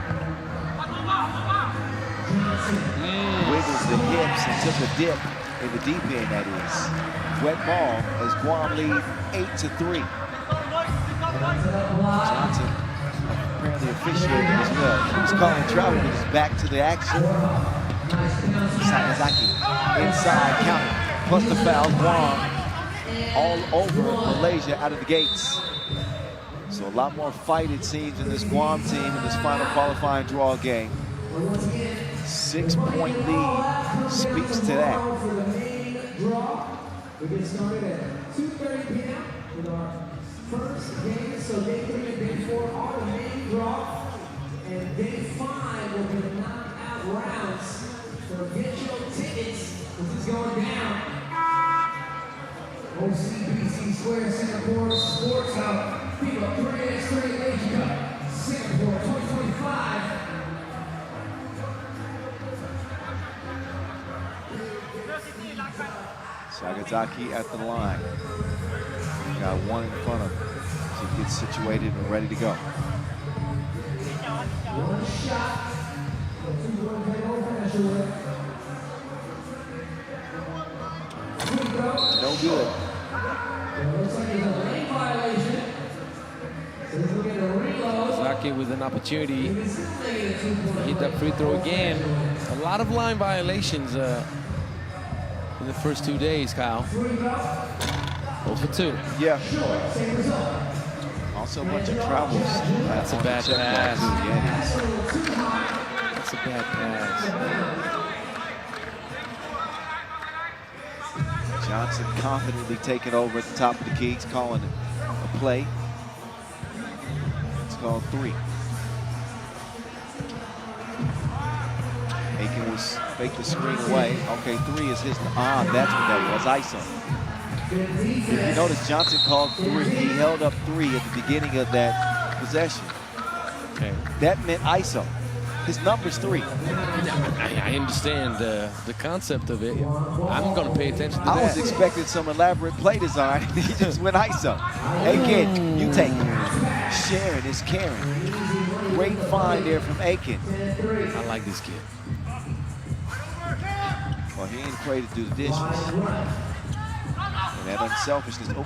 wiggles the hips and took a dip in the deep end, that is. Wet ball as Guam lead 8-3. Johnson apparently officiating as well. He's calling travel, but he's back to the action. Sakazaki inside counter, plus the foul. Guam all over Malaysia out of the gates. So a lot more fight, it seems, in this Guam team in this final qualifying draw game. 6-point lead speaks to that. We get started at 2:30 p.m. with our first game. So day 3 and day 4 are the main draw. And day 5 will be the knockout rounds. So get your tickets. This is going down. OCBC Square Singapore Sports Hub. FIBA 3x3 Asia Cup. Singapore 2025. Sakazaki at the line. Got one in front of him to get situated and ready to go. One shot. No good. Looks like there's a lane violation. So he's looking to reload. Zaki with an opportunity to hit that free throw again. A lot of line violations in the first 2 days, Kyle. 0 for 2. Yeah. Also a bunch of travels. That's a bad pass. pass. That's a bad pass. Johnson confidently taking over at the top of the key. He's calling a play. It's called 3. Aiken was fake the screen away. Okay, 3 is his. That's what that was. ISO. If you notice, Johnson called 3. He held up 3 at the beginning of that possession. Okay. That meant ISO. His number's 3. I understand the concept of it. I'm going to pay attention to that. I was expecting some elaborate play design. He just went ISO. Hey, kid, you take it. Sharing is caring. Great find there from Aiken. I like this kid. Well, he ain't afraid to do the dishes. And that unselfishness. Oh,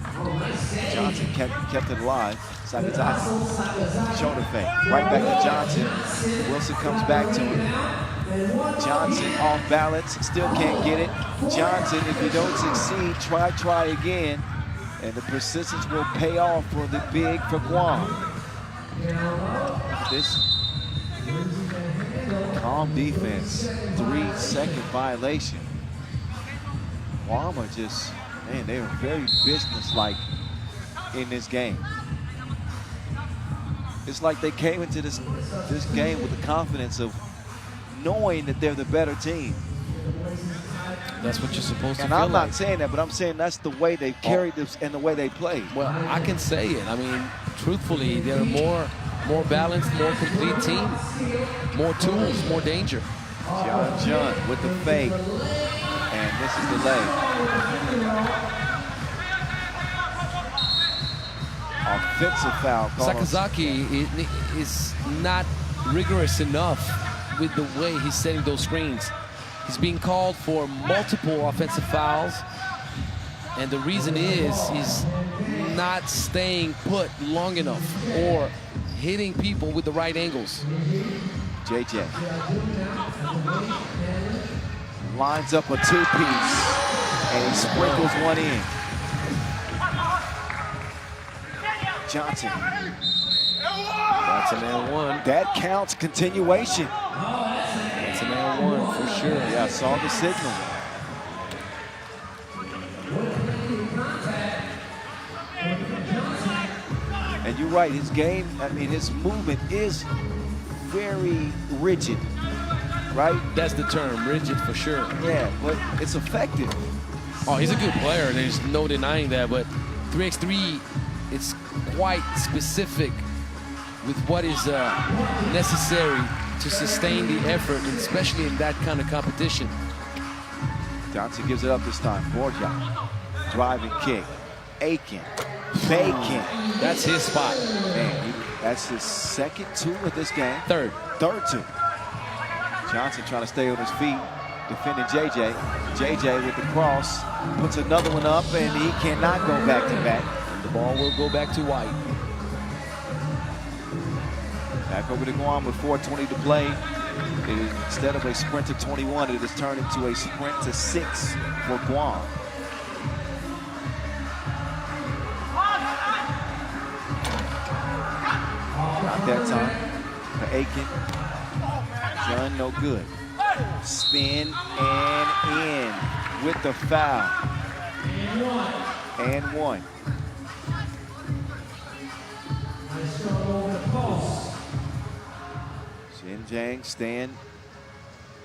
Johnson kept it alive. Sakazaki. Shoulder fake. Right back to Johnson. Wilson comes back to him. Johnson off balance. Still can't get it. Johnson, if you don't succeed, try again. And the persistence will pay off for the big for Guam. This calm defense, 3-second violation. Guam are just, man, they are very businesslike in this game. It's like they came into this game with the confidence of knowing that they're the better team. That's what you're supposed to And feel I'm not like. saying that, but I'm saying that's the way they've carried this and the way they played. Well, I can say it. I mean, truthfully, they're a more balanced, more complete team. More tools, more danger. John with the fake. And this is the leg. Offensive foul. Sakazaki is not rigorous enough with the way he's setting those screens. He's being called for multiple offensive fouls, and the reason is he's not staying put long enough or hitting people with the right angles. JJ lines up a two-piece, and he sprinkles one in. Johnson. That's an L1. That counts. Continuation. That's an L1 for sure. Yeah, I saw the signal. And you're right, his game, I mean, his movement is very rigid, right? That's the term, rigid for sure. Yeah, but it's effective. Oh, he's a good player, and there's no denying that, but 3x3, it's quite specific with what is necessary to sustain the effort, and especially in that kind of competition. Johnson gives it up this time. Borja, driving kick. Aiken, Bacon. That's his spot. Man, that's his second two of this game. Third two. Johnson trying to stay on his feet, defending JJ. JJ with the cross, puts another one up, and he cannot go back to back. The ball will go back to White. Back over to Guam with 4:20 to play. It is, instead of a sprint to 21, it has turned into a sprint to 6 for Guam. Not that time for Aiken. John, no good. Spin and in with the foul. And one. Xinjiang staying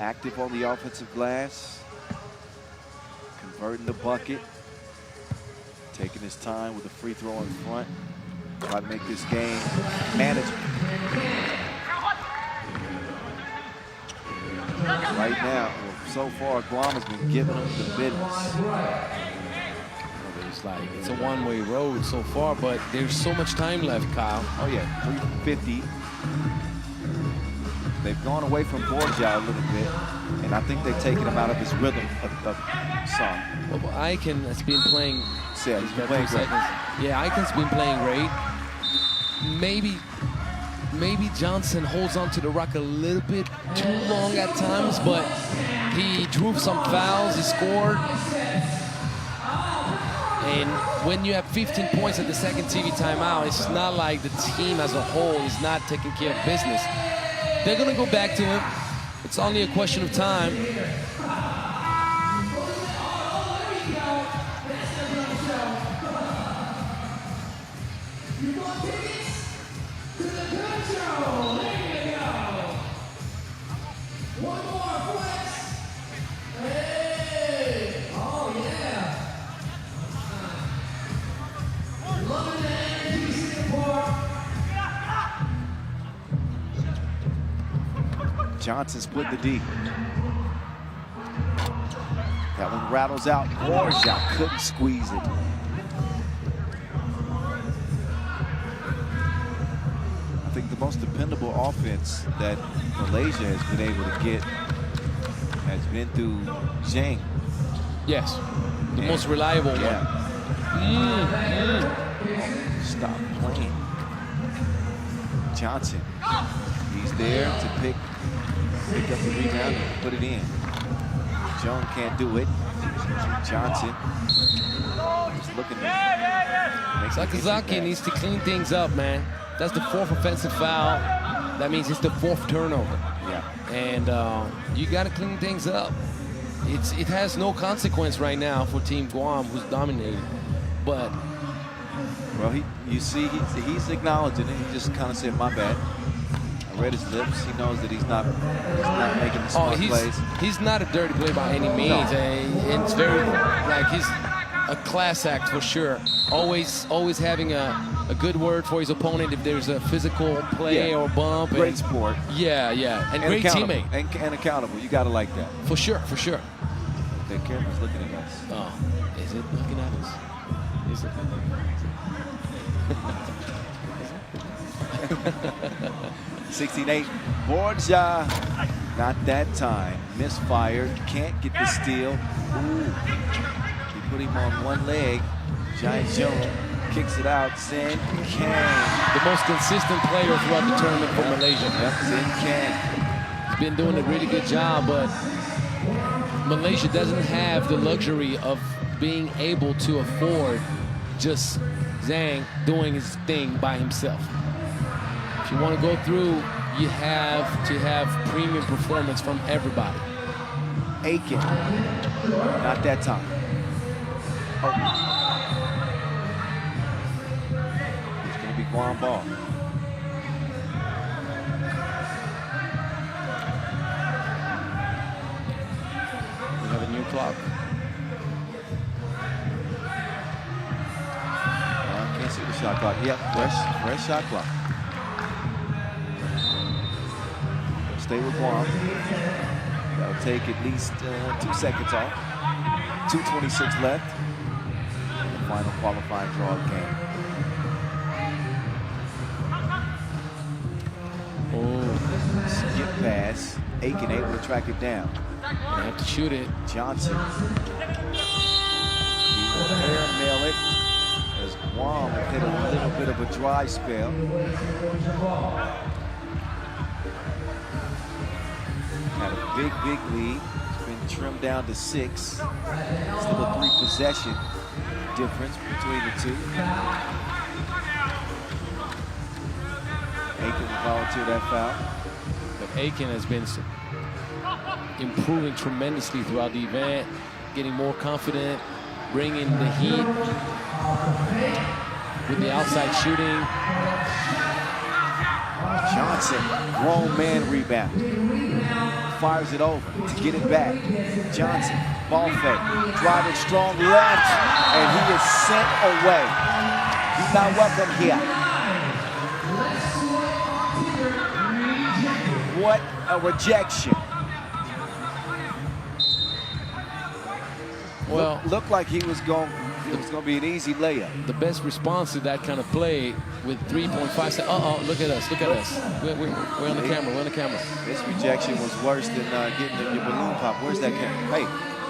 active on the offensive glass, converting the bucket, taking his time with a free throw in front, try to make this game manageable. Right now, well, so far, Guam has been giving them the business. It's a one-way road so far, but there's so much time left, Kyle. Oh yeah, 3:50. They've gone away from Borja a little bit, and I think they've taken him out of his rhythm of song. Well, Aiken has been playing. Yeah, he's been playing great. Yeah, Aiken's been playing great. Maybe Johnson holds on to the rock a little bit too long at times, but he drew some fouls, he scored. And when you have 15 points at the second TV timeout, it's not like the team as a whole is not taking care of business. They're going to go back to it. It's only a question of time. Johnson split the D. That one rattles out. Borja couldn't squeeze it. I think the most dependable offense that Malaysia has been able to get has been through Zhang. Yes, the most reliable one. Stop playing. Johnson, he's there to pick up the rebound and put it in. Joan can't do it. Johnson is looking to Sakazaki needs to clean things up, man. That's the 4th offensive foul. That means it's the 4th turnover. Yeah. And you got to clean things up. It has no consequence right now for Team Guam, who's dominating. But well, you see, he's acknowledging it. He just kind of said, "My bad. I read his lips. He knows that he's not making the smart plays. He's not a dirty play by any means, and it's very like he's a class act for sure. Always having a good word for his opponent if there's a physical play or bump. Great sport. Yeah, and great teammate. And accountable. You got to like that. For sure. The camera's looking at us. Oh, is it looking at us? Is it? 16-8. Borja, not that time. Misfired. Can't get the steal. Ooh. He put him on one leg. Giant Jones kicks it out. Sin Kang. The most consistent player throughout the tournament for Malaysia. Yep, Sin Kang. He's been doing a really good job, but Malaysia doesn't have the luxury of being able to afford just Zhang doing his thing by himself. If you want to go through, you have to have premium performance from everybody. Aiken. Not that time. Oh. It's going to be Guam ball. We have a new clock. I can't see the shot clock. Yep, fresh shot clock. Stay with Guam. That'll take at least 2 seconds off. 2:26 left. The final qualifying draw game. Oh, skip pass. Aiken able to track it down. I have to shoot it. Johnson. He will airmail it as Guam hit a little bit of a dry spell. Had a big lead. It's been trimmed down to 6. Still a 3 possession difference between the two. Aiken will volunteer that foul. But Aiken has been improving tremendously throughout the event, getting more confident, bringing the heat with the outside shooting. Johnson, grown man rebound. Fires it over to get it back. Johnson, ball fake, driving strong left, and he is sent away. He's not welcome here. What a rejection. Well, looked like it was going to be an easy layup. The best response to that kind of play with 3.5 seconds. Look at us. We're on the camera. We're on the camera. This rejection was worse than getting your balloon pop. Where's that camera?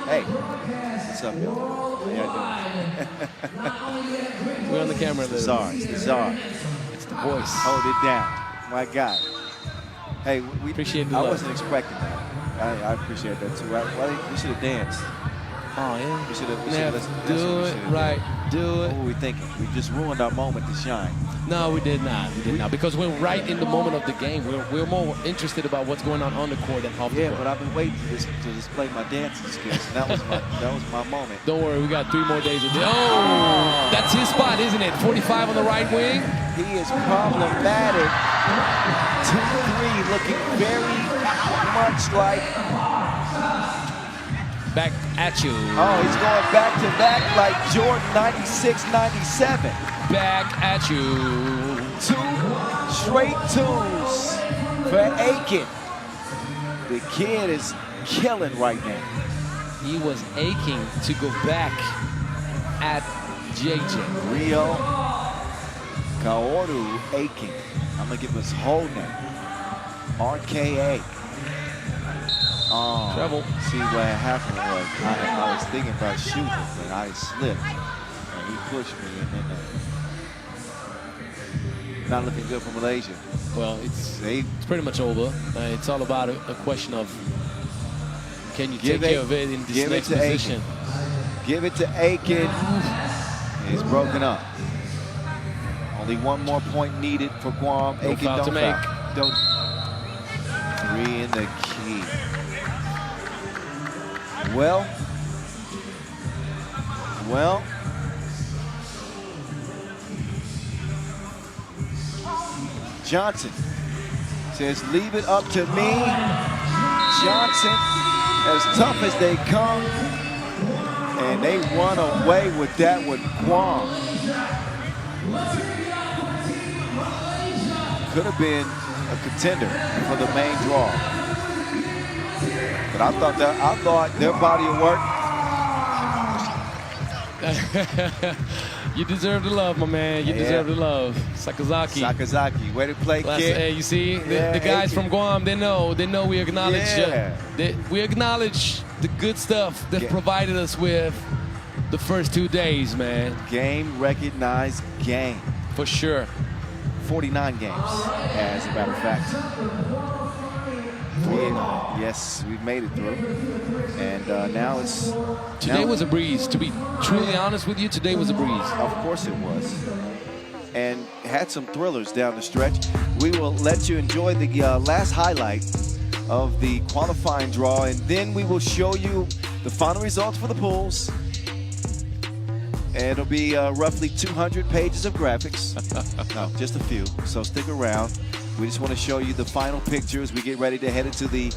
Hey. What's up, y'all? We're on the camera. It's the czar. It's the voice. Hold it down. My guy. Hey, we appreciate the I love. wasn't expecting that. I appreciate that too. We should have danced. Oh, yeah. We should have do it. What were we thinking? We just ruined our moment to shine. No, we did not. Because we're right in the moment of the game. We're more interested about what's going on the court than off the court. Yeah, but I've been waiting to display my dancing skills. And that was my moment. Don't worry, we got 3 more days of this. Oh, that's his spot, isn't it? 45 on the right wing. He is problematic. 2-3, looking very much like. Back at you. Oh, he's going back to back like Jordan 96-97. Back at you. 2 straight 2s for Aiken. The kid is killing right now. He was aching to go back at JJ. Rio Kaoru Aiken. I'm going to give him his whole name. RKA. Treble. See what happened was I was thinking about shooting, but I slipped and he pushed me, and then not looking good for Malaysia. Well, it's pretty much over. It's all about a question of can you take care of it in this next position. Give it to Aiken. He's broken up. Only 1 more point needed for Guam. No Aiken foul to don't make. foul. 3 in the key. Well, Johnson Says, leave it up to me. Johnson, as tough as they come. And they run away with that with Guam. Could have been a contender for the main draw. But I thought their body of work. You deserve the love, my man. You deserve the love. Sakazaki. Sakazaki, way to play, kid. Hey, you see, the guys from Guam, they know we acknowledge we acknowledge the good stuff that provided us with the first 2 days, man. Game recognized game. For sure. 49 games, as a matter of fact. Yes, we've made it through. And now it's... Today was a breeze. To be truly honest with you, today was a breeze. Of course it was. And had some thrillers down the stretch. We will let you enjoy the last highlight of the qualifying draw, and then we will show you the final results for the pools. And it'll be roughly 200 pages of graphics. No, just a few, so stick around. We just want to show you the final pictures. We get ready to head into the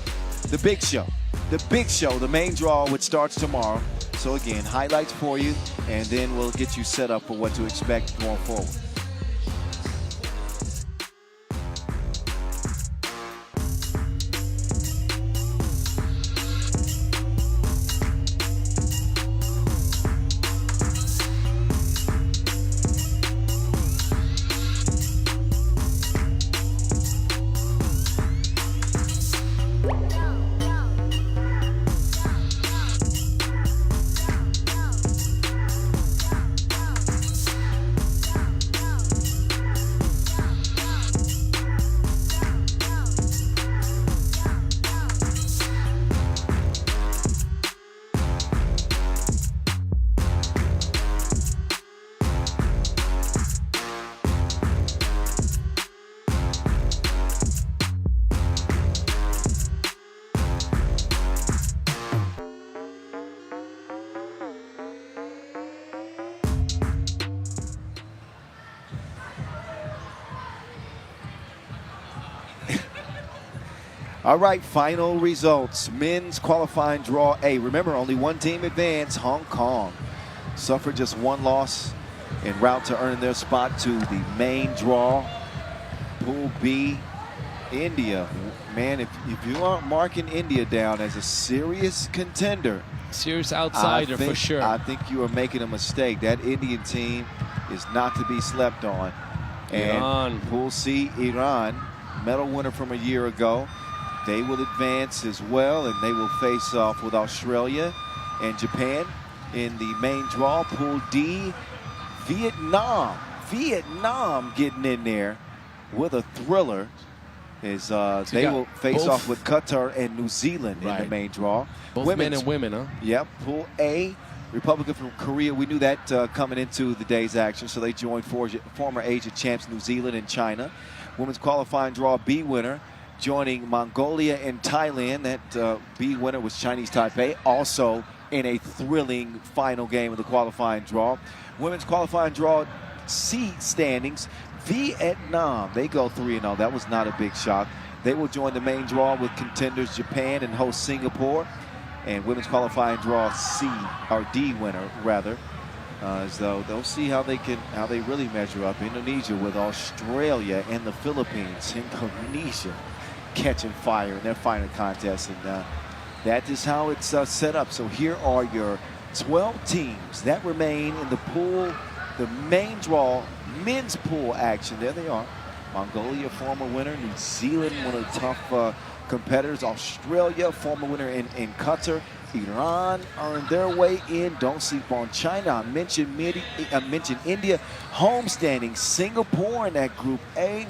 big show. The big show, the main draw, which starts tomorrow. So again, highlights for you, and then we'll get you set up for what to expect going forward. All right, final results. Men's qualifying draw A. Remember, only one team advanced. Hong Kong suffered just one loss en route to earn their spot to the main draw. Pool B, India. Man, if you aren't marking India down as a serious contender, serious outsider for sure, I think you are making a mistake. That Indian team is not to be slept on. And Iran. Pool C, Iran, medal winner from a year ago. They will advance as well, and they will face off with Australia and Japan in the main draw. Pool D, Vietnam. Vietnam getting in there with a thriller as they will face off with Qatar and New Zealand in the main draw. Both men and women, huh? Yep. Pool A, Republic of Korea. We knew that coming into the day's action, so they joined former Asia champs New Zealand and China. Women's qualifying draw B winner, joining Mongolia and Thailand. That B winner was Chinese Taipei, also in a thrilling final game of the qualifying draw. Women's qualifying draw C standings, Vietnam, they go 3-0. That was not a big shock. They will join the main draw with contenders Japan and host Singapore. And women's qualifying draw C, or D winner rather, as though they'll see how they really measure up. Indonesia with Australia and the Philippines. Indonesia catching fire in their final contest, and that is how it's set up. So here are your 12 teams that remain in the pool, the main draw, men's pool action. There they are. Mongolia, former winner. New Zealand, one of the tough competitors. Australia, former winner in Qatar. Iran on their way in. Don't sleep on China. I mentioned India. Homestanding Singapore in that Group A.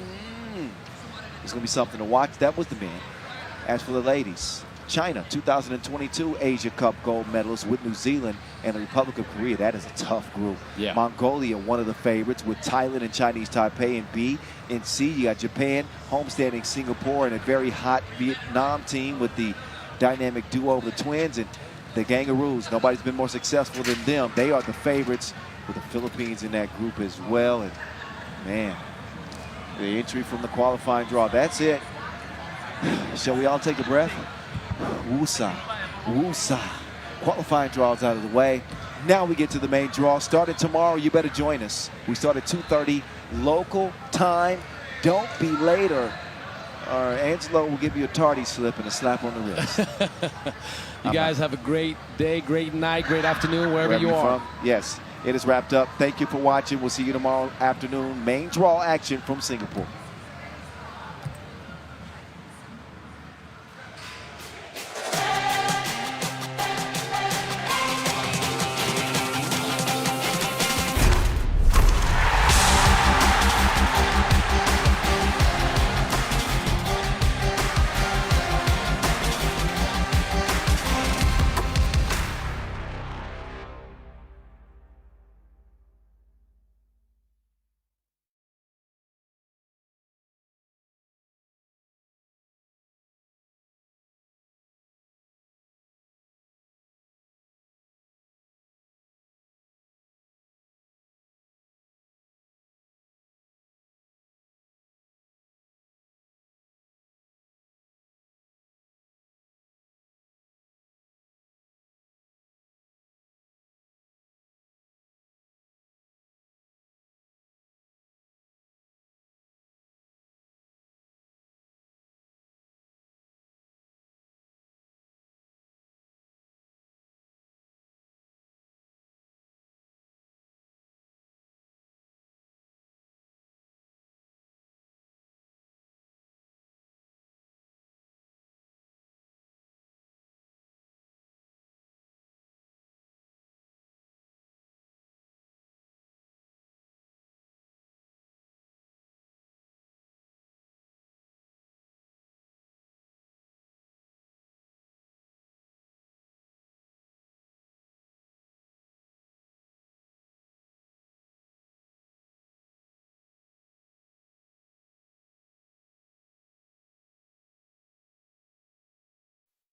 It's going to be something to watch. That was the men. As for the ladies, China, 2022 Asia Cup gold medalists with New Zealand and the Republic of Korea. That is a tough group. Yeah. Mongolia, one of the favorites, with Thailand and Chinese Taipei in B. In C, you got Japan, homestanding Singapore, and a very hot Vietnam team with the dynamic duo of the twins and the Kangaroos. Nobody's been more successful than them. They are the favorites, with the Philippines in that group as well. And man, the entry from the qualifying draw. That's it. Shall we all take a breath? Woosa, woosa. Qualifying draws out of the way. Now we get to the main draw. Starting tomorrow, you better join us. We start at 2:30 local time. Don't be later, or Angelo will give you a tardy slip and a slap on the wrist. You guys have a great day, great night, great afternoon, wherever you are. From. Yes, it is wrapped up. Thank you for watching. We'll see you tomorrow afternoon. Main draw action from Singapore.